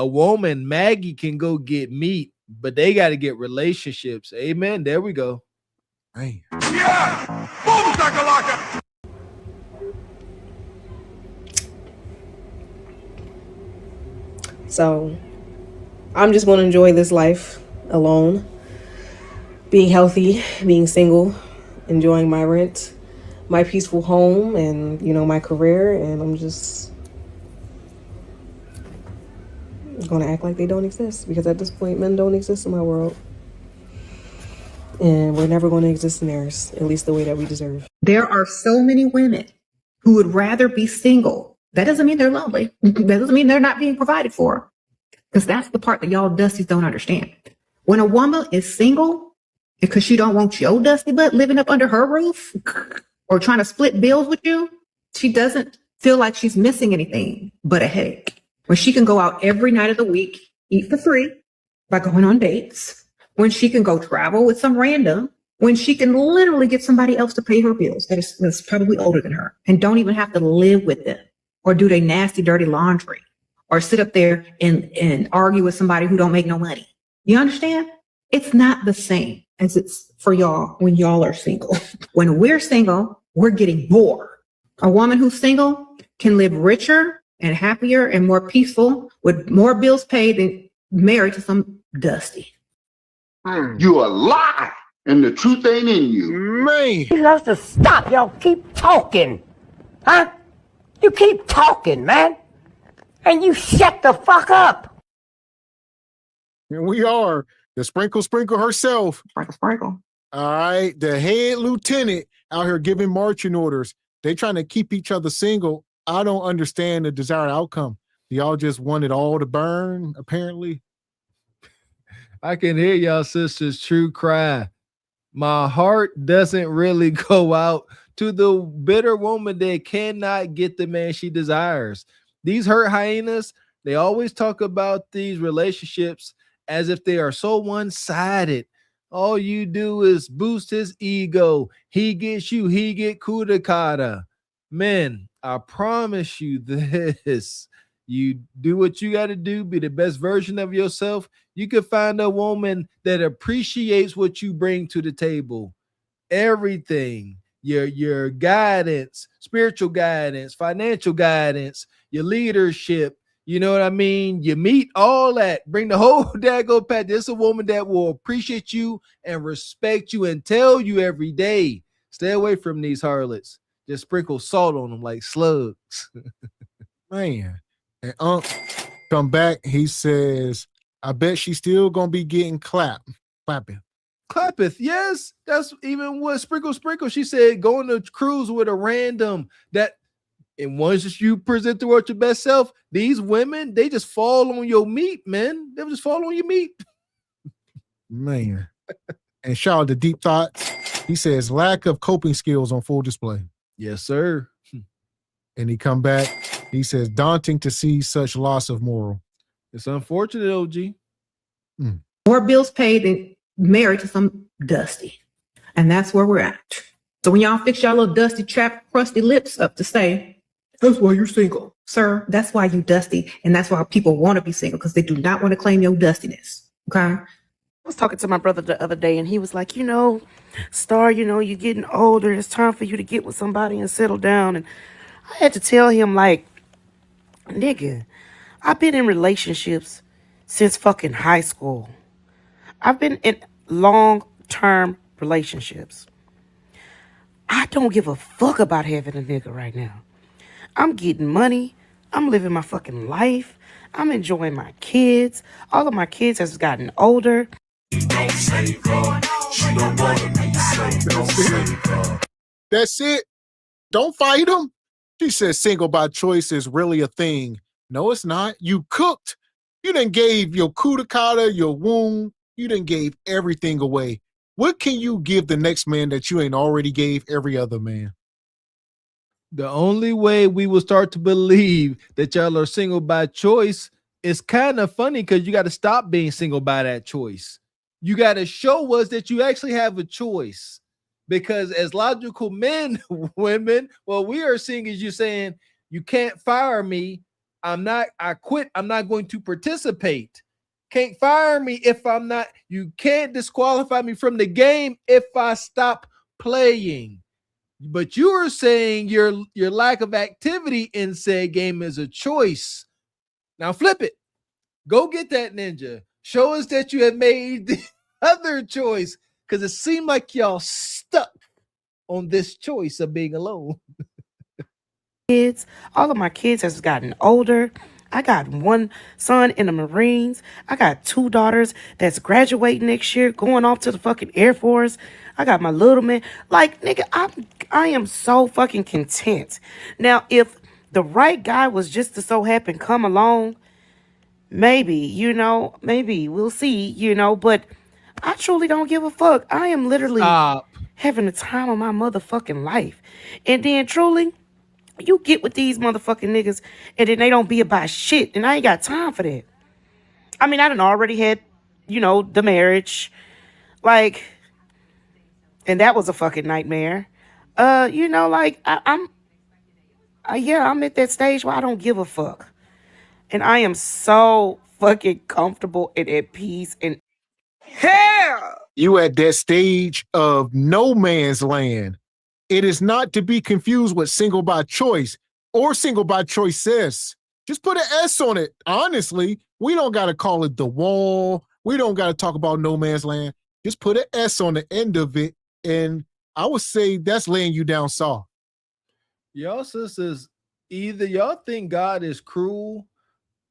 woman, Maggie, can go get meat, but they got to get relationships. Amen. There we go.
Man.
Yeah! Boom, shakalaka!
So I'm just going to enjoy this life alone, being healthy, being single, enjoying my rent, my peaceful home, and, you know, my career. And I'm just going to act like they don't exist, because at this point, men don't exist in my world. And we're never going to exist in theirs, at least the way that we deserve.
There are so many women who would rather be single. That doesn't mean they're lonely. That doesn't mean they're not being provided for. Because that's the part that y'all dusties don't understand. When a woman is single, because she don't want your dusty butt living up under her roof or trying to split bills with you, she doesn't feel like she's missing anything but a headache. When she can go out every night of the week, eat for free by going on dates, when she can go travel with some random, when she can literally get somebody else to pay her bills that's probably older than her and don't even have to live with them or do their nasty, dirty laundry or sit up there and argue with somebody who don't make no money. You understand? It's not the same as it's for y'all when y'all are single. When we're single, we're getting bored. A woman who's single can live richer and happier and more peaceful with more bills paid than married to some dusty.
You a lie, and the truth ain't in you.
Man.
He loves to stop. Y'all keep talking. Huh? You keep talking, man. And you shut the fuck up.
Here we are. The sprinkle herself.
Sprinkle.
All right. The head lieutenant out here giving marching orders. They trying to keep each other single. I don't understand the desired outcome. Y'all just want it all to burn, apparently.
I can hear y'all sisters' true cry. My heart doesn't really go out to the bitter woman that cannot get the man she desires. These hurt hyenas, they always talk about these relationships as if they are so one-sided. All you do is boost his ego. He gets you, he get kudakata. Men, I promise you this. You do what you got to do, be the best version of yourself. You can find a woman that appreciates what you bring to the table. Everything. your guidance, spiritual guidance, financial guidance, your leadership. You know what I mean? You meet all that. Bring the whole daggone pack. This is a woman that will appreciate you and respect you and tell you every day, stay away from these harlots. Just sprinkle salt on them like slugs.
Man. And come back. He says, I bet she's still going to be getting clapping.
Clappeth, yes. That's even what Sprinkle. She said going to cruise with a random that. And once you present the world your best self, these women, they just fall on your meat, man. They just fall on your meat.
Man. And shout out to Deep Thoughts. He says, lack of coping skills on full display.
Yes, sir.
And he come back. He says, daunting to see such loss of moral.
It's unfortunate, OG.
More bills paid than married to some dusty. And that's where we're at. So when y'all fix y'all little dusty, trapped, crusty lips up to say, that's why you're single. Sir, that's why you dusty. And that's why people want to be single, because they do not want to claim your dustiness. Okay?
I was talking to my brother the other day, and he was like, Star, you're getting older. It's time for you to get with somebody and settle down. And I had to tell him, like, nigga, I've been in relationships since fucking high school. I've been in long-term relationships. I don't give a fuck about having a nigga right now. I'm getting money. I'm living my fucking life. I'm enjoying my kids. All of my kids has gotten older.
That's it. Don't fight them. She says single by choice is really a thing. No, it's not. You cooked. You done gave your kudakata, your womb. You done gave everything away. What can you give the next man that you ain't already gave every other man?
The only way we will start to believe that y'all are single by choice is kind of funny, because you got to stop being single by that choice. You got to show us that you actually have a choice. Because as logical men, women, what we are seeing is you saying, you can't fire me. I quit. I'm not going to participate. Can't fire me if I'm not. You can't disqualify me from the game if I stop playing. But you are saying your lack of activity in said game is a choice. Now flip it. Go get that ninja. Show us that you have made the other choice, because it seemed like y'all stuck on this choice of being alone.
Kids, all of my kids has gotten older. I got one son in the Marines. I got two daughters that's graduating next year, going off to the fucking Air Force. I got my little man. Like, nigga, I am so fucking content. Now, if the right guy was just to so happen come along, maybe we'll see, but I truly don't give a fuck. I am literally having the time of my motherfucking life. And then truly, you get with these motherfucking niggas and then they don't be about shit. And I ain't got time for that. I mean, I done already had, the marriage. Like, and that was a fucking nightmare. I'm at that stage where I don't give a fuck. And I am so fucking comfortable and at peace and
hell. You at that stage of no man's land. It is not to be confused with single by choice or single by choices. Just put an S on it. Honestly, we don't got to call it the wall. We don't got to talk about no man's land. Just put an S on the end of it. And I would say that's laying you down soft.
Y'all sisters, either y'all think God is cruel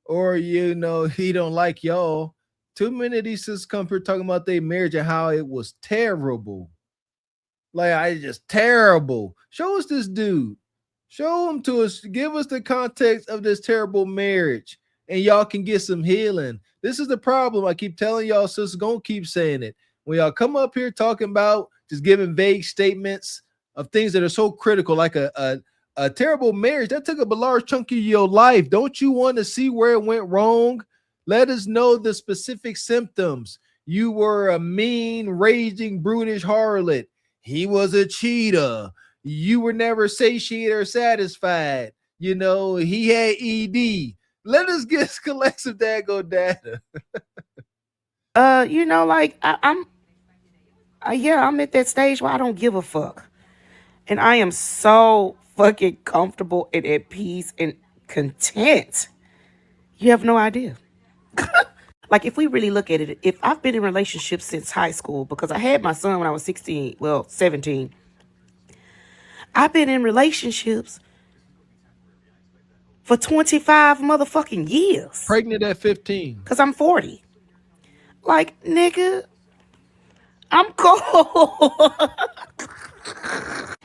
or, he don't like y'all. Too many of these sisters come here talking about their marriage and how it was terrible. Like, I just terrible. Show us this dude. Show him to us. Give us the context of this terrible marriage, and y'all can get some healing. This is the problem. I keep telling y'all, sisters, gonna keep saying it. When y'all come up here talking about just giving vague statements of things that are so critical, like a terrible marriage, that took up a large chunk of your life. Don't you want to see where it went wrong? Let us know the specific symptoms. You were a mean, raging, brutish harlot. He was a cheater. You were never satiated or satisfied. He had ED. Let us get collective daggone data.
I'm at that stage where I don't give a fuck. And I am so fucking comfortable and at peace and content. You have no idea. Like, if we really look at it, if I've been in relationships since high school, because I had my son when I was 16, well, 17. I've been in relationships for 25 motherfucking years.
Pregnant at 15.
Because I'm 40. Like, nigga, I'm cool.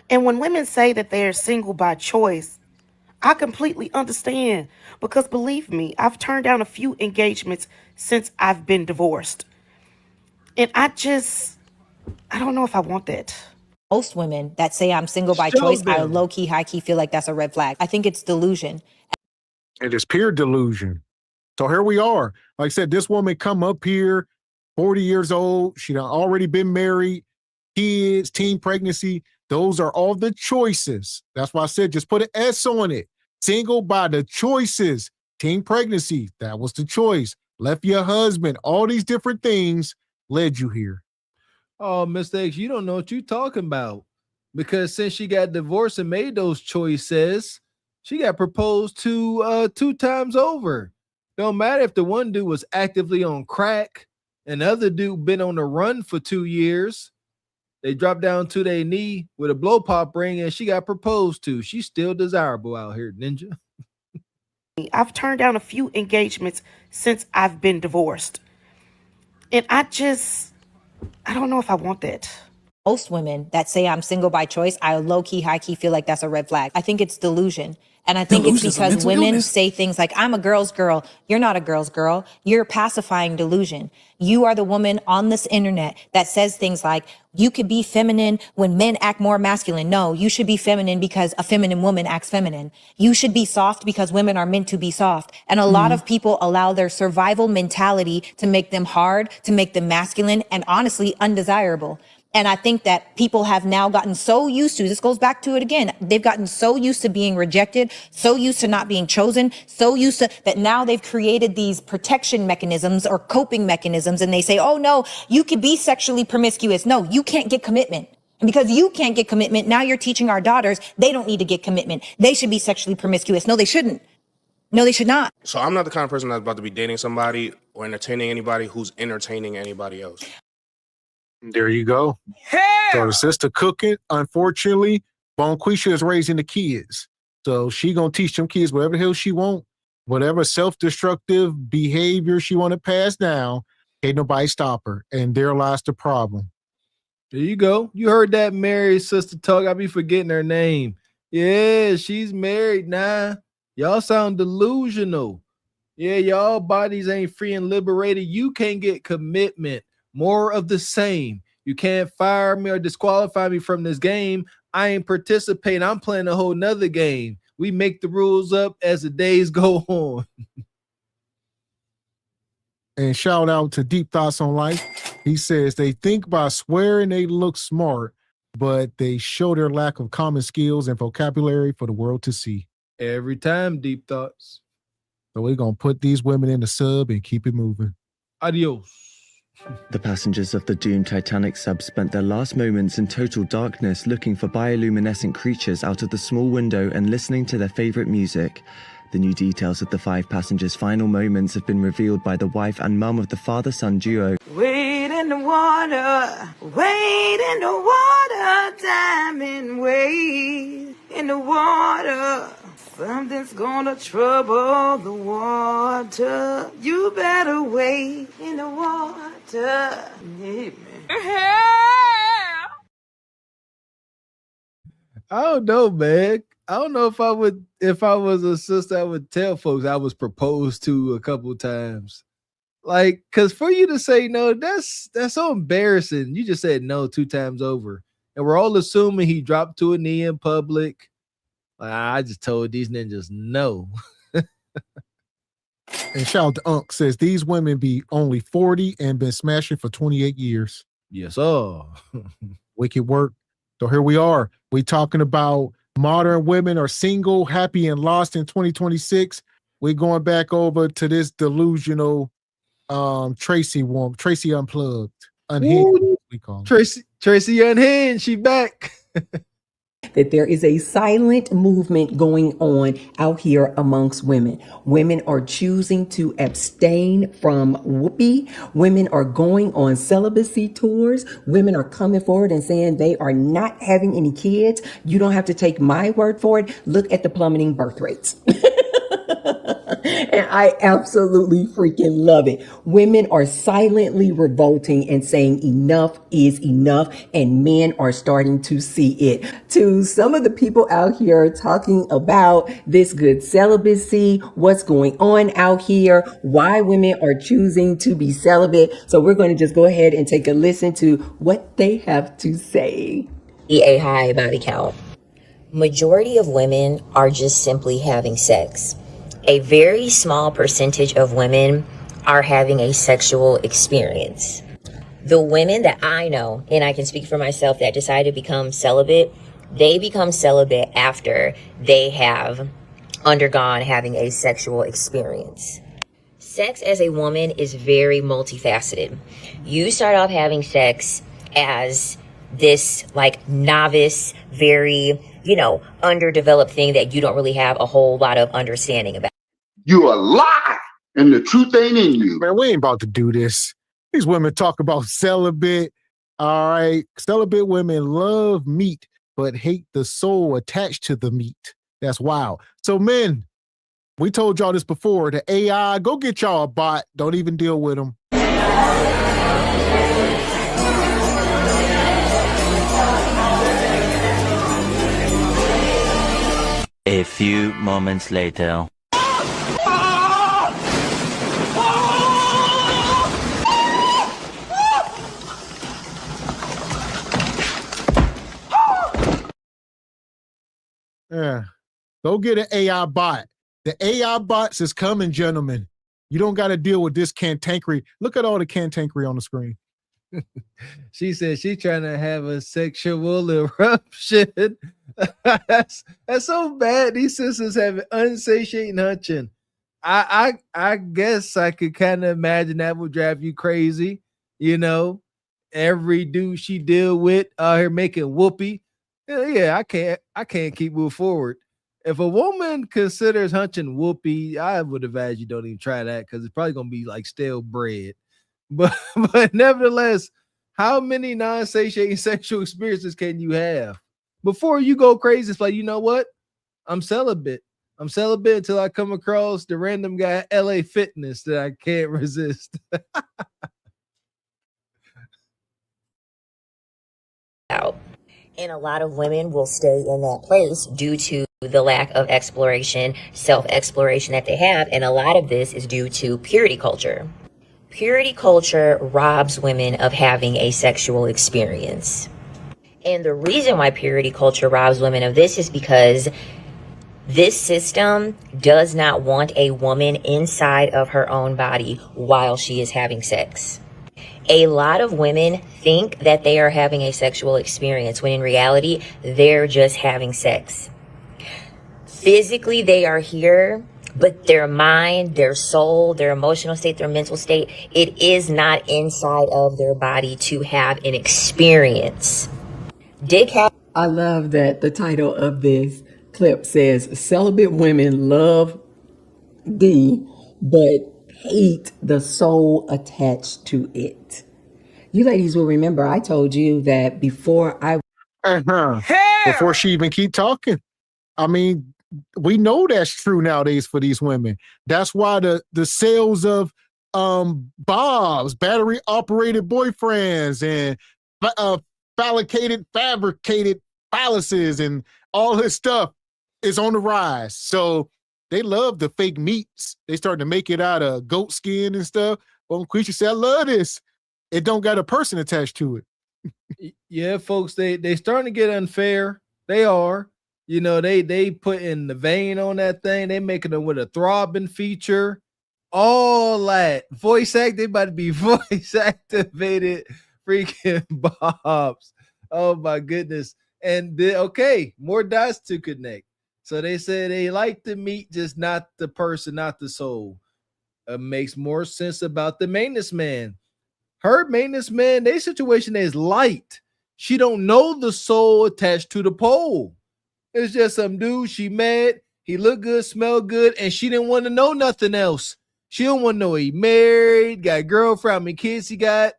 And when women say that they're single by choice, I completely understand. Because believe me, I've turned down a few engagements since I've been divorced. And I don't know if I want that.
Most women that say I'm single by choice, I low-key, high-key feel like that's a red flag. I think it's delusion.
It is pure delusion. So here we are. Like I said, this woman come up here, 40 years old. She done already been married, kids, teen pregnancy. Those are all the choices. That's why I said just put an S on it. Single by the choices. Teen pregnancy, that was the choice. Left your husband. All these different things led you here.
Oh, Mr. X, you don't know what you're talking about. Because since she got divorced and made those choices, she got proposed to 2 times over. Don't matter if the one dude was actively on crack and the other dude been on the run for 2 years. They dropped down to their knee with a blow pop ring and she got proposed to. She's still desirable out here, ninja.
I've turned down a few engagements since I've been divorced. And I don't know if I want that.
Most women that say I'm single by choice, I low-key, high-key feel like that's a red flag. I think it's delusion. And I think it's because women say things like, I'm a girl's girl. You're not a girl's girl. You're pacifying delusion. You are the woman on this internet that says things like, you could be feminine when men act more masculine. No, you should be feminine because a feminine woman acts feminine. You should be soft because women are meant to be soft. And a lot of people allow their survival mentality to make them hard, to make them masculine, and honestly undesirable. And I think that people have now gotten so used to, this goes back to it again, they've gotten so used to being rejected, so used to not being chosen, so used to that now they've created these protection mechanisms or coping mechanisms. And they say, oh no, you could be sexually promiscuous. No, you can't get commitment. And because you can't get commitment, now you're teaching our daughters they don't need to get commitment. They should be sexually promiscuous. No, they shouldn't. No, they should not.
So I'm not the kind of person that's about to be dating somebody or entertaining anybody who's entertaining anybody else.
There you go. So the sister cooking, unfortunately, Bonquisha is raising the kids. So she gonna teach them kids whatever the hell she want, whatever self-destructive behavior she want to pass down, ain't nobody stop her. And there lies the problem.
There you go. You heard that married sister talk. I be forgetting her name. Yeah, she's married now. Y'all sound delusional. Yeah, y'all bodies ain't free and liberated. You can't get commitment. More of the same. You can't fire me or disqualify me from this game. I ain't participating. I'm playing a whole nother game. We make the rules up as the days go on.
And shout out to Deep Thoughts on Life. He says they think by swearing they look smart, but they show their lack of common skills and vocabulary for the world to see.
Every time, Deep Thoughts.
So we're going to put these women in the sub and keep it moving.
Adios.
The passengers of the doomed Titanic sub spent their last moments in total darkness looking for bioluminescent creatures out of the small window and listening to their favorite music. The new details of the 5 passengers' final moments have been revealed by the wife and mum of the father-son duo.
Wade in the water, wade in the water, diamond wade in the water. Something's gonna trouble the water. You better wade in the water. Yeah,
I don't know, man. I don't know if I was a sister, I would tell folks I was proposed to a couple times. Like, cause for you to say no, that's so embarrassing. You just said no 2 times over. And we're all assuming he dropped to a knee in public. I just told these ninjas no.
And shout out to Unc says these women be only 40 and been smashing for 28 years.
Yes, sir.
Wicked work. So here we are. We talking about modern women are single, happy, and lost in 2026. We're going back over to this delusional Tracy Unplugged. Unhinged, we call it.
Tracy Unhinged, she back.
that there is a silent movement going on out here amongst women. Women are choosing to abstain from whoopee. Women are going on celibacy tours. Women are coming forward and saying they are not having any kids. You don't have to take my word for it. Look at the plummeting birth rates. And I absolutely freaking love it. Women are silently revolting and saying enough is enough, and men are starting to see it. To some of the people out here talking about this good celibacy, what's going on out here, why women are choosing to be celibate. So we're going to just go ahead and take a listen to what they have to say.
A high body count. Majority of women are just simply having sex. A very small percentage of women are having a sexual experience. The women that I know, and I can speak for myself, that decide to become celibate, they become celibate after they have undergone having a sexual experience. Sex as a woman is very multifaceted. You start off having sex as this like novice, very, underdeveloped thing that you don't really have a whole lot of understanding about.
You a lie, and the truth ain't in you.
Man, we ain't about to do this. These women talk about celibate. All right. Celibate women love meat, but hate the soul attached to the meat. That's wild. So men, we told y'all this before. The AI, go get y'all a bot. Don't even deal with them.
A few moments later.
Yeah. Go get an AI bot. The AI bots is coming, gentlemen. You don't got to deal with this cantankerous. Look at all the cantankerous on the screen.
She said she trying to have a sexual eruption. that's so bad. These sisters have unsatiating hunching. I guess I could kind of imagine that would drive you crazy. Every dude she deal with out here making whoopee. Yeah, I can't keep moving forward. If a woman considers hunching whoopee, I would advise you don't even try that because it's probably gonna be like stale bread. But nevertheless, how many non-satiating sexual experiences can you have before you go crazy? It's like, you know what? I'm celibate. I'm celibate until I come across the random guy at LA Fitness that I can't resist.
Out. And a lot of women will stay in that place due to the lack of exploration, self-exploration that they have. And a lot of this is due to purity culture. Purity culture robs women of having a sexual experience. And the reason why purity culture robs women of this is because this system does not want a woman inside of her own body while she is having sex. A lot of women think that they are having a sexual experience when in reality, they're just having sex. Physically, they are here, but their mind, their soul, their emotional state, their mental state, it is not inside of their body to have an experience.
I love that the title of this clip says celibate women love D, but hate the soul attached to it. You ladies will remember I told you that before
before she even keep talking. I mean, we know that's true nowadays for these women. That's why the sales of Bob's battery operated boyfriends and fabricated phalluses and all this stuff is on the rise. So they love the fake meats. They starting to make it out of goat skin and stuff. Well, Quisha said, I love this. It don't got a person attached to it.
Yeah, folks, they starting to get unfair. They are. They putting the vein on that thing. They making it with a throbbing feature. All that. Voice act, they about to be voice activated freaking Bobs. Oh my goodness. And more dots to connect. So they say they like the meat, just not the person, not the soul. It makes more sense about the maintenance man. Her maintenance man, their situation is light. She don't know the soul attached to the pole. It's just some dude she met. He looked good, smelled good, and she didn't want to know nothing else. She don't want to know he married, got a girlfriend, how many kids he got.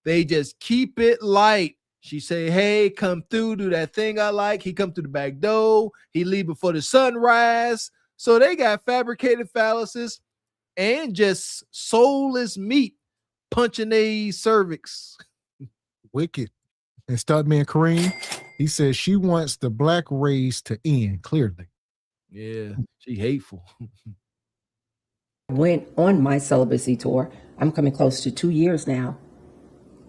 They just keep it light. She say, hey, come through, do that thing I like. He come through the back door. He leave before the sunrise. So they got fabricated phalluses and just soulless meat punching a cervix.
Wicked. And Stuntman Kareem, he says she wants the black race to end, clearly.
Yeah, she hateful.
Went on my celibacy tour. I'm coming close to 2 years now.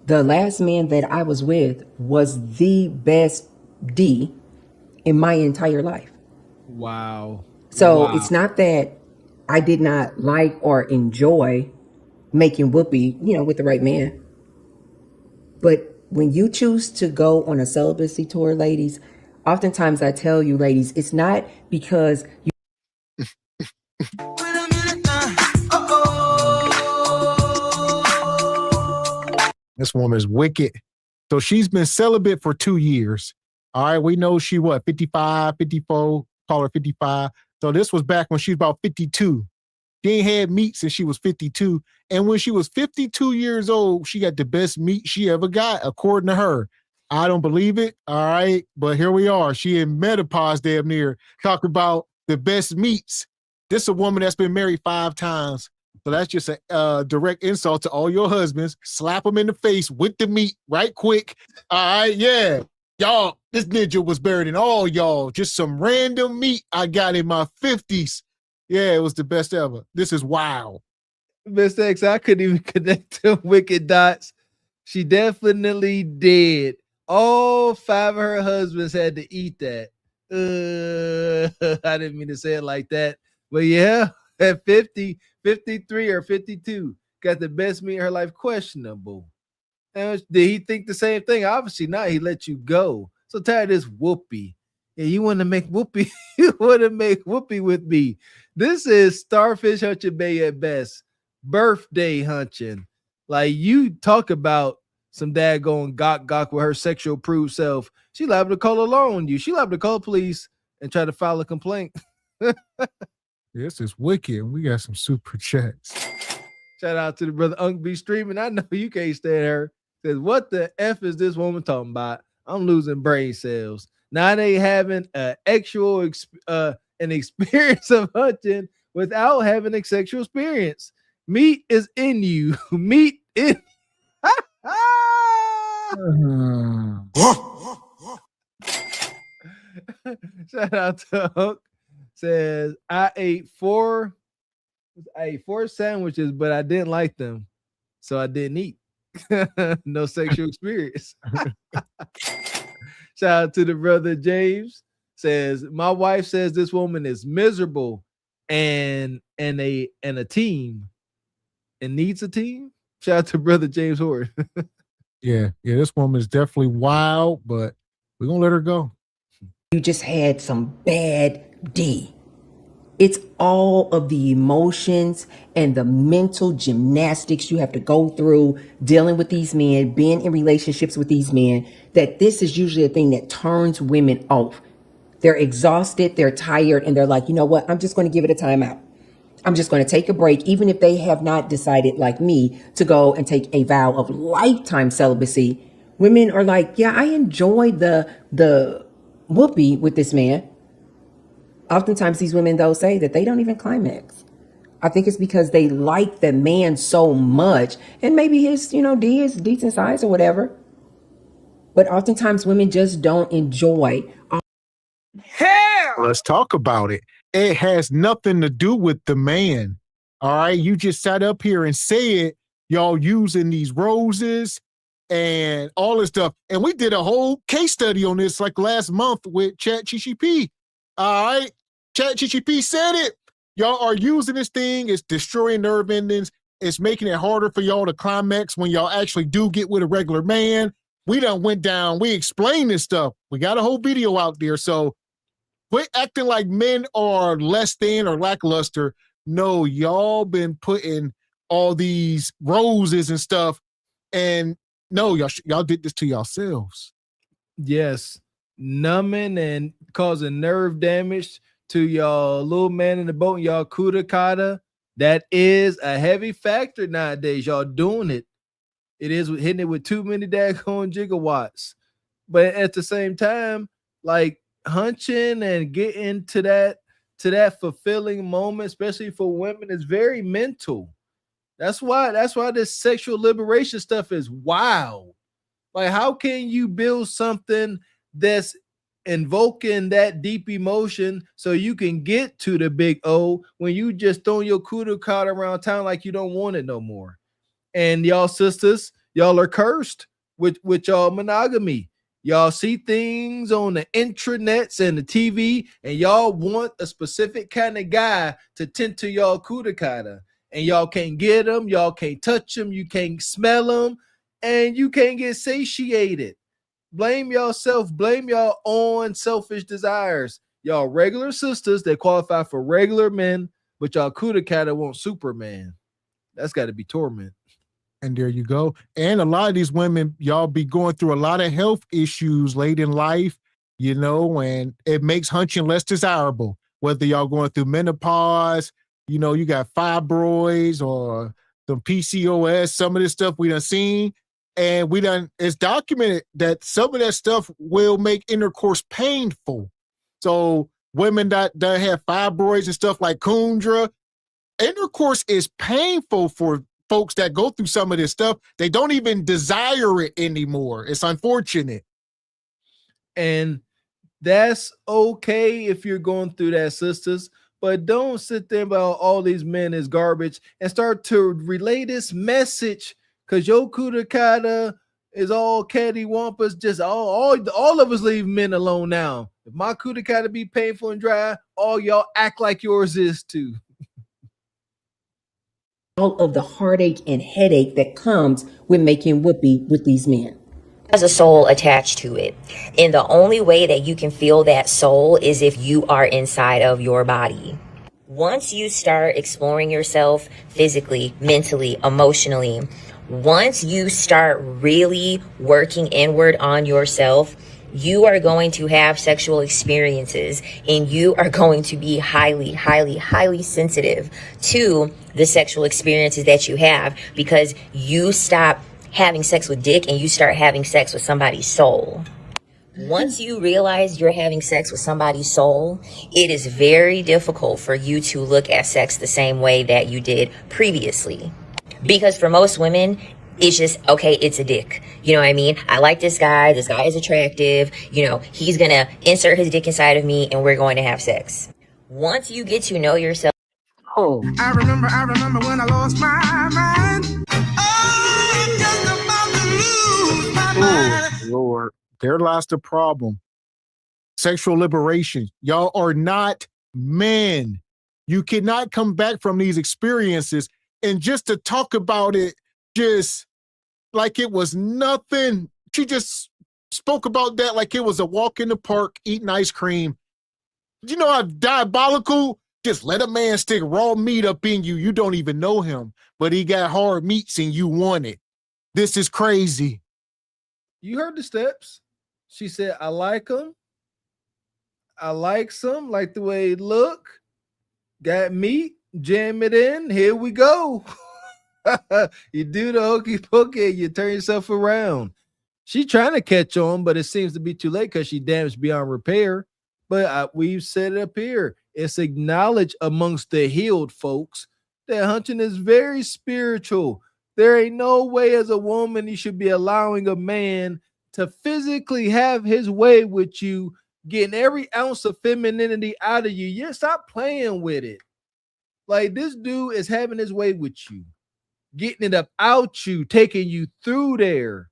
The last man that I was with was the best D in my entire life.
Wow.
So
Wow.
it's not that I did not like or enjoy making whoopee, with the right man. But when you choose to go on a celibacy tour, ladies, oftentimes I tell you, ladies, it's not because you
This woman is wicked. So she's been celibate for 2 years. All right, we know she 55, 54, call her 55. So this was back when she was about 52. She ain't had meat since she was 52. And when she was 52 years old, she got the best meat she ever got, according to her. I don't believe it. All right. But here we are. She in menopause damn near, talking about the best meats. This is a woman that's been married 5 times. So that's just a direct insult to all your husbands. Slap them in the face with the meat right quick. All right. Yeah. Y'all, this ninja was buried in all y'all. Just some random meat I got in my 50s. Yeah, it was the best ever. This is wild.
Mr. X, I couldn't even connect to wicked dots. She definitely did. All 5 of her husbands had to eat that. I didn't mean to say it like that. But yeah, at 50, 53 or 52, got the best meat in her life. Questionable. Did he think the same thing? Obviously not. He let you go. So tired of this whoopee. Yeah, you want to make whoopee? You want to make whoopee with me? This is starfish hunching bay at best. Birthday hunching. Like, you talk about some daggone gawk with her sexual prude self. She liable to call a law on you. She liable to call police and try to file a complaint.
This is wicked. We got some super chats.
Shout out to the brother Unk B streaming. I know you can't stand her. Says, what the F is this woman talking about? I'm losing brain cells. Now they having an actual an experience of hunting without having a sexual experience. Meat is in you. Meat in. Shout out to Hook. Says, I ate four sandwiches, but I didn't like them, so I didn't eat. No sexual experience. Shout out to the brother James. Says, my wife says this woman is miserable and a team and needs a team. Shout out to brother James Horde.
Yeah, this woman is definitely wild, but we're gonna let her go.
You just had some bad D. It's all of the emotions and the mental gymnastics you have to go through dealing with these men, being in relationships with these men, that this is usually a thing that turns women off. They're exhausted, they're tired, and they're like, you know what? I'm just going to give it a timeout. I'm just going to take a break, even if they have not decided, like me, to go and take a vow of lifetime celibacy. Women are like, yeah, I enjoy the whoopee with this man. Oftentimes these women, though, say that they don't even climax. I think it's because they like the man so much, and maybe his, D is decent size or whatever. But oftentimes women just don't enjoy.
Hell! Let's talk about it. It has nothing to do with the man. All right. You just sat up here and said y'all using these roses and all this stuff. And we did a whole case study on this like last month with ChatGPT. All right. ChatGPT said it. Y'all are using this thing. It's destroying nerve endings. It's making it harder for y'all to climax when y'all actually do get with a regular man. We done went down. We explained this stuff. We got a whole video out there. So quit acting like men are less than or lackluster. No, y'all been putting all these roses and stuff. And no, y'all did this to yourselves.
Yes. numbing and causing nerve damage to y'all little man in the boat and y'all kuda kata. That is a heavy factor nowadays. Y'all doing it. It is hitting it with too many daggone gigawatts. But at the same time, like hunching and getting to that fulfilling moment, especially for women, is very mental. That's why this sexual liberation stuff is wild. Like, how can you build something that's invoking that deep emotion so you can get to the big O when you just throwing your kudu card around town like you don't want it no more? And y'all sisters, y'all are cursed with y'all monogamy. Y'all see things on the intranets and the TV, and y'all want a specific kind of guy to tend to y'all kudakata. And y'all can't get them, y'all can't touch them, you can't smell them, and you can't get satiated. Blame yourself, blame y'all own selfish desires. Y'all regular sisters that qualify for regular men, but y'all kudakata want Superman. That's got to be torment.
And there you go. And a lot of these women, y'all be going through a lot of health issues late in life, and it makes hunching less desirable. Whether y'all going through menopause, you got fibroids or some PCOS, some of this stuff we done seen. And it's documented that some of that stuff will make intercourse painful. So women that have fibroids and stuff like Kundra, intercourse is painful for folks that go through some of this stuff. They don't even desire it anymore. It's unfortunate.
And that's okay if you're going through that, sisters. But don't sit there about all these men is garbage and start to relay this message, because your kudakata is all cattywampus. Just all of us leave men alone now. If my kudakata be painful and dry, all y'all act like yours is too.
All of the heartache and headache that comes with making whoopee with these men.
Has a soul attached to it. And the only way that you can feel that soul is if you are inside of your body. Once you start exploring yourself physically, mentally, emotionally, once you start really working inward on yourself, you are going to have sexual experiences and you are going to be highly, highly, highly sensitive to the sexual experiences that you have, because you stop having sex with dick and you start having sex with somebody's soul. Once you realize you're having sex with somebody's soul, it is very difficult for you to look at sex the same way that you did previously. Because for most women, it's just, okay, it's a dick. You know what I mean? I like this guy is attractive, he's gonna insert his dick inside of me and we're going to have sex. Once you get to know yourself.
I remember when I lost my mind. I'm just about to lose my mind.
Oh, Lord. There lies the problem. Sexual liberation. Y'all are not men. You cannot come back from these experiences and just to talk about it just like it was nothing. She just spoke about that like it was a walk in the park eating ice cream. You know how diabolical? Just let a man stick raw meat up in you. You don't even know him, but he got hard meats and you want it. This is crazy.
You heard the steps. She said, I like them. I like some, like the way it look. Got meat, jam it in. Here we go. You do the hokey pokey, you turn yourself around. She trying to catch on, but it seems to be too late because she damaged beyond repair. But we've said it up here. It's acknowledged amongst the healed folks that hunting is very spiritual. There ain't no way as a woman you should be allowing a man to physically have his way with you, getting every ounce of femininity out of you. Yeah, stop playing with it. Like, this dude is having his way with you, getting it up out you, taking you through there,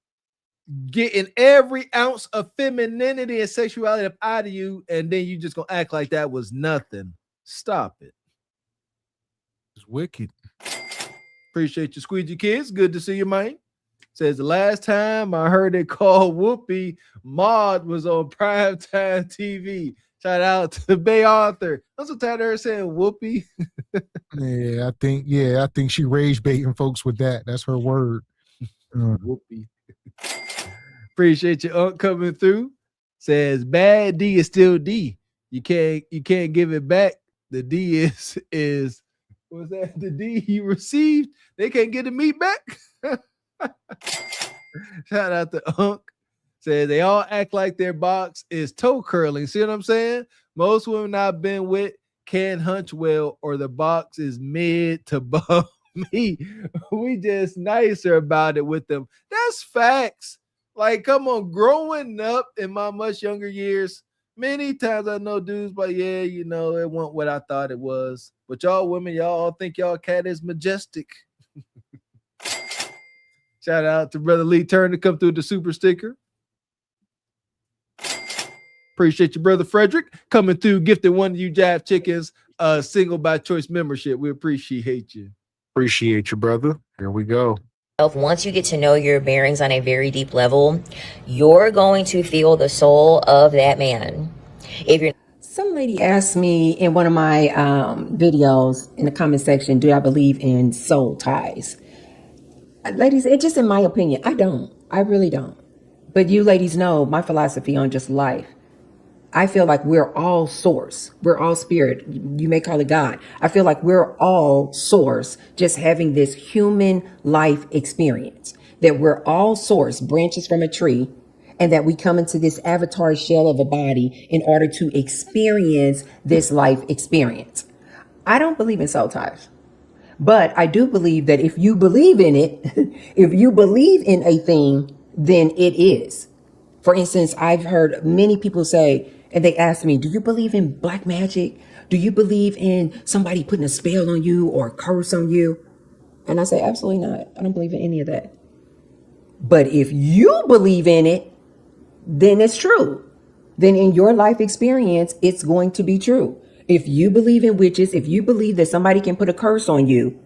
getting every ounce of femininity and sexuality up out of you, and then you just gonna act like that was nothing. Stop it.
It's wicked.
Appreciate you, Squeegee Kids. Good to see you, man. Says the last time I heard it called Whoopi, Maud was on primetime TV. Shout out to Bay Arthur. I'm so tired of her saying Whoopi.
I think she rage baiting folks with that. That's her word.
Whoopi. Appreciate you coming through. says bad D is still D. You can't give it back. The D is what's that? The D you received, they can't get the meat back. Shout out to Unc. Says they all act like their box is toe curling. See what I'm saying? Most women I've been with can't hunch well, or the box is mid to above me. We just nicer about it with them. That's facts. Like, come on, growing up in my much younger years, many times I know dudes, but yeah, you know, it wasn't what I thought it was. But y'all women, y'all all think y'all cat is majestic. Shout out to Brother Lee Turner, come through the super sticker. Appreciate you, Brother Frederick, coming through, gifting one of you Jive Chickens single by choice membership. We appreciate you.
Appreciate you, brother. Here we go.
Once you get to know your bearings on a very deep level, you're going to feel the soul of that man. If you're
Some lady asked me in one of my videos in the comment section, do I believe in soul ties? Ladies, it's just in my opinion, I don't. I really don't. But you ladies know my philosophy on just life. I feel like we're all source. We're all spirit. You may call it God. I feel like we're all source, just having this human life experience. That we're all source, branches from a tree, and that we come into this avatar shell of a body in order to experience this life experience. I don't believe in soul ties. But I do believe that if you believe in it, if you believe in a thing, then it is. For instance, I've heard many people say, and they ask me, do you believe in black magic? Do you believe in somebody putting a spell on you or a curse on you? And I say, absolutely not. I don't believe in any of that. But if you believe in it, then it's true. Then in your life experience, it's going to be true. If you believe in witches, if you believe that somebody can put a curse on you,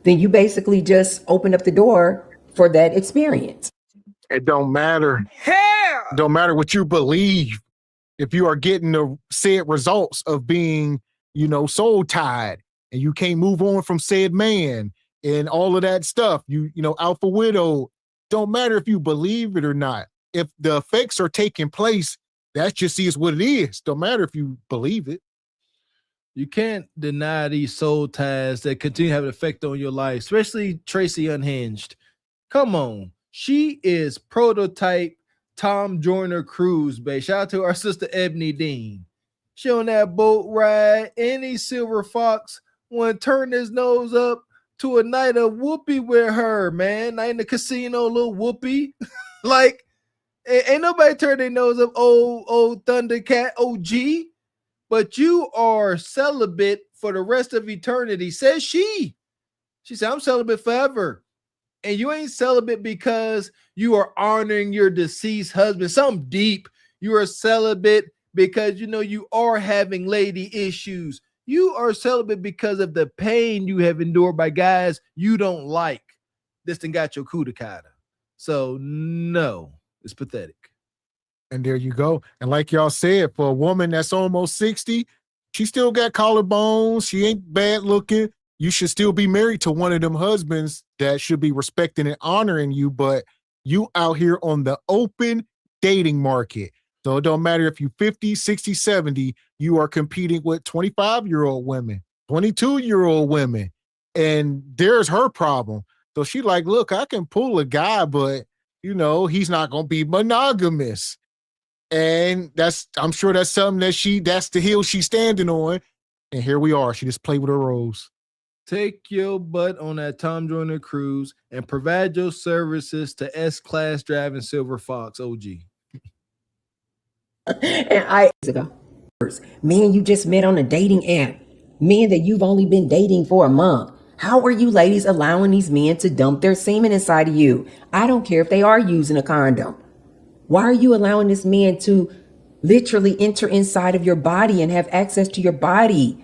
then you basically just open up the door for that experience.
It don't matter.
Hell!
Don't matter what you believe. If you are getting the said results of being, soul tied, and you can't move on from said man and all of that stuff, you alpha widow, don't matter if you believe it or not. If the effects are taking place, that just is what it is. Don't matter if you believe it.
You can't deny these soul ties that continue to have an effect on your life, especially Tracy Unhinged. Come on. She is prototype Tom Joyner Cruise, babe. Shout out to our sister Ebony Dean. She on that boat ride. Any silver fox want to turn his nose up to a night of whoopee with her, man. Night in the casino, little whoopee. Like, ain't nobody turn their nose up, old Thundercat OG. But you are celibate for the rest of eternity, says she. She said, I'm celibate forever. And you ain't celibate because you are honoring your deceased husband. Something deep. You are celibate because you are having lady issues. You are celibate because of the pain you have endured by guys you don't like. This thing got your kudakata. So no, it's pathetic.
And there you go. And like y'all said, for a woman that's almost 60, she still got collarbones. She ain't bad looking. You should still be married to one of them husbands that should be respecting and honoring you, but you out here on the open dating market. So it don't matter if you 50, 60, 70, you are competing with 25-year-old women, 22-year-old women, and there's her problem. So she like, look, I can pull a guy, but he's not going to be monogamous. And I'm sure that's something that's the hill she's standing on. And here we are. She just played with her roles.
Take your butt on that Tom Joyner cruise and provide your services to S-Class driving Silver Fox OG.
And man you just met on a dating app, men that you've only been dating for a month. How are you ladies allowing these men to dump their semen inside of you? I don't care if they are using a condom. Why are you allowing this man to literally enter inside of your body and have access to your body?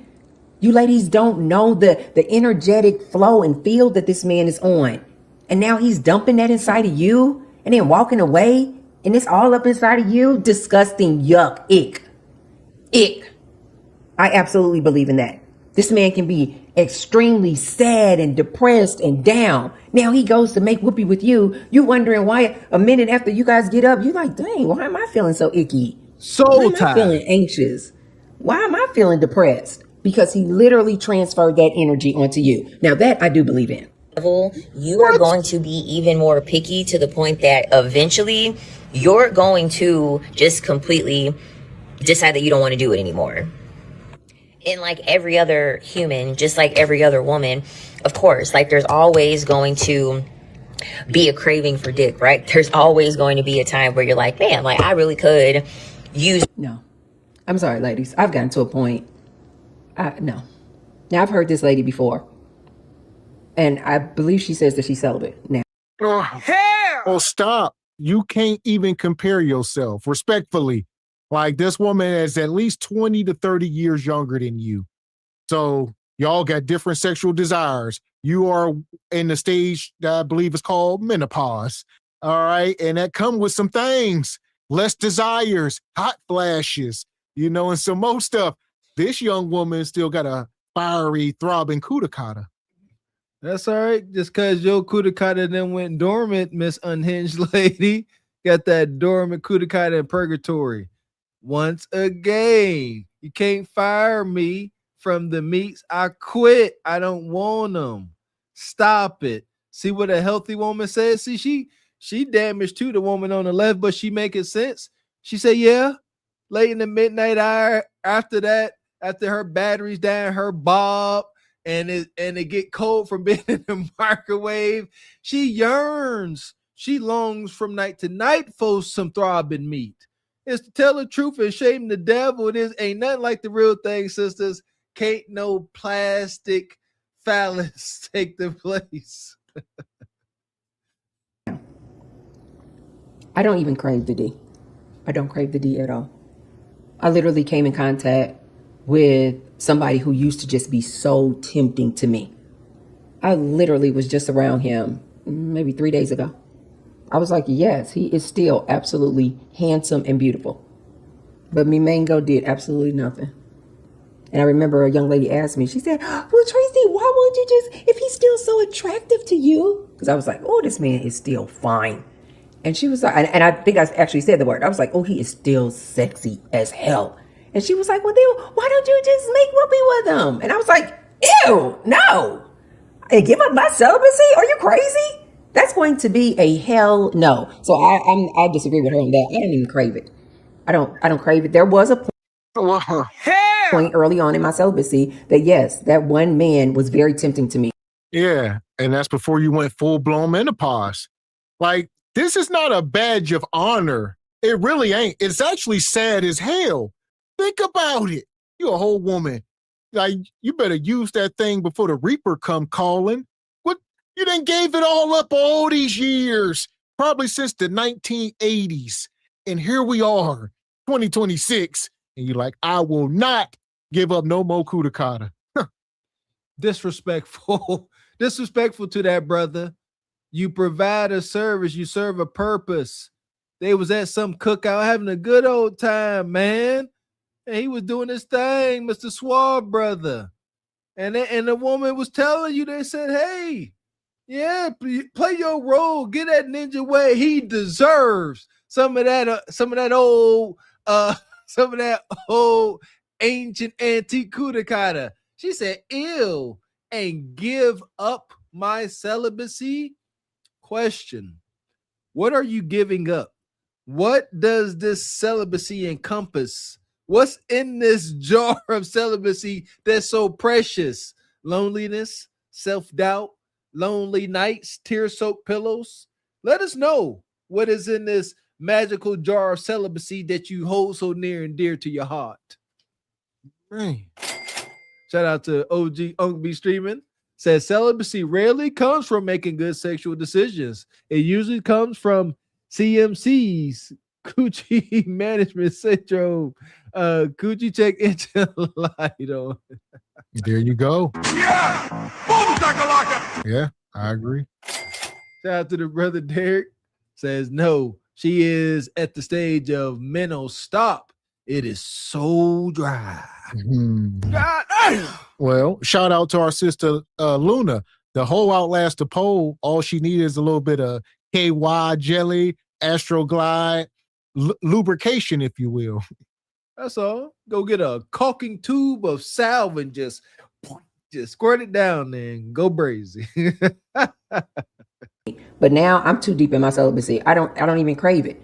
You ladies don't know the energetic flow and field that this man is on. And now he's dumping that inside of you and then walking away. And it's all up inside of you. Disgusting. Yuck. Ick. Ick. I absolutely believe in that. This man can be extremely sad and depressed and down. Now he goes to make whoopee with you. You wondering why a minute after you guys get up, you're like, dang, why am I feeling so icky?
Soul
Why am I feeling anxious? Why am I feeling depressed? Because he literally transferred that energy onto you. Now that I do believe in.
You are going to be even more picky to the point that eventually you're going to just completely decide that you don't want to do it anymore. And like every other human, just like every other woman, of course, like there's always going to be a craving for dick, right? There's always going to be a time where you're like, man, like I really could use.
No, I'm sorry, ladies. I've gotten to a point. No. Now I've heard this lady before, and I believe she says that she's celibate now.
Oh, stop. You can't even compare yourself respectfully. Like this woman is at least 20 to 30 years younger than you. So y'all got different sexual desires. You are in the stage that I believe is called menopause. All right. And that come with some things, less desires, hot flashes, and some more stuff. This young woman still got a fiery, throbbing cootie-cotta.
That's all right. Just because your cootie-cotta then went dormant, Miss Unhinged Lady. Got that dormant cootie-cotta in purgatory. Once again, you can't fire me from the meats. I quit. I don't want them. Stop it. See what a healthy woman says? See, she damaged too, the woman on the left, but she making sense. She said, yeah, late in the midnight hour after that, after her battery's down, her bob, and it get cold from being in the microwave. She yearns. She longs from night to night for some throbbing meat. It's to tell the truth and shame the devil. It ain't nothing like the real thing, sisters. Can't no plastic phallus take the place.
I don't even crave the D. I don't crave the D at all. I literally came in contact with somebody who used to just be so tempting to me. I literally was just around him maybe 3 days ago. I was like, yes, he is still absolutely handsome and beautiful. But me Mango did absolutely nothing. And I remember a young lady asked me, she said, well, Tracy, why won't you just, if he's still so attractive to you? Because I was like, oh, this man is still fine. And she was like, and I think I actually said the word. I was like, oh, he is still sexy as hell. And she was like, well, then why don't you just make whoopee with him? And I was like, ew, no. And give up my celibacy? Are you crazy? That's going to be a hell no. So I disagree with her on that. I don't even crave it. I don't crave it. There was a point early on in my celibacy that yes, that one man was very tempting to me.
Yeah, and that's before you went full-blown menopause. Like, this is not a badge of honor. It really ain't. It's actually sad as hell. Think about it. You're a whole woman. Like, you better use that thing before the Reaper come calling. What? You done gave it all up all these years, probably since the 1980s. And here we are, 2026. And you're like, I will not give up no more cootie-cotta.
Disrespectful. Disrespectful to that brother. You provide a service. You serve a purpose. They was at some cookout having a good old time, man. And he was doing his thing, Mr. Suave brother. And the woman was telling you, they said, hey, yeah, play your role. Get that ninja way. He deserves some of that old ancient antique cootie-cotta. She said, ew, and give up my celibacy? Question. What are you giving up? What does this celibacy encompass? What's in this jar of celibacy that's so precious? Loneliness, self-doubt, lonely nights, tear-soaked pillows? Let us know what is in this magical jar of celibacy that you hold so near and dear to your heart.
Right.
Shout out to OG Unk B Streaming. Says celibacy rarely comes from making good sexual decisions. It usually comes from CMC's Coochie Management Syndrome. Coochie check into light on.
There you go.
Yeah! Boom, shakalaka!
Yeah, I agree.
Shout out to the brother Derek. Says no, she is at the stage of mental stop. It is so dry. God damn.
Well, shout out to our sister Luna. The whole Outlast the pole, all she needed is a little bit of KY jelly, Astroglide, lubrication, if you will.
That's all. Go get a caulking tube of salve and just squirt it down there and go crazy.
But now I'm too deep in my celibacy. I don't even crave it.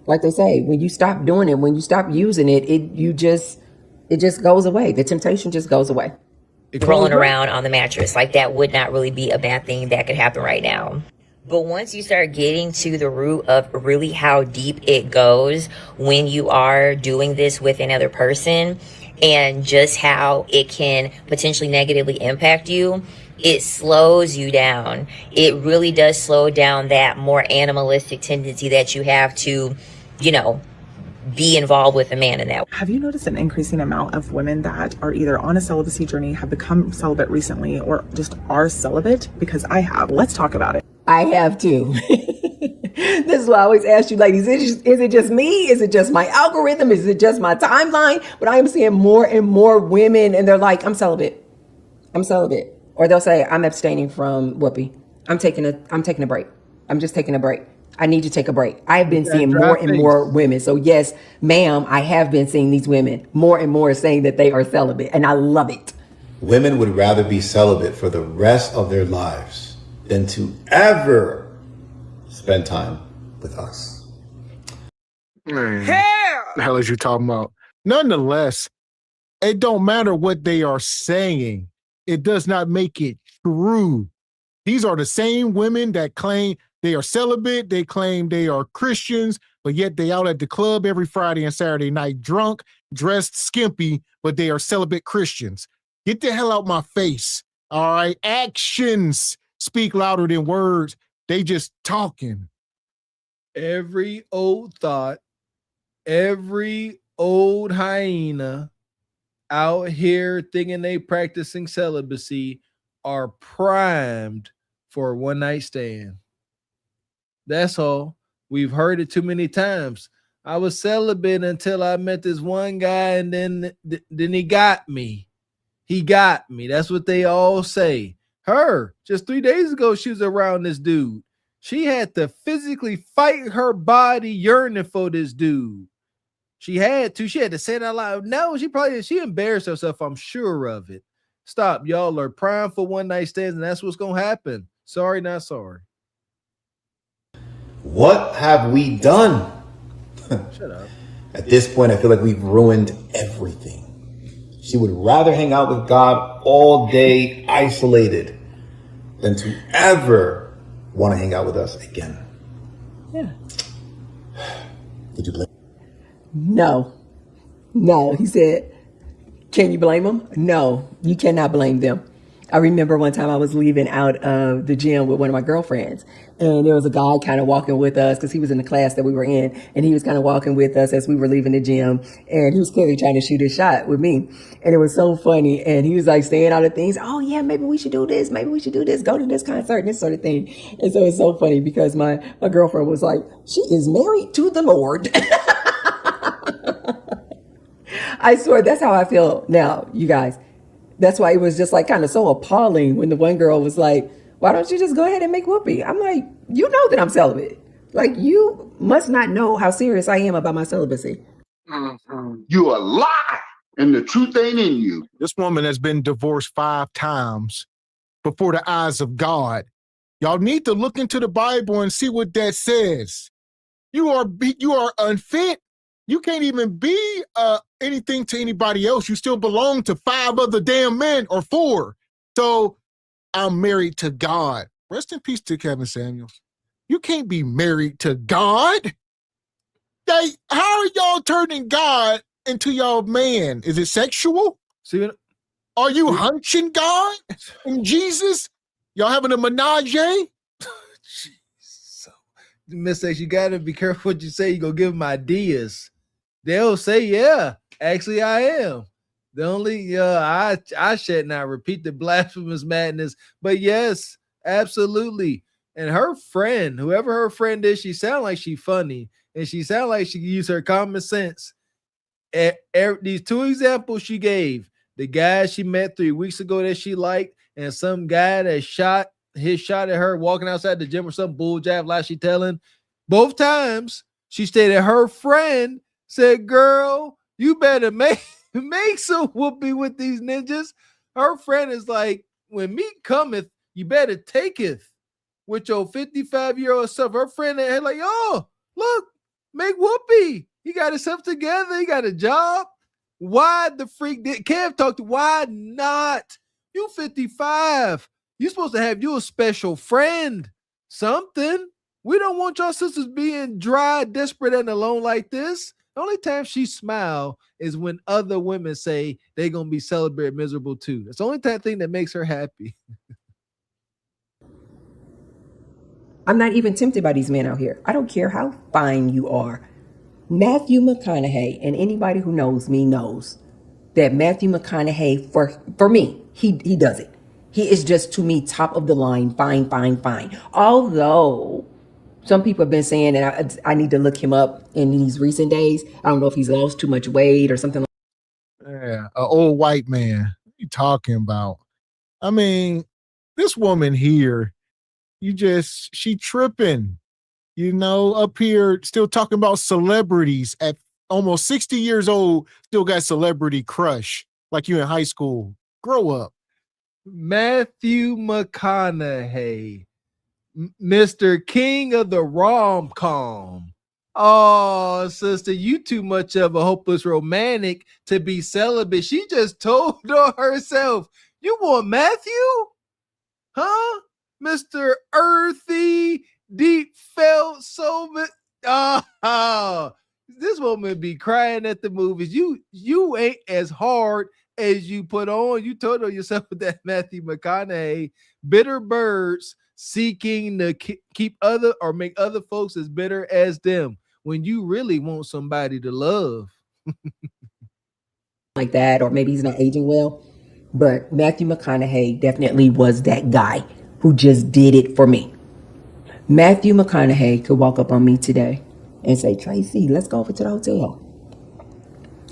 Like they say, when you stop doing it, when you stop using it, it just goes away. The temptation just goes away.
Rolling around on the mattress. Like that would not really be a bad thing that could happen right now. But once you start getting to the root of really how deep it goes when you are doing this with another person and just how it can potentially negatively impact you, it slows you down. It really does slow down that more animalistic tendency that you have to, be involved with a man in that.
Have you noticed an increasing amount of women that are either on a celibacy journey, have become celibate recently, or just are celibate? Because I have. Let's talk about it.
I have too. This is why I always ask you, ladies, is it just me? Is it just my algorithm? Is it just my timeline? But I am seeing more and more women and they're like, I'm celibate. I'm celibate. Or they'll say, I'm abstaining from whoopee. I'm taking a break. I'm just taking a break. I need to take a break. I've been seeing more and more women. So yes, ma'am, I have been seeing these women more and more saying that they are celibate, and I love it.
Women would rather be celibate for the rest of their lives than to ever spend time with us.
Man, the hell is you talking about? Nonetheless, it don't matter what they are saying. It does not make it true. These are the same women that claim they are celibate. They claim they are Christians, but yet they out at the club every Friday and Saturday night, drunk, dressed skimpy, but they are celibate Christians. Get the hell out my face. All right. Actions speak louder than words. They just talking.
Every old thought, every old hyena out here thinking they practicing celibacy are primed for a one-night stand. That's all. We've heard it too many times. I was celibate until I met this one guy, and then he got me. He got me. That's what they all say. Her, just 3 days ago, she was around this dude. She had to physically fight her body yearning for this dude. She had to say it out loud. No, she embarrassed herself. I'm sure of it. Stop. Y'all are primed for one night stands, and that's what's going to happen. Sorry, not sorry.
What have we done?
Shut up.
At this point, I feel like we've ruined everything. She would rather hang out with God all day isolated than to ever want to hang out with us again.
Yeah.
Did you blame?
No. He said, can you blame them? No, you cannot blame them. I remember one time I was leaving out of the gym with one of my girlfriends, and there was a guy kind of walking with us because he was in the class that we were in, and he was kind of walking with us as we were leaving the gym, and he was clearly trying to shoot his shot with me, and it was so funny, and he was like saying all the things, oh yeah, maybe we should do this, maybe we should do this, go to this concert, and this sort of thing. And so it's so funny because my girlfriend was like, she is married to the Lord. I swear that's how I feel now, you guys. That's why it was just like kind of so appalling when the one girl was like, why don't you just go ahead and make whoopee? I'm like, you know that I'm celibate. Like, you must not know how serious I am about my celibacy.
You a lie, and the truth ain't in you.
This woman has been divorced 5 times before the eyes of God. Y'all need to look into the Bible and see what that says. You are unfit. You can't even be anything to anybody else. You still belong to 5 other damn men or 4. So I'm married to God. Rest in peace to Kevin Samuels. You can't be married to God. Like, how are y'all turning God into y'all man? Is it sexual?
See,
are you hunching God and Jesus? Y'all having a menage?
Miss X, you gotta be careful what you say. You gonna give them ideas. They'll say, yeah, actually I am. The only I should not repeat the blasphemous madness, but yes, absolutely. And her friend, whoever her friend is, she sound like she funny, and she sound like she use her common sense. These 2 examples she gave, the guy she met 3 weeks ago that she liked, and some guy that shot at her walking outside the gym or some bull jab like she telling. Both times She stated her friend said, girl, you better make some whoopee with these ninjas. Her friend is like, when meat cometh, you better taketh with your 55-year-old self. Her friend had like, oh, look, make whoopee. He got himself together. He got a job. Why the freak did Kev talk to? Why not? You 55. You supposed to have you a special friend. Something. We don't want your sisters being dry, desperate, and alone like this. The only time she smile is when other women say they're going to be celebrated miserable too. That's the only thing that makes her happy.
I'm not even tempted by these men out here. I don't care how fine you are. Matthew McConaughey, and anybody who knows me knows that Matthew McConaughey, for me, he does it. He is just, to me, top of the line, fine. Although some people have been saying that I need to look him up in these recent days. I don't know if he's lost too much weight or something.
Yeah, an old white man. What are you talking about? I mean, this woman here, she tripping, up here still talking about celebrities at almost 60 years old, still got celebrity crush like you in high school. Grow up.
Matthew McConaughey, Mr. King of the rom-com. Oh, sister, you too much of a hopeless romantic to be celibate. She just told on herself. You want Matthew? Huh? Mr. Earthy, deep felt so much. Oh, this woman be crying at the movies. You ain't as hard as you put on. You told on yourself with that Matthew McConaughey. Bitter birds seeking to keep other or make other folks as bitter as them when you really want somebody to love.
Like that, or maybe he's not aging well. But Matthew McConaughey definitely was that guy who just did it for me. Matthew McConaughey could walk up on me today and say, Tracy, let's go over to the hotel.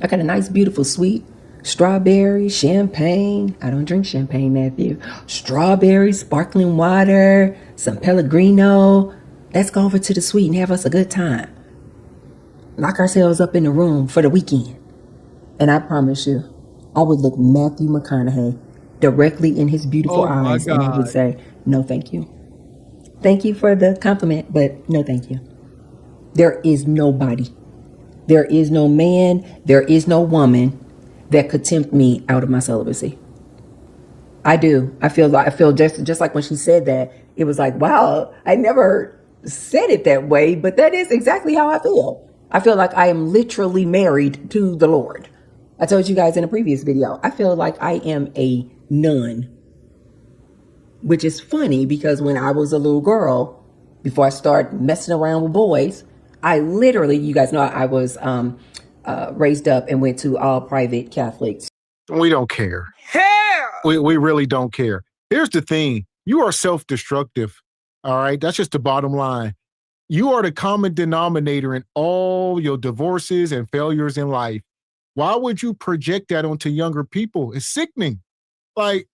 I got a nice, beautiful suite. Strawberry, champagne. I don't drink champagne, Matthew. Strawberry, sparkling water, some Pellegrino. Let's go over to the suite and have us a good time. Lock ourselves up in the room for the weekend. And I promise you, I would look Matthew McConaughey directly in his beautiful eyes and I would say, no, thank you. Thank you for the compliment, but no, thank you. There is nobody. There is no man. There is no woman that could tempt me out of my celibacy. I do. I feel just like when she said that, it was like, wow, I never said it that way, but that is exactly how I feel. I feel like I am literally married to the Lord. I told you guys in a previous video, I feel like I am a nun, which is funny because when I was a little girl, before I started messing around with boys, I literally, you guys know, I was raised up and went to all private Catholics.
We don't care.
Hell!
We really don't care. Here's the thing. You are self-destructive. All right. That's just the bottom line. You are the common denominator in all your divorces and failures in life. Why would you project that onto younger people? It's sickening. Like,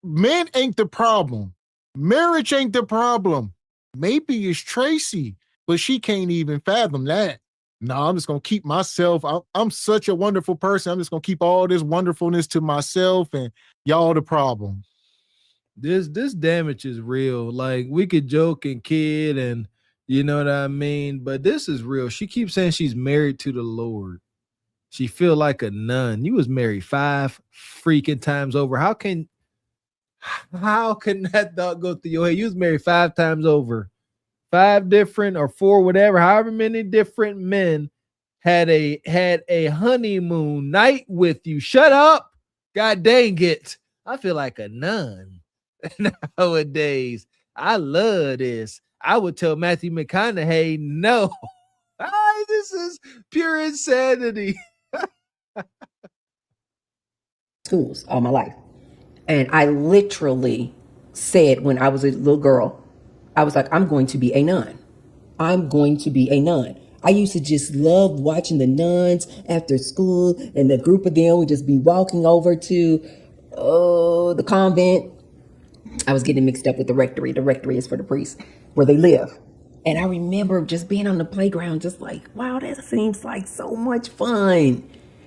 men ain't the problem. Marriage ain't the problem. Maybe it's Tracy, but she can't even fathom that. No, I'm just going to keep myself. I'm such a wonderful person. I'm just going to keep all this wonderfulness to myself and y'all the problem.
This damage is real. Like, we could joke and kid and you know what I mean? But this is real. She keeps saying she's married to the Lord. She feel like a nun. You was married 5 freaking times over. How can that thought go through your head? You was married 5 times over. 5 different or 4, whatever, however many different men had a honeymoon night with you. Shut up. God dang it. I feel like a nun nowadays. I love this. I would tell Matthew McConaughey, no. This is pure insanity.
Schools all my life. And I literally said when I was a little girl, I was like, I'm going to be a nun. I'm going to be a nun. I used to just love watching the nuns after school, and the group of them would just be walking over to the convent. I was getting mixed up with the rectory. The rectory is for the priests, where they live. And I remember just being on the playground, just like, wow, that seems like so much fun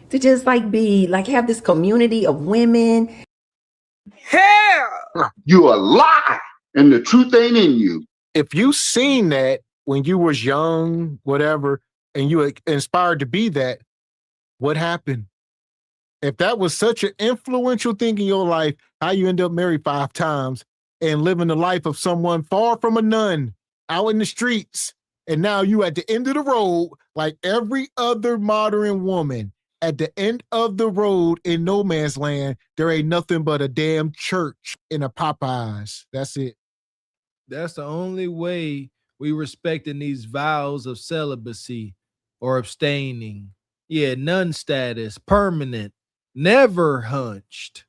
to just like be like have this community of women.
Hell! You a lie, and the truth ain't in you.
If you seen that when you was young, whatever, and you were inspired to be that, what happened? If that was such an influential thing in your life, how you end up married 5 times and living the life of someone far from a nun out in the streets, and now you at the end of the road like every other modern woman at the end of the road in no man's land, there ain't nothing but a damn church and a Popeyes. That's it.
That's the only way we respecting these vows of celibacy or abstaining. Yeah, nun status, permanent, never hunched.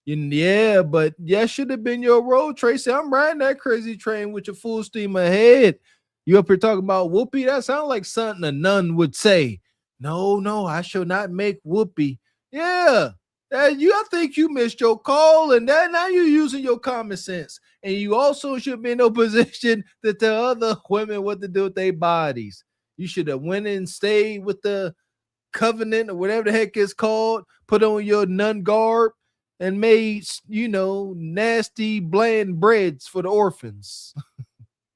Yeah, but that should have been your road, Tracy. I'm riding that crazy train with your full steam ahead. You up here talking about whoopee? That sounds like something a nun would say. No, I shall not make whoopee. Yeah, I think you missed your call, and that now you're using your common sense. And you also should be in no position to tell other women what to do with their bodies. You should have went and stayed with the covenant or whatever the heck it's called, put on your nun garb, and made, nasty, bland breads for the orphans.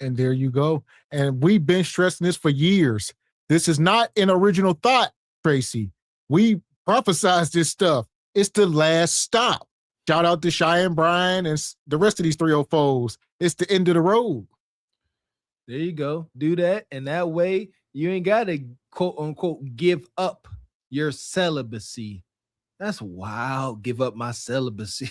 And there you go. And we've been stressing this for years. This is not an original thought, Tracy. We prophesized this stuff. It's the last stop. Shout out to Cheyenne Bryan and the rest of these 304s. It's the end of the road.
There you go. Do that. And that way you ain't got to quote unquote give up your celibacy. That's wild. Give up my celibacy.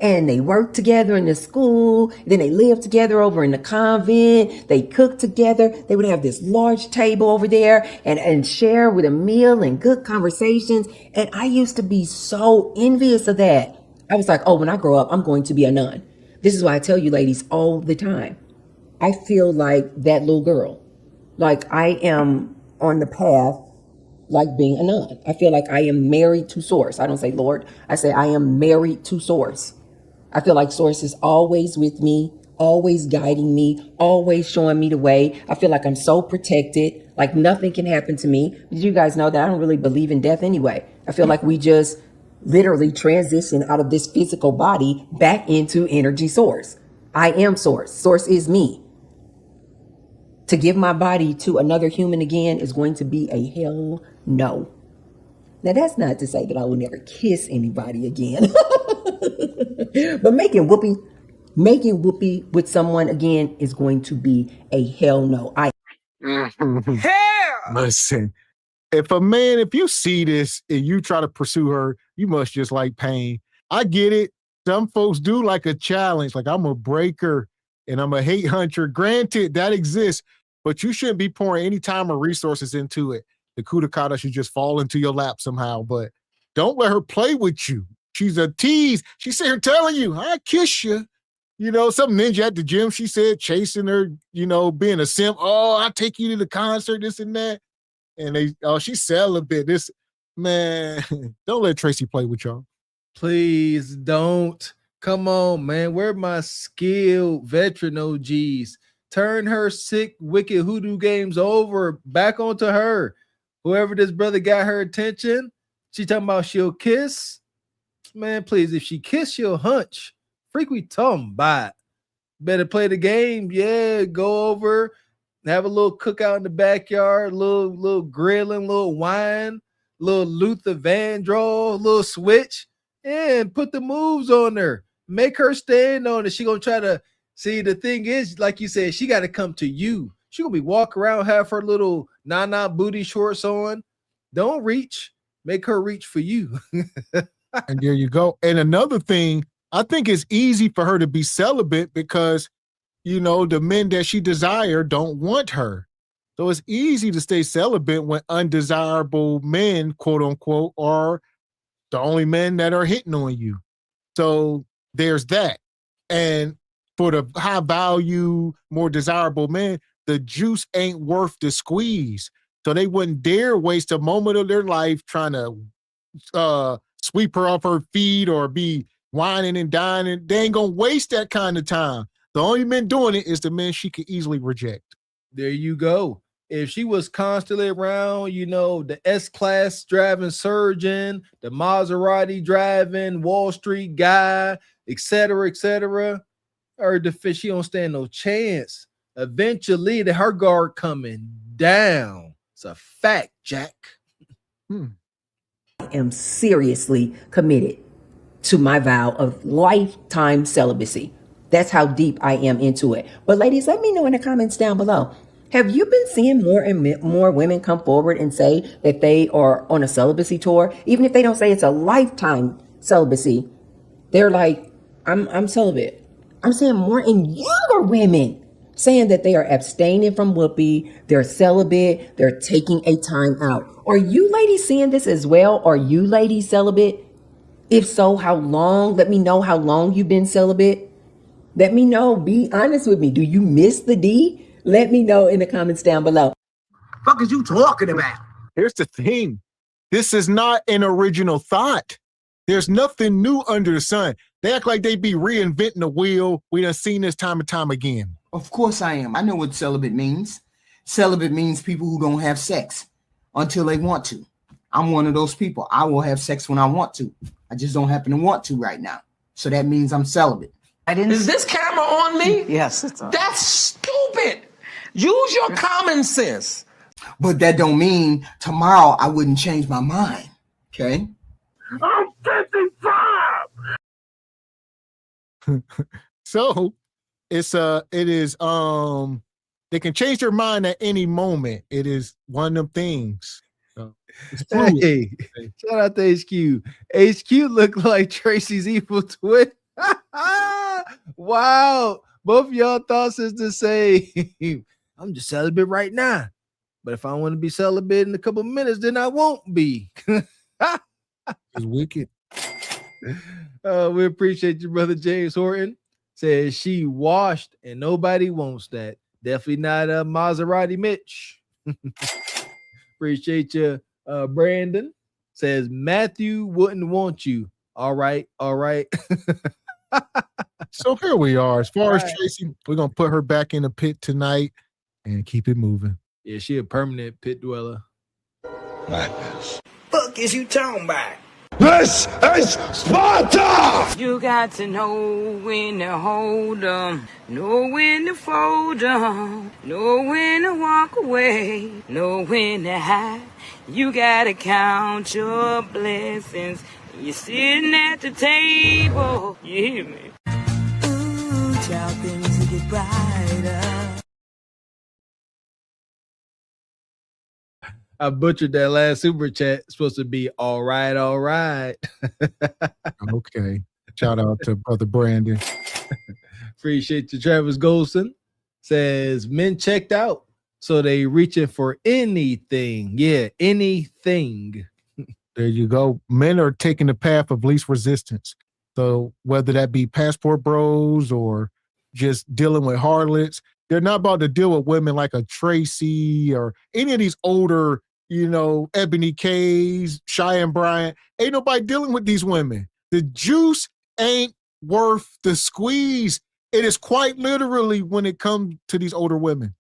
And they worked together in the school. Then they lived together over in the convent. They cooked together. They would have this large table over there and share with a meal and good conversations. And I used to be so envious of that. I was like, oh, when I grow up, I'm going to be a nun. This is why I tell you ladies all the time. I feel like that little girl. Like I am on the path like being a nun. I feel like I am married to Source. I don't say Lord. I say I am married to Source. I feel like Source is always with me, always guiding me, always showing me the way. I feel like I'm so protected, like nothing can happen to me. But you guys know that I don't really believe in death anyway. I feel like we just literally transition out of this physical body back into energy Source. I am Source. Source is me. To give my body to another human again is going to be a hell no. Now, that's not to say that I will never kiss anybody again. But making whoopee with someone again is going to be a hell no.
Hell! Listen, if you see this and you try to pursue her, you must just like pain. I get it. Some folks do like a challenge, like I'm a breaker and I'm a hate hunter. Granted, that exists, but you shouldn't be pouring any time or resources into it. The Kudakata should just fall into your lap somehow, but don't let her play with you. She's a tease. She's sitting here telling you, I kiss you. Some ninja at the gym, she said, chasing her, being a simp. Oh, I'll take you to the concert, this and that. And she's celibate. This, man, don't let Tracy play with y'all.
Please don't. Come on, man. Where my skilled veteran OGs? Turn her sick, wicked hoodoo games over back onto her. Whoever this brother got her attention, she talking about she'll kiss. Man, please, if she kiss, she'll hunch. Freak we talking about. Better play the game. Yeah, go over, have a little cookout in the backyard, little grilling, little wine, little Luther Vandross, little switch, and put the moves on her. Make her stand on it. She gonna try to see. The thing is, like you said, she got to come to you. She gonna be walking around, have her little nana booty shorts on. Don't reach. Make her reach for you.
And there you go. And another thing, I think it's easy for her to be celibate because, the men that she desire don't want her. So it's easy to stay celibate when undesirable men, quote unquote, are the only men that are hitting on you. So there's that. And for the high value, more desirable men, the juice ain't worth the squeeze. So they wouldn't dare waste a moment of their life trying to sweep her off her feet or be whining and dining. They ain't gonna waste that kind of time. The only men doing it is the men she could easily reject.
There you go. If she was constantly around, the S-Class driving surgeon, the Maserati driving Wall Street guy, etc., or she don't stand no chance. Eventually, her guard coming down. It's a fact, Jack.
I am seriously committed to my vow of lifetime celibacy. That's how deep I am into it. But ladies, let me know in the comments down below. Have you been seeing more and more women come forward and say that they are on a celibacy tour? Even if they don't say it's a lifetime celibacy, they're like, I'm celibate. I'm seeing more and younger women saying that they are abstaining from whoopee, they're celibate, they're taking a time out. Are you ladies seeing this as well? Are you ladies celibate? If so, how long? Let me know how long you've been celibate. Let me know. Be honest with me. Do you miss the D? Let me know in the comments down below.
Fuck is you talking about?
Here's the thing. This is not an original thought. There's nothing new under the sun. They act like they be reinventing the wheel. We done seen this time and time again.
Of course I am. I know what celibate means. Celibate means people who don't have sex until they want to. I'm one of those people. I will have sex when I want to. I just don't happen to want to right now. So that means I'm celibate.
Is this camera on me?
Yes, it's on.
That's stupid. Use your common sense.
But that don't mean tomorrow I wouldn't change my mind. Okay? I'm 55.
So it is they can change their mind at any moment. It is one of them things.
Hey, shout out to HQ. HQ look like Tracy's evil twin. Wow. Both of y'all thoughts is the same. I'm just celibate right now. But if I want to be celibate in a couple minutes, then I won't be.
It's wicked.
We appreciate you, brother James Horton. Says she washed and nobody wants that. Definitely not a Maserati Mitch. Appreciate you, Brandon. Says Matthew wouldn't want you. All right.
So here we are. As far as Tracy, we're gonna put her back in the pit tonight and keep it moving.
Yeah, she a permanent pit dweller.
Madness.
Fuck is you talking about?
This is Sparta!
You got to know when to hold 'em, know when to fold 'em, know when to walk away, know when to hide. You gotta count your blessings. You're sitting at the table. You hear me? Ooh, child, things will get brighter.
I butchered that last super chat. It's supposed to be all right.
Okay. Shout out to brother Brandon.
Appreciate you, Travis Golson. Says men checked out, so they reaching for anything. Yeah, anything.
There you go. Men are taking the path of least resistance. So whether that be passport bros or just dealing with harlots, they're not about to deal with women like a Tracy or any of these older, Ebony K's, Cheyenne Bryant. Ain't nobody dealing with these women. The juice ain't worth the squeeze. It is quite literally when it comes to these older women.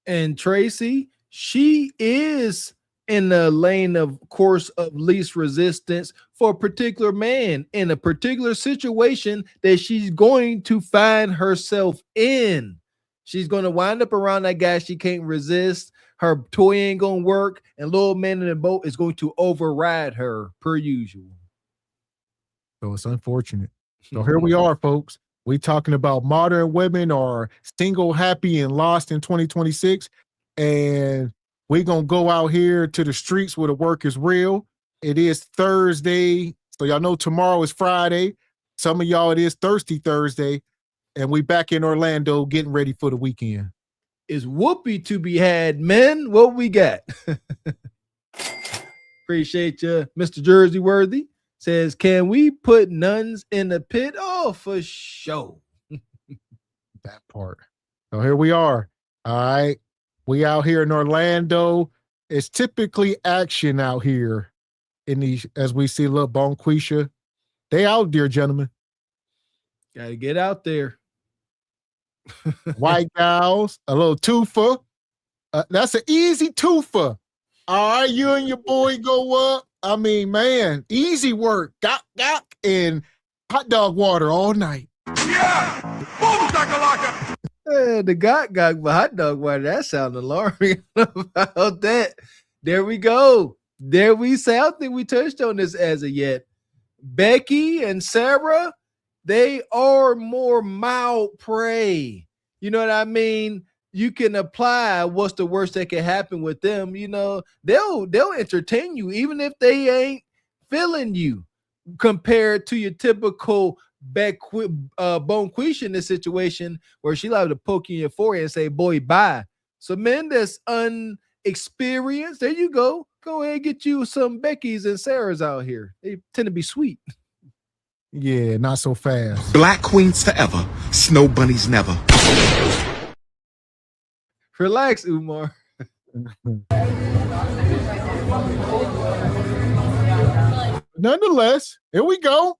And Tracy, she is in the lane of course of least resistance for a particular man in a particular situation that she's going to find herself in. She's going to wind up around that guy she can't resist. Her toy ain't going to work, and little man in the boat is going to override her per usual.
So it's unfortunate. So here we are, folks. We talking about modern women are single, happy, and lost in 2026. And we're going to go out here to the streets where the work is real. It is Thursday. So y'all know tomorrow is Friday. Some of y'all, it is Thirsty Thursday. And we back in Orlando getting ready for the weekend.
Is whoopee to be had, men? What we got? Appreciate you, Mr. Jersey Worthy. Says, can we put nuns in the pit? Oh, for sure.
That part. So here we are. All right. We out here in Orlando. It's typically action out here in these, as we see little Bonquisha. They out there, gentlemen.
Gotta get out there.
White gals, a little twofer. That's an easy twofer. All right, you and your boy go up. I mean, man, easy work. Gok, and hot dog water all night.
The got but hot dog water, that sounds alarming about that. There we go. There we say, I don't think we touched on this as of yet. Becky and Sarah, they are more mild prey. You know what I mean? You can apply what's the worst that can happen with them. You know, they'll entertain you even if they ain't feeling you, compared to your typical Bonquisha in this situation where she like to poke you in your forehead and say, boy, bye. So men that's unexperienced, there you go. Go ahead and get you some Beckys and Sarahs out here. They tend to be sweet.
Yeah, not so fast.
Black queens forever, snow bunnies never.
Relax, Umar.
Nonetheless, here we go.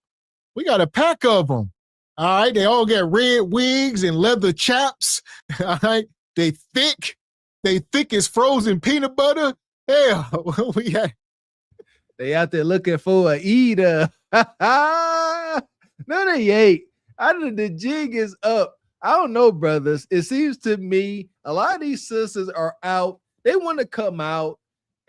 We got a pack of them. All right, they all got red wigs and leather chaps. All right, they thick as frozen peanut butter. Yeah, we got.
They out there looking for a eater. No, they ain't. The jig is up. I don't know, brothers. It seems to me a lot of these sisters are out. They want to come out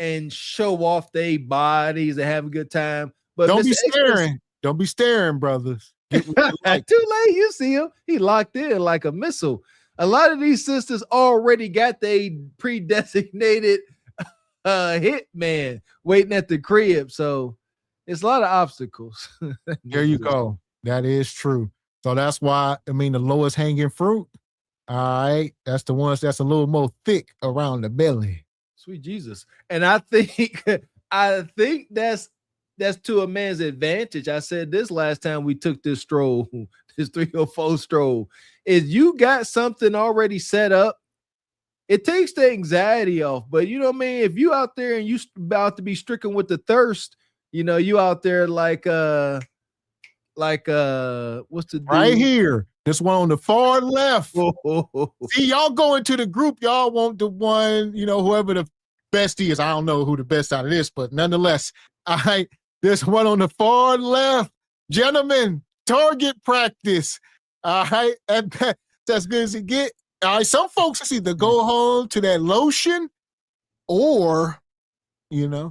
and show off their bodies and have a good time. But
don't be staring. Don't be staring, brothers.
Too late. You see him. He locked in like a missile. A lot of these sisters already got their pre-designated hitman waiting at the crib. So it's a lot of obstacles.
There you go. That is true. So that's why, the lowest hanging fruit. All right. That's the ones that's a little more thick around the belly.
Sweet Jesus. And I think that's to a man's advantage. I said this last time we took this stroll, this 304 stroll, is you got something already set up. It takes the anxiety off. But you know what I mean? If you out there and you about to be stricken with the thirst, you out there like what's the dude?
Right here. This one on the far left. See, y'all go into the group. Y'all want the one, whoever the bestie is. I don't know who the best out of this, but nonetheless, all right. This one on the far left. Gentlemen, target practice. All right. That's as good as it get. All right. Some folks just either go home to that lotion or,
Yeah.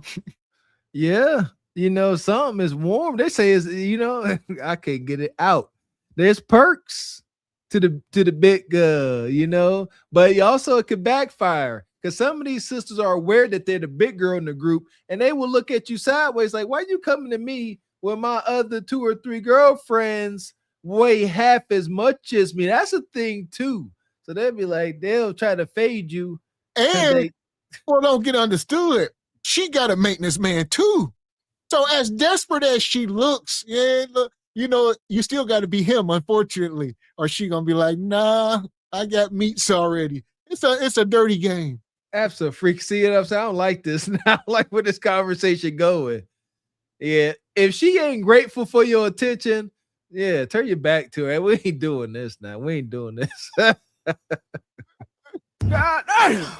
Something is warm. They say is, I can't get it out. There's perks to the big girl, but also it could backfire because some of these sisters are aware that they're the big girl in the group and they will look at you sideways like, why are you coming to me when my other 2 or 3 girlfriends weigh half as much as me? That's a thing too. So they'll be like, they'll try to fade you.
And don't get understood. She got a maintenance man too. So as desperate as she looks, you still got to be him, unfortunately, or she gonna be like, nah, I got meats already. It's a dirty game.
Absolutely. See it up. So I don't like this. I don't like where this conversation going. Yeah, if she ain't grateful for your attention, yeah, turn your back to her. We ain't doing this now. We ain't doing this.
God,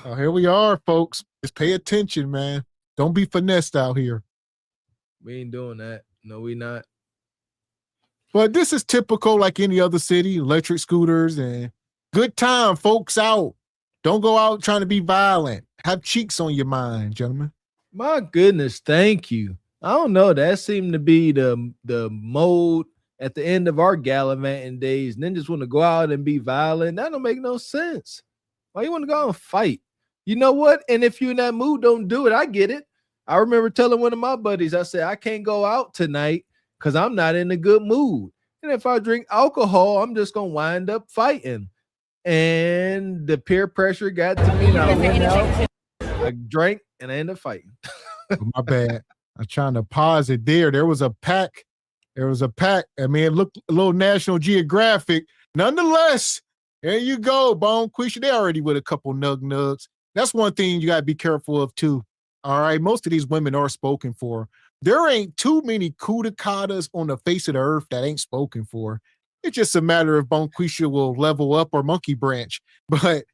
oh, here we are, folks. Just pay attention, man. Don't be finessed out here.
We ain't doing that. No, we not.
But this is typical like any other city, electric scooters and good time, folks out. Don't go out trying to be violent. Have cheeks on your mind, gentlemen.
My goodness, thank you. I don't know. That seemed to be the mode at the end of our gallivanting days. Ninjas want to go out and be violent. That don't make no sense. Why you want to go out and fight? You know what? And if you're in that mood, don't do it. I get it. I remember telling one of my buddies, I said, I can't go out tonight because I'm not in a good mood. And if I drink alcohol, I'm just going to wind up fighting. And the peer pressure got to me. And I went out, I drank, and I ended up fighting.
My bad. I'm trying to pause it there. There was a pack. I mean, it looked a little National Geographic. Nonetheless, there you go, Bonquisha. They already with a couple nugs. That's one thing you got to be careful of, too. All right, most of these women are spoken for. There ain't too many kudacatas on the face of the earth that ain't spoken for. It's just a matter of Bonquisha will level up or Monkey Branch. But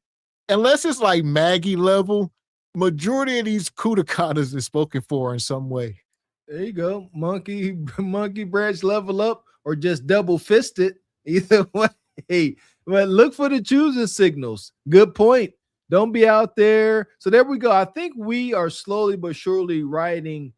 unless it's like Maggie level, majority of these Kudakatas is spoken for in some way.
There you go. Monkey Branch level up or just double fisted. Either way. But look for the choosing signals. Good point. Don't be out there. So there we go. I think we are slowly but surely writing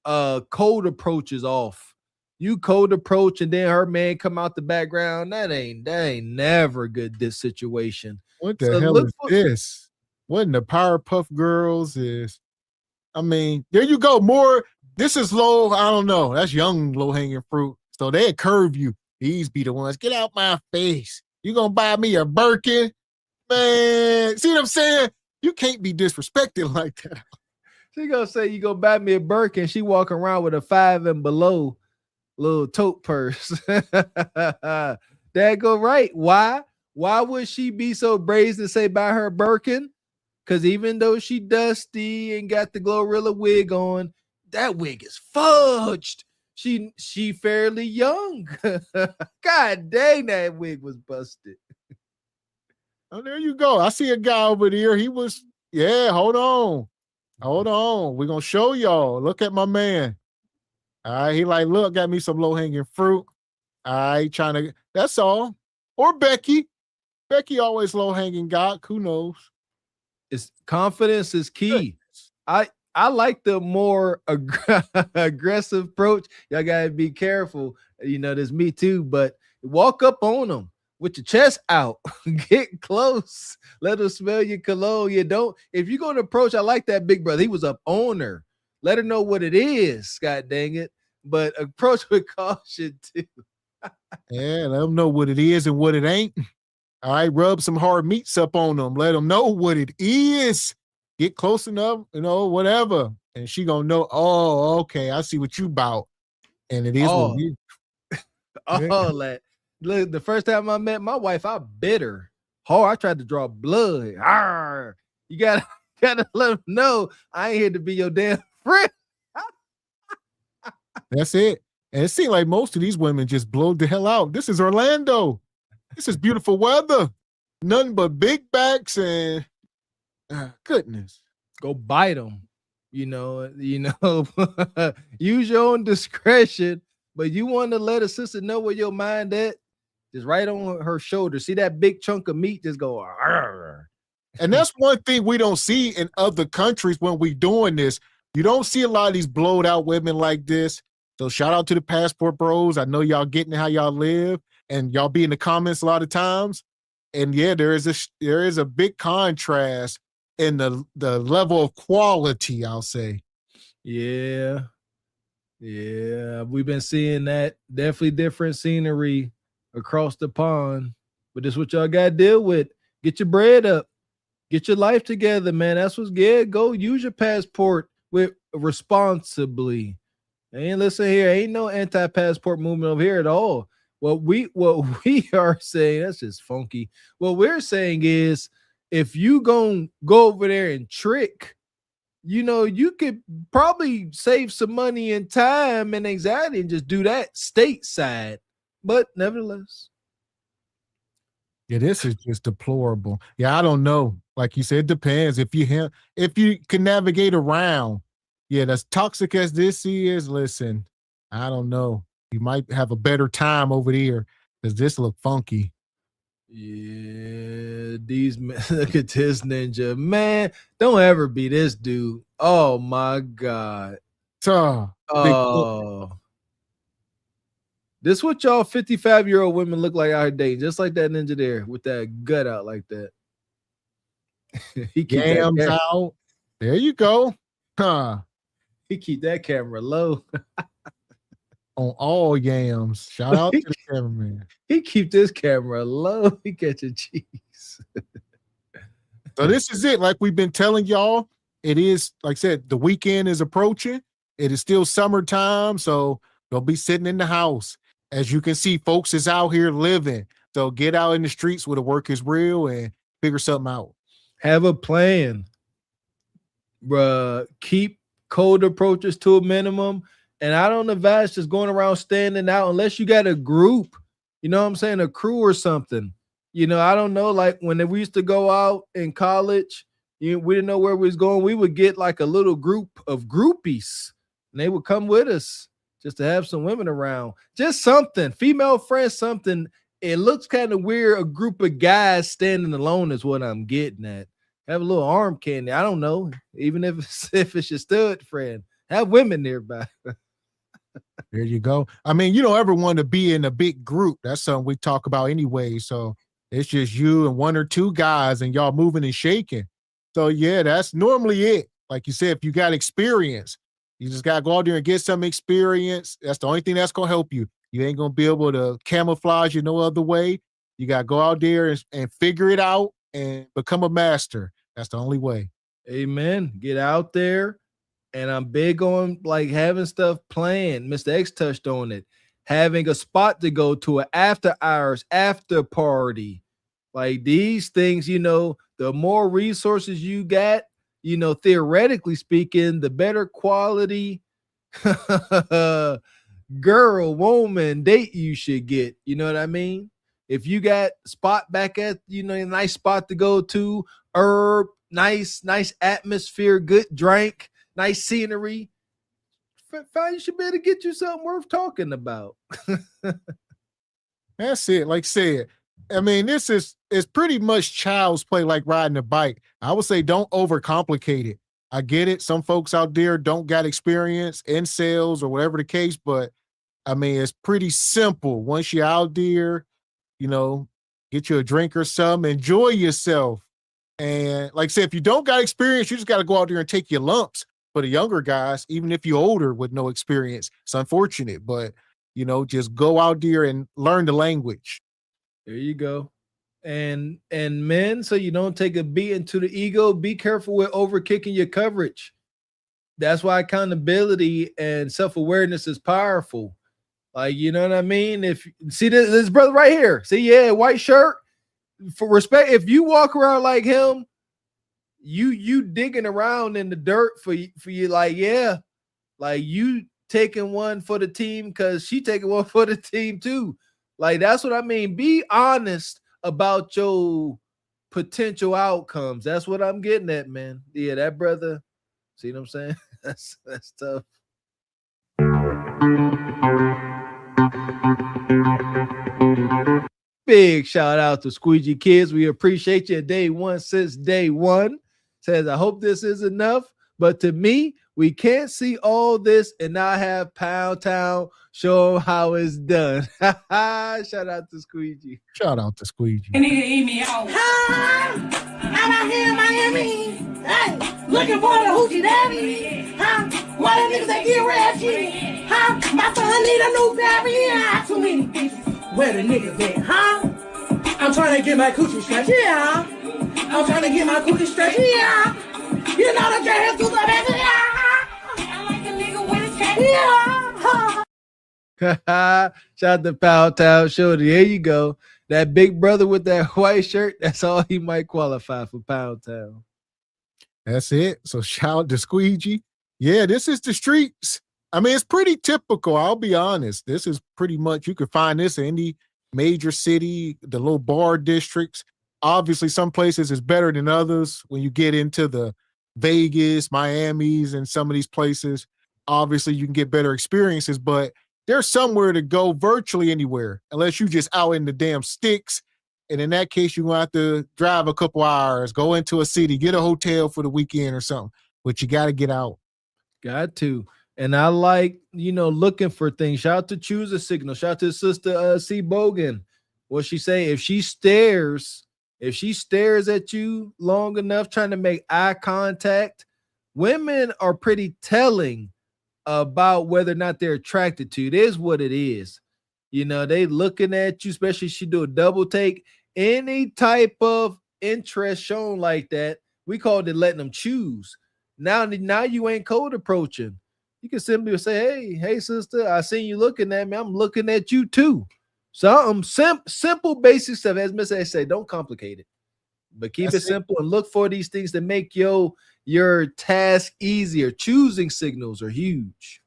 cold approaches off. You cold approach and then her man come out the background. That ain't never good, this situation.
What the hell is this? What in the Powerpuff Girls is? I mean, there you go. More. This is low. I don't know. That's young low hanging fruit. So they curve you. These be the ones. Get out my face. You gonna buy me a Birkin? Man, see what I'm saying? You can't be disrespected like that.
She gonna say you gonna buy me a Birkin. She walking around with a 5 and below little tote purse. That go right. Why? Why would she be so brazen to say buy her Birkin? Because even though she dusty and got the Glorilla wig on, that wig is fudged. She fairly young. God dang, that wig was busted.
Oh, there you go. I see a guy over there. He was, hold on. We're going to show y'all. Look at my man. All right. He like, look, got me some low-hanging fruit. All right. That's all. Or Becky. Becky always low-hanging got. Who knows?
Confidence is key. I like the more aggressive approach. Y'all gotta be careful. You know, there's me too, but walk up on them with your chest out. Get close. Let them smell your cologne. You don't. If you're gonna approach, I like that big brother. He was up on her. Let her know what it is. God dang it. But approach with caution too.
Yeah, let them know what it is and what it ain't. All right, rub some hard meats up on them. Let them know what it is. Get close enough, whatever. And she gonna know, oh, okay, I see what you about. And it is what it is.
That. Look, the first time I met my wife, I bit her. Oh, I tried to draw blood. Arr. You gotta let them know I ain't here to be your damn friend.
That's it. And it seems like most of these women just blow the hell out. This is Orlando. This is beautiful weather. Nothing but big backs and goodness.
Go bite them. Use your own discretion, but you want to let a sister know where your mind at, just right on her shoulder. See that big chunk of meat, just go. Arr.
And that's one thing we don't see in other countries when we doing this. You don't see a lot of these blowed out women like this. So shout out to the Passport Bros. I know y'all getting how y'all live, and y'all be in the comments a lot of times. And yeah, there is a big contrast in the level of quality, I'll say.
Yeah. We've been seeing that. Definitely different scenery across the pond. But this is what y'all got to deal with. Get your bread up. Get your life together, man. That's what's good. Go use your passport with responsibly. And listen here, ain't no anti-passport movement over here at all. What we are saying, that's just funky. What we're saying is, if you gonna go over there and trick, you could probably save some money and time and anxiety and just do that stateside. But nevertheless.
Yeah, this is just deplorable. Yeah, I don't know. Like you said, it depends. If you can navigate around, yeah, as toxic as this is, listen, I don't know. You might have a better time over there because this look funky.
Yeah, these men, look at this ninja. Man, don't ever be this dude. Oh my God. This what y'all 55-year-old women look like out here dating, just like that ninja there with that gut out like that. He keep
Yams out. There you go.
He keep that camera low.
On all yams. Shout out to the cameraman.
He keep this camera low. He catching cheese.
So this is it. Like we've been telling y'all, it is, like I said, the weekend is approaching. It is still summertime, so don't be sitting in the house. As you can see, folks is out here living. So get out in the streets where the work is real and figure something out.
Have a plan. Bruh, keep cold approaches to a minimum. And I don't advise just going around standing out unless you got a group. You know what I'm saying? A crew or something. You know, I don't know. Like when we used to go out in college, we didn't know where we was going. We would get like a little group of groupies, and they would come with us just to have some women around. Just something, female friends, something. It looks kind of weird. A group of guys standing alone is what I'm getting at. Have a little arm candy. I don't know. Even if it's your stud friend, have women nearby.
There you go. I mean, you don't ever want to be in a big group. That's something we talk about anyway. So it's just you and one or two guys and y'all moving and shaking. So yeah, that's normally it. Like you said, if you got experience, you just got to go out there and get some experience. That's the only thing that's going to help you. You ain't going to be able to camouflage you no other way. You got to go out there and figure it out and become a master. That's the only way.
Amen. Get out there. And I'm big on like having stuff planned. Mr. X touched on it. Having a spot to go to, an after hours, after party. Like these things, you know, the more resources you got, you know, theoretically speaking, the better quality girl, woman, date you should get. You know what I mean? If you got spot back at, you know, a nice spot to go to, herb, nice atmosphere, good drink, nice scenery, you should be able to get you something worth talking about.
That's it. Like I said, I mean, it's pretty much child's play, like riding a bike. I would say don't overcomplicate it. I get it. Some folks out there don't got experience in sales or whatever the case, but I mean, it's pretty simple. Once you're out there, you know, get you a drink or something, enjoy yourself. And like I said, if you don't got experience, you just got to go out there and take your lumps. For the younger guys, even if you're older with no experience, it's unfortunate, but you know, just go out there and learn the language.
There you go. And men, so you don't take a beating to the ego, be careful with over kicking your coverage. That's why accountability and self-awareness is powerful. Like, you know what I mean? If see this brother right here, see, yeah, white shirt. For respect, if you walk around like him, you digging around in the dirt for you, like, yeah, like you taking one for the team because she taking one for the team too. Like, that's what I mean. Be honest about your potential outcomes. That's what I'm getting at, man. Yeah, that brother, see what I'm saying? That's tough. Big shout out to Squeegee Kids. We appreciate you day one since day one. Says, I hope this is enough. But to me, we can't see all this and not have Pound Town show them how it's done. Shout out to Squeegee.
Shout out to Squeegee.
Nigga eat me out. I'm out here in Miami. Hey, looking for the hoochie daddy. Why the niggas that get ratchet? My son need a new pappy. Too many bitches. Where the niggas at? I'm trying to get my coochie stretched. Yeah. I'm trying to get my coochie stretched. Yeah. You know the dreadheads do the best. I like a nigga with his stretch. Yeah.
Shout out to Pound Town Shorty. There you go. That big brother with that white shirt, that's all he might qualify for Pound Town.
That's it. So shout out to Squeegee. Yeah, this is the streets. I mean, it's pretty typical. I'll be honest. This is pretty much, you could find this in any major city, the little bar districts. Obviously, some places is better than others. When you get into the Vegas, Miami's, and some of these places, obviously you can get better experiences, but there's somewhere to go virtually anywhere, unless you just out in the damn sticks. And in that case, you're going to have to drive a couple hours, go into a city, get a hotel for the weekend or something. But you got to get out.
Got to. And I like, you know, looking for things. Shout out to Choose a Signal. Shout out to Sister C. Bogan. What she say? If she stares at you long enough, trying to make eye contact, women are pretty telling about whether or not they're attracted to you. It is what it is. You know, they looking at you, especially if she do a double take. Any type of interest shown like that, we called it letting them choose. Now you ain't cold approaching. You can simply say, hey, sister, I seen you looking at me. I'm looking at you too. Something simple, basic stuff. As Miss A say, don't complicate it, but keep it simple and look for these things to make your task easier. Choosing signals are huge.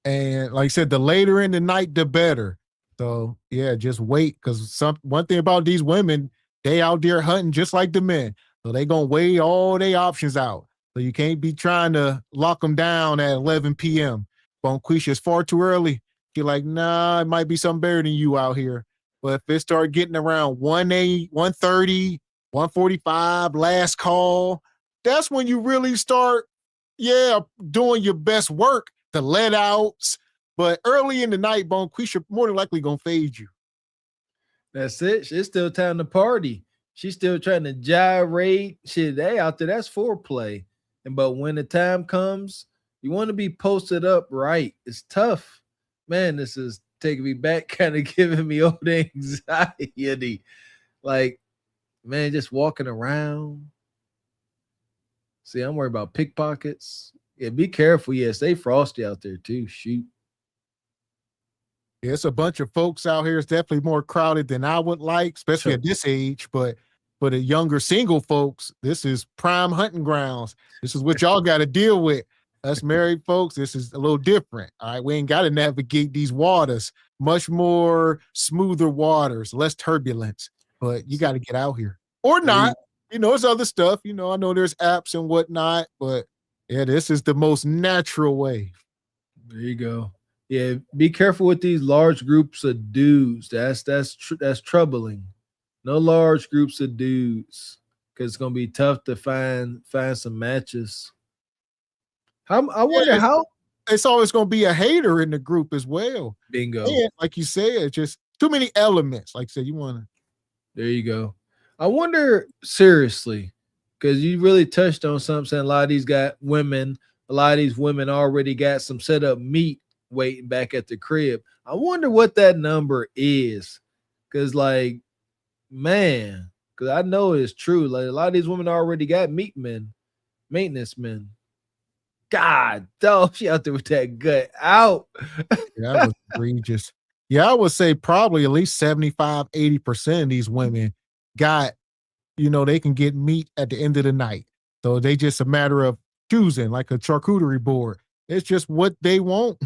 And like I said, the later in the night, the better. So yeah, just wait, because one thing about these women, they out there hunting just like the men. So they gonna weigh all their options out. So you can't be trying to lock them down at 11 p.m. Bonquisha, it's far too early. You're like, nah, it might be something better than you out here. But if it start getting around 1:30, 1:45, last call, that's when you really start, doing your best work, the let outs. But early in the night, Bonquisha more than likely gonna fade you.
That's it. It's still time to party. She's still trying to gyrate. Shit, they out there. That's foreplay. But when the time comes, you want to be posted up right. It's tough. Man, this is taking me back, kind of giving me all the anxiety. Like, man, just walking around. See, I'm worried about pickpockets. Yeah, be careful. Yeah, stay frosty out there too. Shoot.
Yeah, it's a bunch of folks out here. It's definitely more crowded than I would like, especially at this age. But for the younger single folks, this is prime hunting grounds. This is what y'all got to deal with. Us married folks, this is a little different. All right, we ain't got to navigate these waters. Much more smoother waters, less turbulence. But you got to get out here or not. It's other stuff. I know there's apps and whatnot, but yeah, this is the most natural way.
There you go. Yeah, be careful with these large groups of dudes. That's troubling. No large groups of dudes, because it's gonna be tough to find some matches. I wonder how
it's always gonna be a hater in the group as well.
Bingo.
And like you said, just too many elements. Like I said, you want to.
There you go. I wonder seriously, because you really touched on something. Saying a lot of these women already got some set up meat waiting back at the crib. I wonder what that number is, because man, because I know it's true. Like, a lot of these women already got maintenance men. God, dog, she out there with that gut out.
Yeah, that was egregious. Yeah, I would say probably at least 75, 80% of these women got, they can get meat at the end of the night. So they just a matter of choosing, like a charcuterie board. It's just what they want.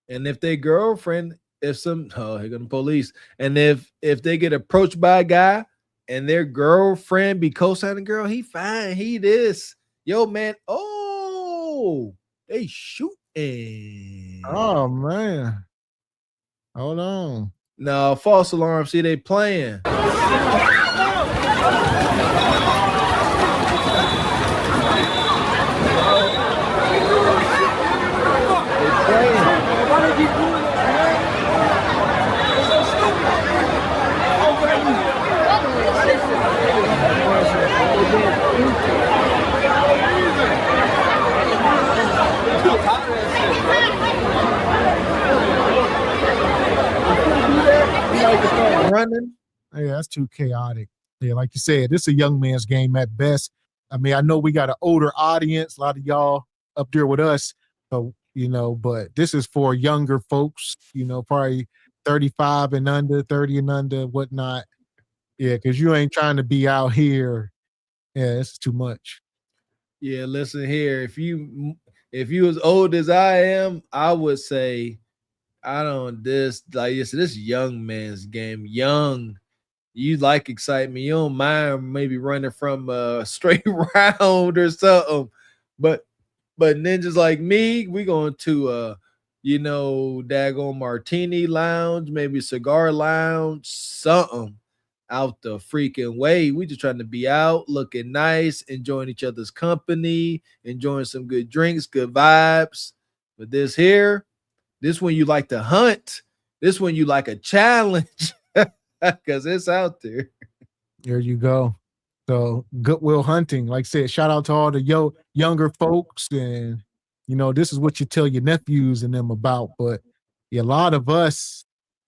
And if their girlfriend, here come the police. And if they get approached by a guy and their girlfriend be co-signing, girl, he fine, he this. Yo, man, they shooting.
Oh, man. Hold on.
No, false alarm. See, they playing. Running.
Yeah, that's too chaotic. Yeah, like you said, this is a young man's game at best. I mean, I know we got an older audience, a lot of y'all up there with us, so, but this is for younger folks, probably 35 and under, 30 and under, whatnot. Yeah, because you ain't trying to be out here. Yeah, it's too much.
Yeah, listen here. If you as old as I am, I would say this young man's game. Young, you like excitement. You don't mind maybe running from a straight round or something. But ninjas like me, we going to daggone martini lounge, maybe cigar lounge, something out the freaking way. We just trying to be out, looking nice, enjoying each other's company, enjoying some good drinks, good vibes. But this one you like to hunt. This one you like a challenge, because it's out there.
There you go. So Goodwill Hunting, like I said, shout out to all the younger folks. And, this is what you tell your nephews and them about. But yeah, a lot of us,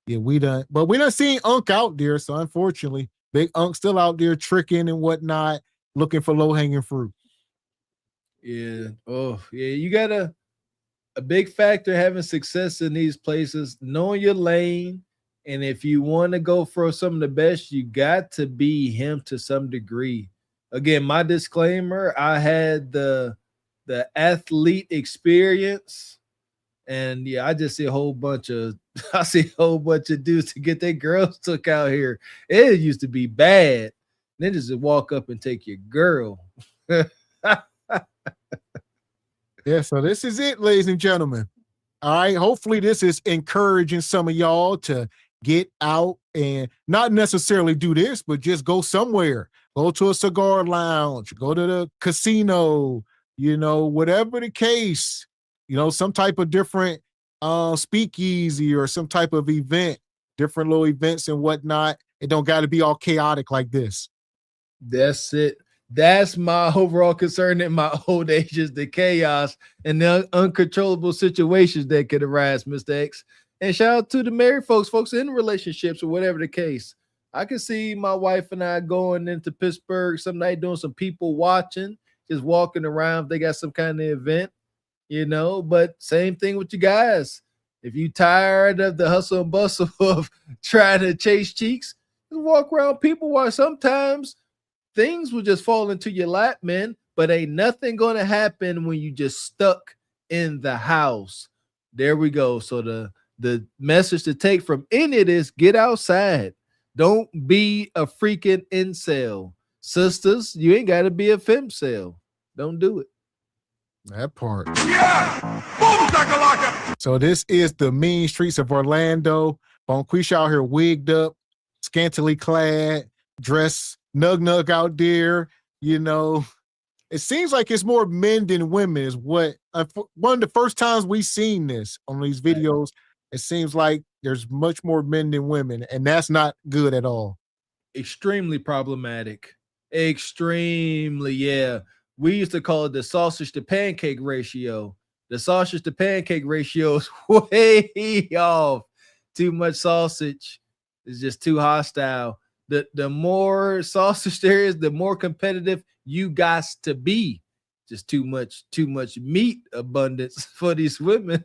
we done seen Unc out there. So unfortunately, Big Unc still out there tricking and whatnot, looking for low-hanging fruit.
Yeah. Oh, yeah. You got a big factor having success in these places, knowing your lane. And if you want to go for some of the best, you got to be him to some degree. Again, my disclaimer, I had the athlete experience. And yeah, I just see a whole bunch of I see a whole bunch of dudes to get their girls took out here. It used to be bad. Then just walk up and take your girl.
Yeah, so this is it, ladies and gentlemen. All right. Hopefully, this is encouraging some of y'all to get out and not necessarily do this, but just go somewhere. Go to a cigar lounge, go to the casino, whatever the case, some type of different speakeasy or some type of event, different little events and whatnot. It don't got to be all chaotic like this.
That's it. That's my overall concern in my old age is the chaos and the uncontrollable situations that could arise, Mr. X. And shout out to the married folks in relationships or whatever the case. I can see my wife and I going into Pittsburgh some night doing some people watching, just walking around if they got some kind of event, but same thing with you guys. If you tired of the hustle and bustle of trying to chase cheeks, just walk around people watch. Sometimes things will just fall into your lap, man, but ain't nothing going to happen when you just stuck in the house. There we go. So the message to take from any of this, get outside. Don't be a freaking incel. Sisters, you ain't got to be a femcel. Don't do it.
That part. Yeah! Boom, so this is the mean streets of Orlando. Bonquisha out here wigged up, scantily clad, dressed nug out there, It seems like it's more men than women is what one of the first times we seen this on these videos. It seems like there's much more men than women, and that's not good at all.
Extremely problematic. Extremely, yeah. We used to call it the sausage to pancake ratio. The sausage to pancake ratio is way off. Too much sausage is just too hostile. The more sausage there is, the more competitive you got to be. Just too much meat abundance for these women.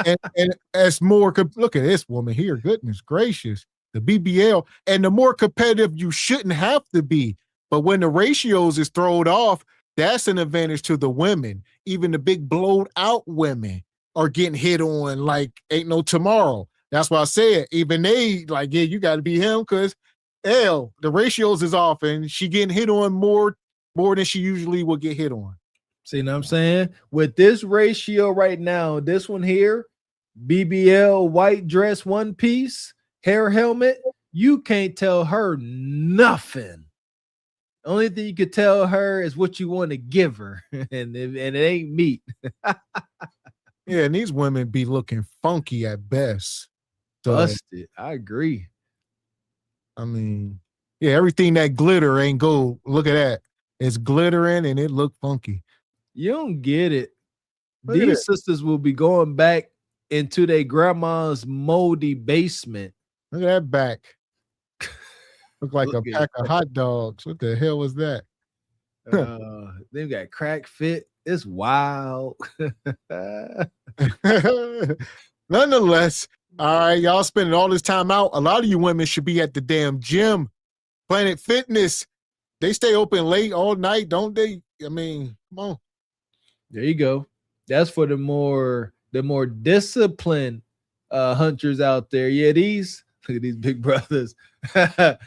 and as more, look at this woman here, goodness gracious, the BBL, and the more competitive you shouldn't have to be. But when the ratios is thrown off, that's an advantage to the women. Even the big blowed out women are getting hit on like ain't no tomorrow. That's why I said, even they like, yeah, you got to be him because the ratios is off and she getting hit on more than she usually would get hit on.
See what I'm saying? With this ratio right now, this one here, BBL, white dress, one piece, hair helmet, you can't tell her nothing. Only thing you could tell her is what you want to give her, and it ain't meat.
Yeah, and these women be looking funky at best. So,
busted. I agree.
I mean, yeah, everything that glitter ain't gold. Look at that. It's glittering and it look funky.
You don't get it. These sisters will be going back into their grandma's moldy basement.
Look at that back. Look like a pack of hot dogs. What the hell was that?
They've got crack fit. It's wild.
Nonetheless, all right, y'all spending all this time out. A lot of you women should be at the damn gym. Planet Fitness. They stay open late all night, don't they? I mean, come on.
There you go. That's for the more disciplined hunters out there. Yeah, look at these big brothers. That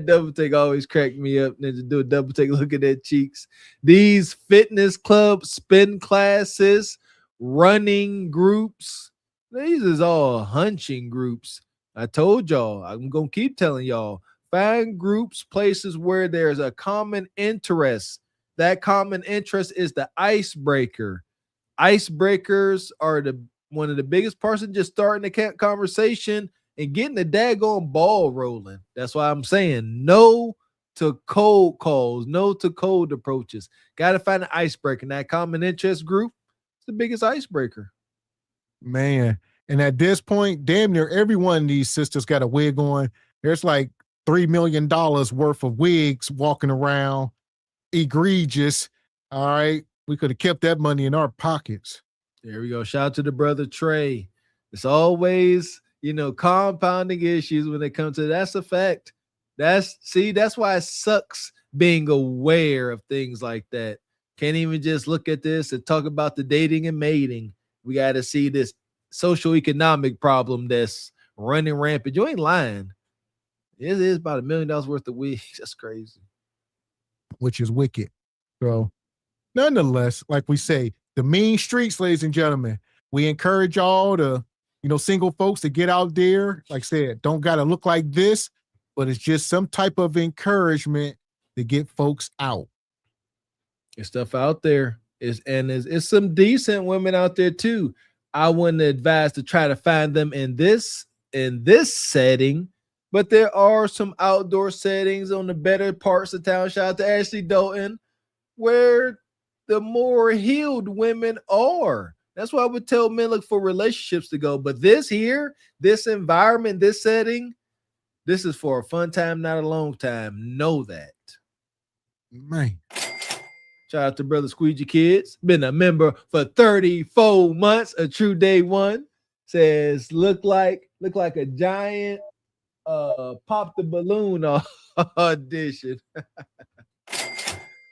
double take always cracked me up. Then to do a double take, look at their cheeks. These fitness clubs, spin classes, running groups. These is all hunching groups. I told y'all, I'm going to keep telling y'all, find groups, places where there's a common interest. That common interest is the icebreaker. Icebreakers are one of the biggest parts of just starting the conversation and getting the daggone ball rolling. That's why I'm saying no to cold calls, no to cold approaches. Got to find an icebreaker. And that common interest group is the biggest icebreaker.
Man, and at this point, damn near every one of these sisters got a wig on. There's like $3 million worth of wigs walking around. Egregious. All right. We could have kept that money in our pockets.
There we go. Shout out to the brother Trey. It's always, compounding issues when it comes to that's a fact. That's why it sucks being aware of things like that. Can't even just look at this and talk about the dating and mating. We got to see this social economic problem that's running rampant. You ain't lying. It is about $1 million worth of wigs. That's crazy.
Which is wicked. So, nonetheless, like we say, the mean streets, ladies and gentlemen, we encourage all the, single folks to get out there. Like I said, don't got to look like this, but it's just some type of encouragement to get folks out.
There's stuff out there. It's some decent women out there too. I wouldn't advise to try to find them in this setting, but there are some outdoor settings on the better parts of town. Shout out to Ashley Dalton, where the more healed women are. That's why I would tell men look for relationships to go. But this environment, this setting, this is for a fun time, not a long time. Know that.
Man.
Shout out to Brother Squeegee Kids. Been a member for 34 months. A true day one. Says look like a giant pop the balloon audition.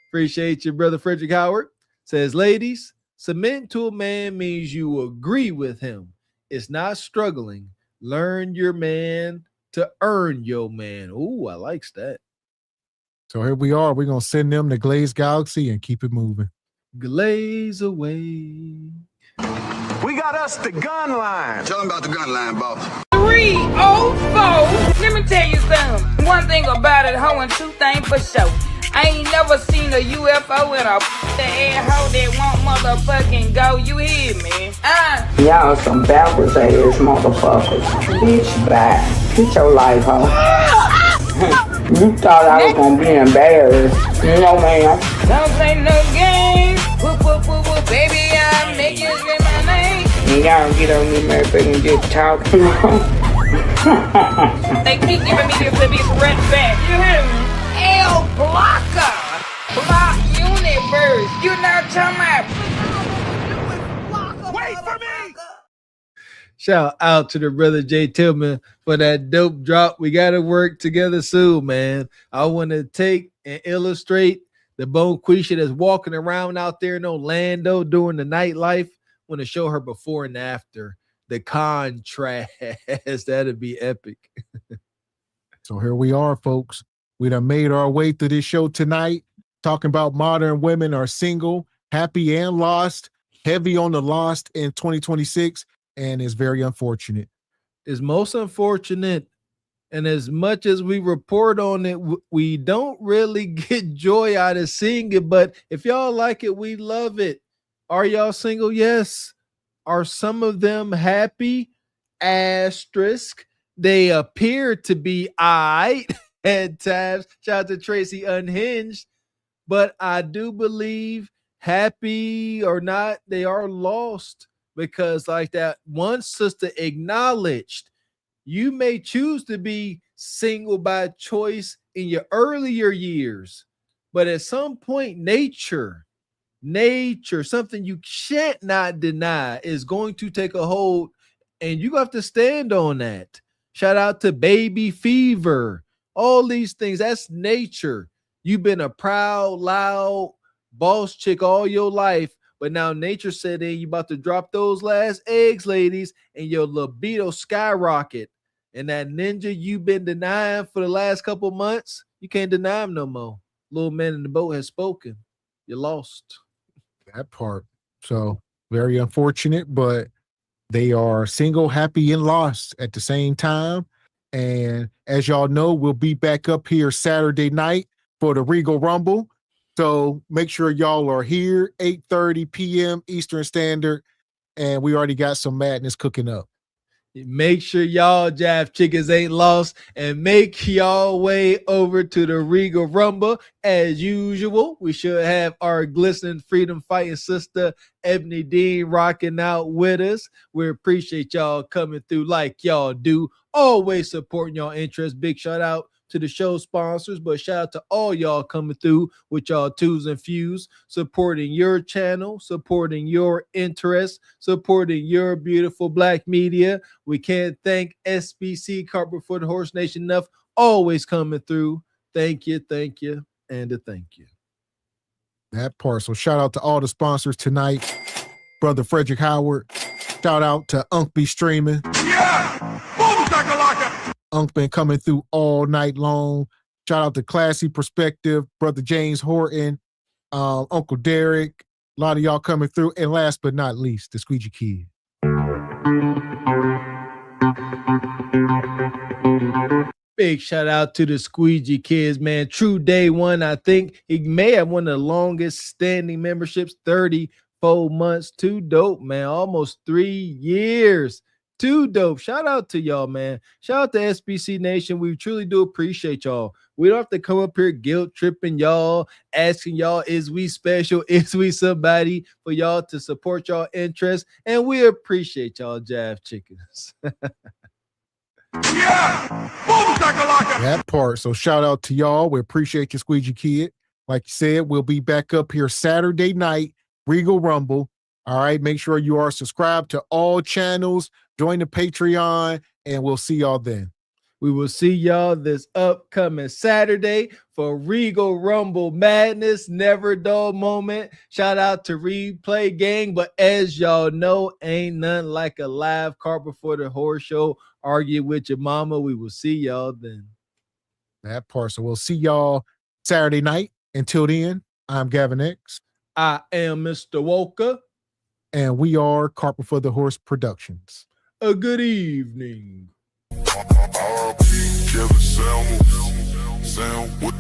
Appreciate you, Brother Frederick Howard. Says, ladies, submitting to a man means you agree with him. It's not struggling. Learn your man to earn your man. Ooh, I likes that.
So here we are. We're going to send them to Glaze Galaxy and keep it moving.
Glaze away.
We got us the gun line.
Tell them about the gun line, boss.
304. Let me tell you something. One thing about it, hoe, and two things for sure. I ain't never seen a UFO and a ass hoe that won't motherfucking go. You hear me?
Y'all some backwards ass motherfuckers. Bitch, bye. Get your life, hoe. You thought I was gonna be embarrassed. No, ma'am.
Don't play no games. Whoop, whoop, whoop, whoop. Baby, I'm making it in my name.
And y'all get on me, motherfucker, and just talk.
They keep giving me this red back. You hear me? L Blocker. Block Universe. You know what I'm talking about?
Wait for me.
Shout out to the brother Jay Tillman for that dope drop. We got to work together soon, man. I want to take and illustrate the Bonquisha that's walking around out there in Orlando during the nightlife. I want to show her before and after. The contrast. That'd be epic.
So here we are, folks. We done made our way through this show tonight, talking about modern women are single, happy and lost, heavy on the lost in 2026, and it's very unfortunate.
It's most unfortunate, and as much as we report on it, we don't really get joy out of seeing it, but if y'all like it, we love it. Are y'all single? Yes. Are some of them happy? Asterisk. They appear to be at times. Shout out to Tracy Unhinged. But I do believe, happy or not, they are lost, because like that one sister acknowledged, you may choose to be single by choice in your earlier years, but at some point nature, something you can't not deny, is going to take a hold, and you have to stand on that. Shout out to Baby Fever. All these things, that's nature. You've been a proud, loud boss chick all your life, but now nature said, you about to drop those last eggs, ladies, and your libido skyrocket. And that ninja you've been denying for the last couple months, you can't deny him no more. Little man in the boat has spoken. You're lost.
That part. So very unfortunate, but they are single, happy, and lost at the same time. And as y'all know, we'll be back up here Saturday night for the Regal Rumble. So make sure y'all are here, 8:30 p.m. Eastern Standard. And we already got some madness cooking up.
Make sure y'all Jive Chickens ain't lost, and make y'all way over to the Regal Rumble. As usual, we should have our glistening freedom fighting sister Ebony Dean rocking out with us. We appreciate y'all coming through like y'all do, always supporting y'all interests. Big shout out to the show sponsors, but shout out to all y'all coming through with y'all twos and fews, supporting your channel, supporting your interests, supporting your beautiful black media. We can't thank SBC Carpet for the Horse Nation enough, always coming through. Thank you, and a thank you.
That part. So shout out to all the sponsors tonight. Brother Frederick Howard, Shout out to Unk be streaming.
Yeah! Boom shakalaka!
Unk been coming through all night long. Shout out to Classy Perspective, Brother James Horton, Uncle Derek. A lot of y'all coming through. And last but not least, the Squeegee Kid.
Big shout out to the Squeegee Kids, man. True day one. I think he may have one of the longest standing memberships, 34 months. Too dope, man. Almost 3 years. Too dope. Shout out to y'all, man. Shout out to SBC Nation. We truly do appreciate y'all. We don't have to come up here guilt tripping y'all, asking y'all, is we special? Is we somebody for y'all to support y'all interests? And we appreciate y'all, Jav Chickens.
That part. So shout out to y'all. We appreciate you, Squeegee Kid. Like you said, we'll be back up here Saturday night, Regal Rumble. All right. Make sure you are subscribed to all channels. Join the Patreon, and we'll see y'all then.
We will see y'all this upcoming Saturday for Regal Rumble Madness, never dull moment. Shout out to Replay Gang. But as y'all know, ain't nothing like a live card before the horror show. Argue with your mama. We will see y'all then.
That part. So we'll see y'all Saturday night. Until then, I'm Gavin X.
I am Mr. Walker.
And we are Carpet for the Horse Productions.
A good evening.
Sound what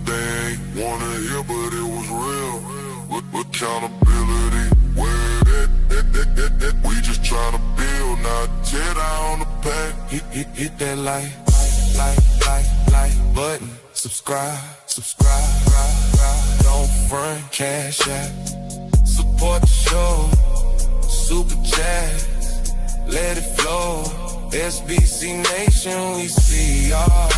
they ain't wanna hear, but it was real. What accountability? Where that we just tryna build, not tear down the pack. Hit that like button. Subscribe. Don't front, cash out. Support the show. Super chat. Let it flow. SBC Nation, we see y'all.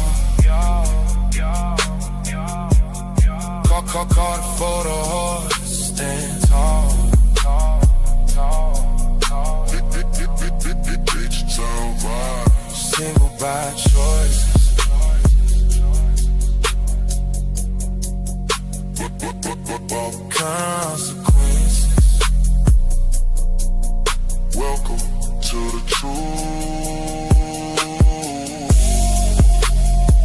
Call for the horse, stand tall. Digital vibe. Single by choice.